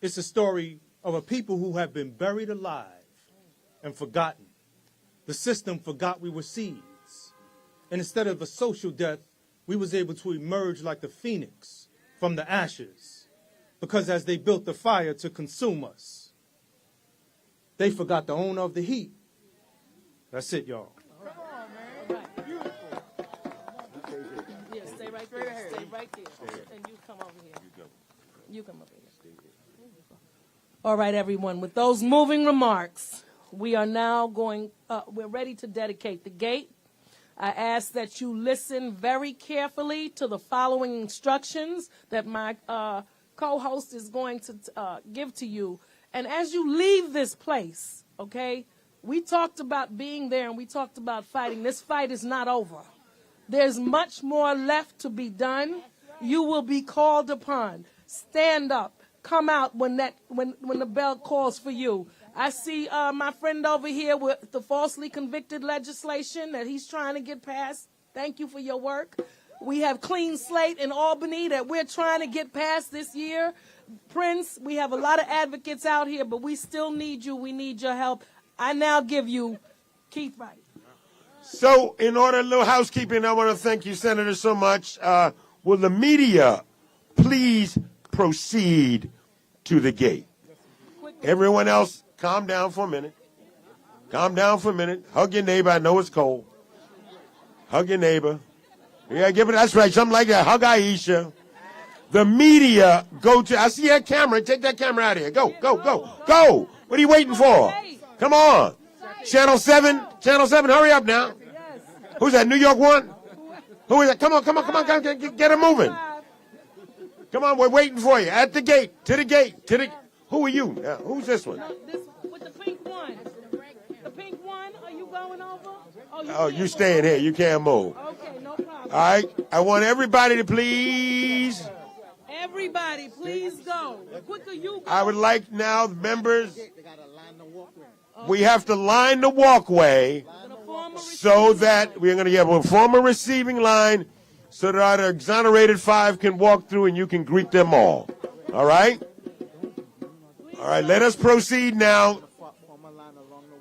It's a story of a people who have been buried alive and forgotten. The system forgot we were seeds. And instead of a social death, we was able to emerge like the phoenix from the ashes. Because as they built the fire to consume us, they forgot the owner of the heat. That's it, y'all. Yeah, stay right there. Stay right there. And you come over here. You come over here. All right, everyone. With those moving remarks, we are now we're ready to dedicate the gate. I ask that you listen very carefully to the following instructions that my co-host is going to give to you. And as you leave this place, okay, we talked about being there and we talked about fighting. This fight is not over. There's much more left to be done. You will be called upon. Stand up. Come out when the bell calls for you. I see my friend over here with the falsely convicted legislation that he's trying to get passed. Thank you for your work. We have Clean Slate in Albany that we're trying to get past this year. Prince, we have a lot of advocates out here, but we still need you. We need your help. I now give you Keith Wright. So, in order, a little housekeeping, I want to thank you, Senator, so much. Will the media please proceed to the gate? Everyone else, calm down for a minute. Calm down for a minute. Hug your neighbor. I know it's cold. Hug your neighbor. Yeah, give it. That's right. Something like that. Hug Aisha. The media go to. I see that camera. Take that camera out of here. Go. What are you waiting for? Come on. Channel 7. Channel 7. Hurry up now. Who's that? New York 1? Who is that? Come on. Get it moving. Come on. We're waiting for you at the gate. To the gate. Who are you? Who's this one? With the pink one. The pink one. Are you going over? Oh, you staying here. You can't move. Okay, no problem. All right. I want everybody to please. Everybody, please go. The quicker you go. I would like now, members, we have to line the walkway so that we're going to form a receiving line so that our Exonerated Five can walk through and you can greet them all. All right? All right, let us proceed now.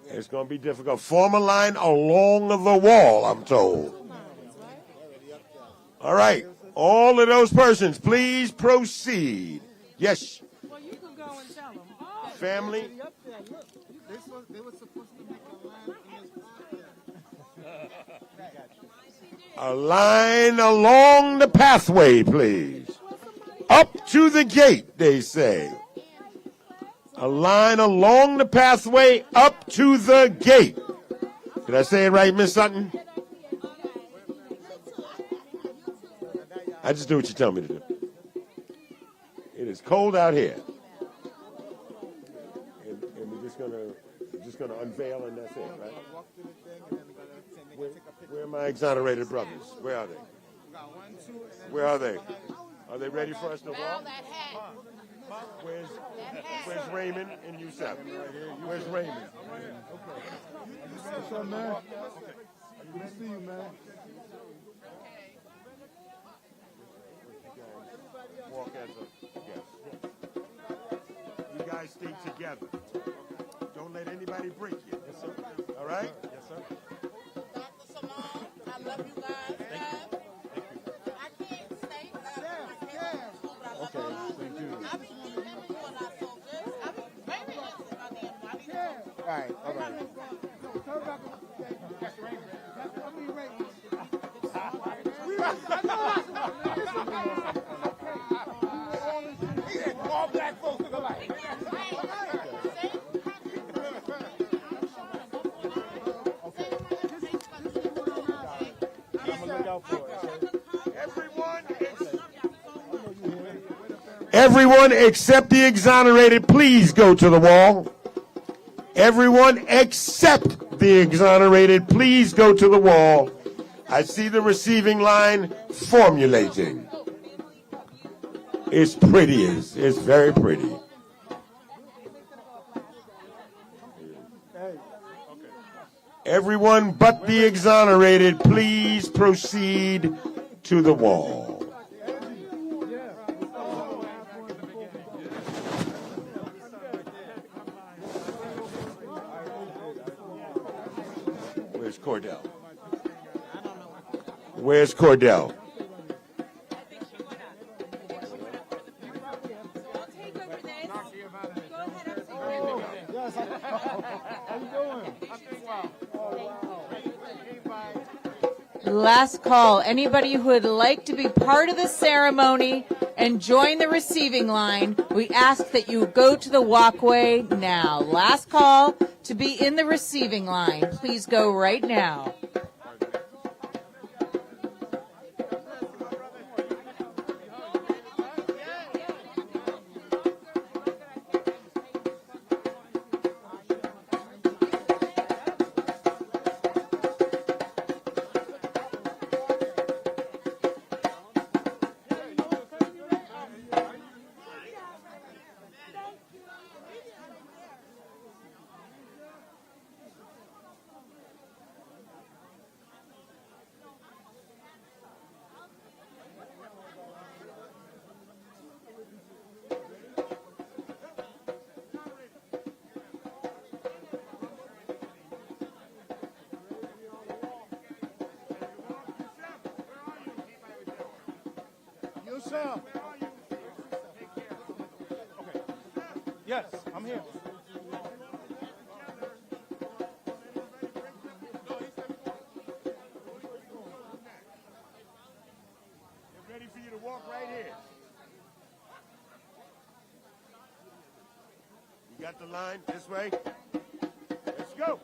It's going to be difficult. Form a line along the wall, I'm told. All right. All of those persons, please proceed. Yes. Well, you can go and tell them. Family. They were supposed to make A line along the pathway, please. Up to the gate, they say. A line along the pathway up to the gate. Did I say it right, Miss Sutton? I just do what you tell me to do. It is cold out here. And we're just gonna unveil and that's it, right? Where are my exonerated brothers? Where are they? Where are they? Are they ready for us to walk? Where's Raymond and Yusef? Where's Raymond? What's up, man? Good to see you, man. Walk as a guest. You guys stay together. Don't let anybody break you. Yes, sir. All right? Yes, sir. Dr. Salaam, I love you guys. I can't stay because I can't school, but I love you guys. Thank you. I be giving you a lot so good. I be very interested about the animal. I need to know. All right, all right. All black folks look alike. Everyone except the exonerated, please go to the wall. Everyone except the exonerated, please go to the wall. I see the receiving line formulating. It's pretty. It's very pretty. Everyone but the exonerated, please proceed to the wall. Where's Cordell? Where's Cordell? Last call. Anybody who would like to be part of the ceremony and join the receiving line, we ask that you go to the walkway now. Last call to be in the receiving line. Please go right now. Yusef. Yes, I'm here. They're ready for you to walk right here. You got the line this way? Let's go.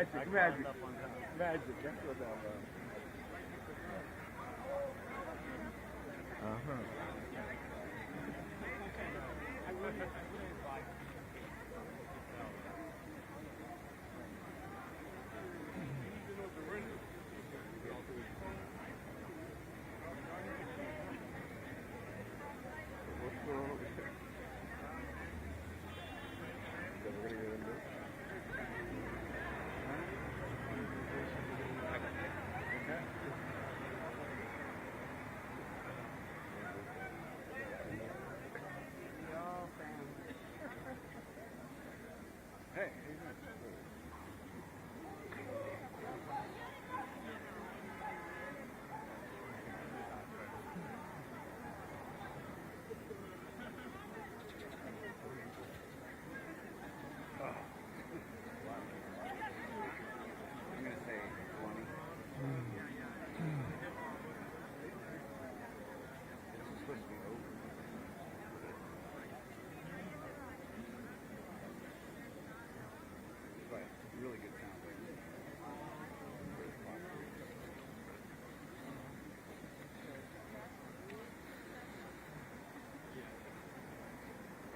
Magic. Magic. That's what that was. Really good sound.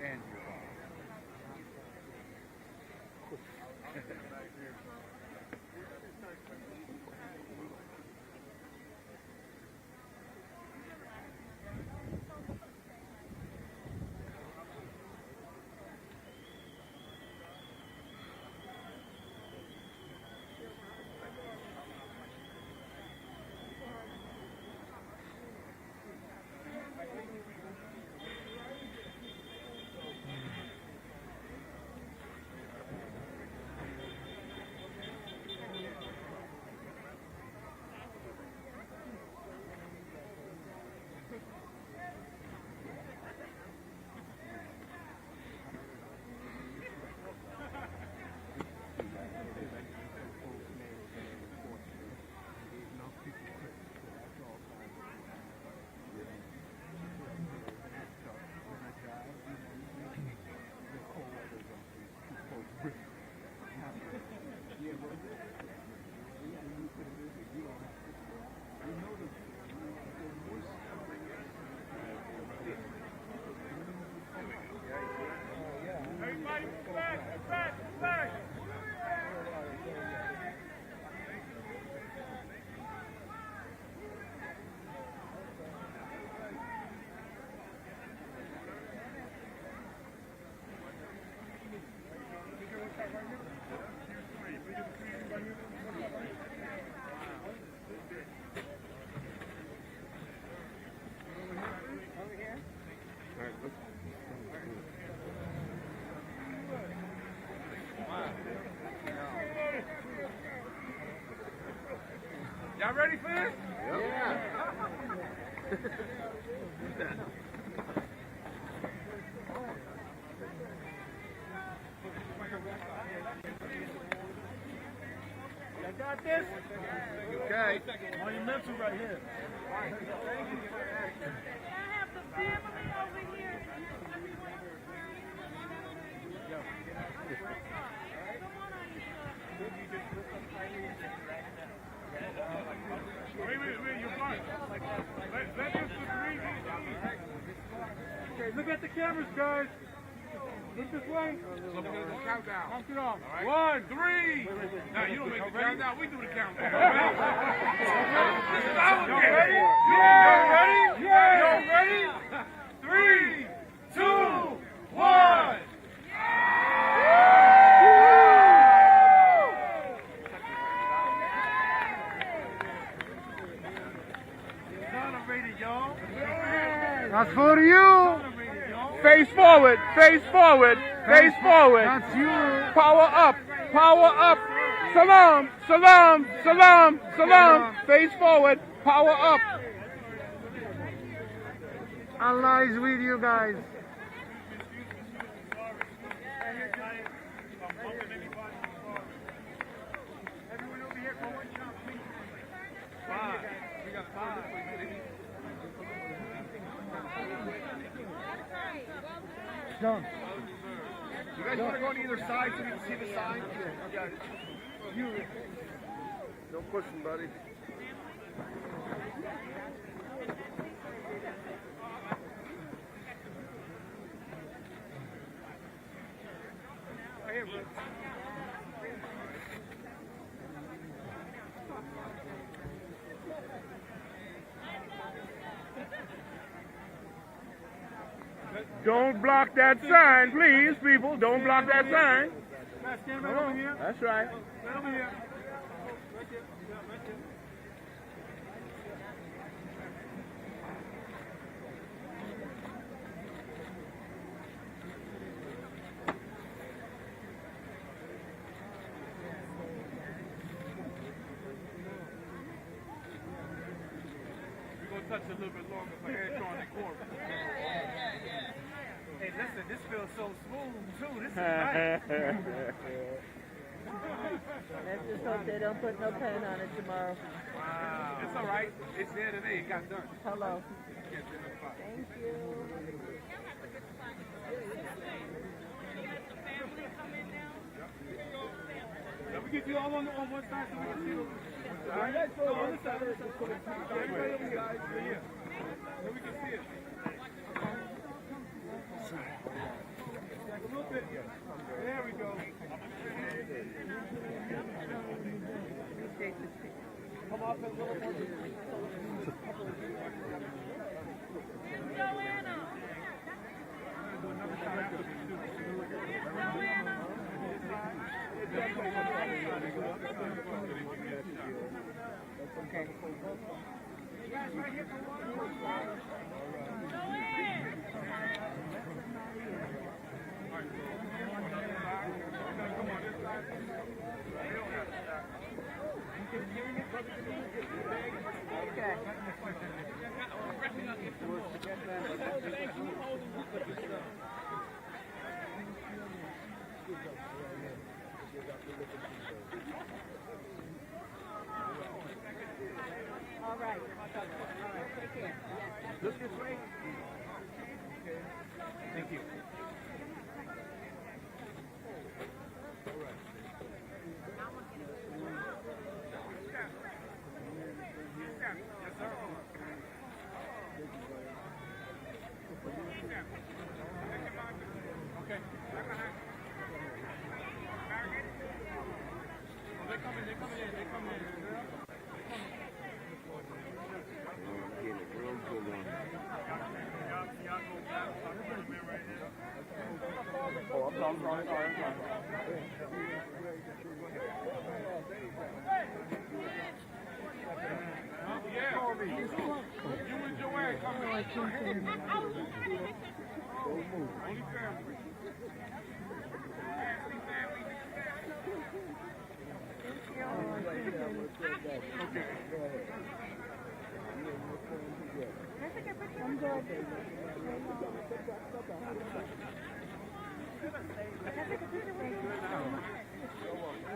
And your Y'all ready for this? Yeah. Y'all got this? Okay. Monumental right here. Thank you. I have the family over here. Wait, you're fine. Let this agree. Okay, look at the cameras, guys. Look this way. Countdown. Count it off. Right. 1, 3. Now, you don't make the countdown. We do the countdown. This is our game. Ready? Yeah. You ready? 3, 2, 1. That's for you. Face forward, face forward, face forward. That's you. Power up, power up. Salaam, Salaam, Salaam, Salaam. Face forward, power up. Allah is with you guys. Everyone over here for one shot, please. 5. We got 5. Done. You guys want to go on either side so we can see the sign? Okay. you. No pushing, buddy. Right here, bro. Don't block that sign, please, people. Don't block that sign. Stand right over here. That's right. Right over here. Right there. Right there. We're going to touch a little bit longer for electronic corporate. Hey, listen, this feels so smooth, too. This is nice. Let's just hope they don't put no paint on it tomorrow. Wow. It's all right. It's there today. It got done. Hello. Thank you. Let me get you all on one side so we can see them. All right? So on the side. Everybody over here. Yeah. So we can see it. Like a little bit. There we go. Come off a little more. Joanna. Okay. All right. Take care. Look this way. Thank you.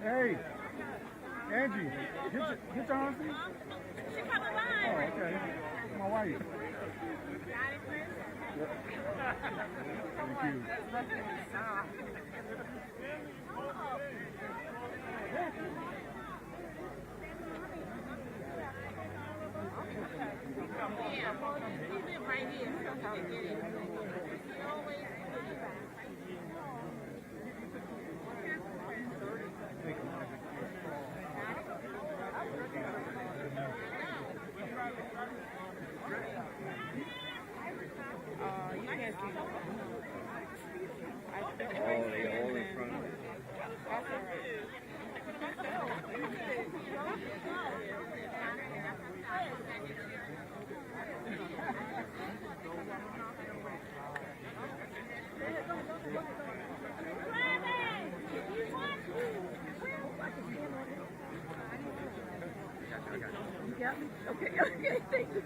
Hey, Angie, get your auntie. She coming by. Oh, okay. My wife. Thank you. Yeah, we live right here. That's how to get in. We always you can't see. All in front of me. You got me? Okay, thank you.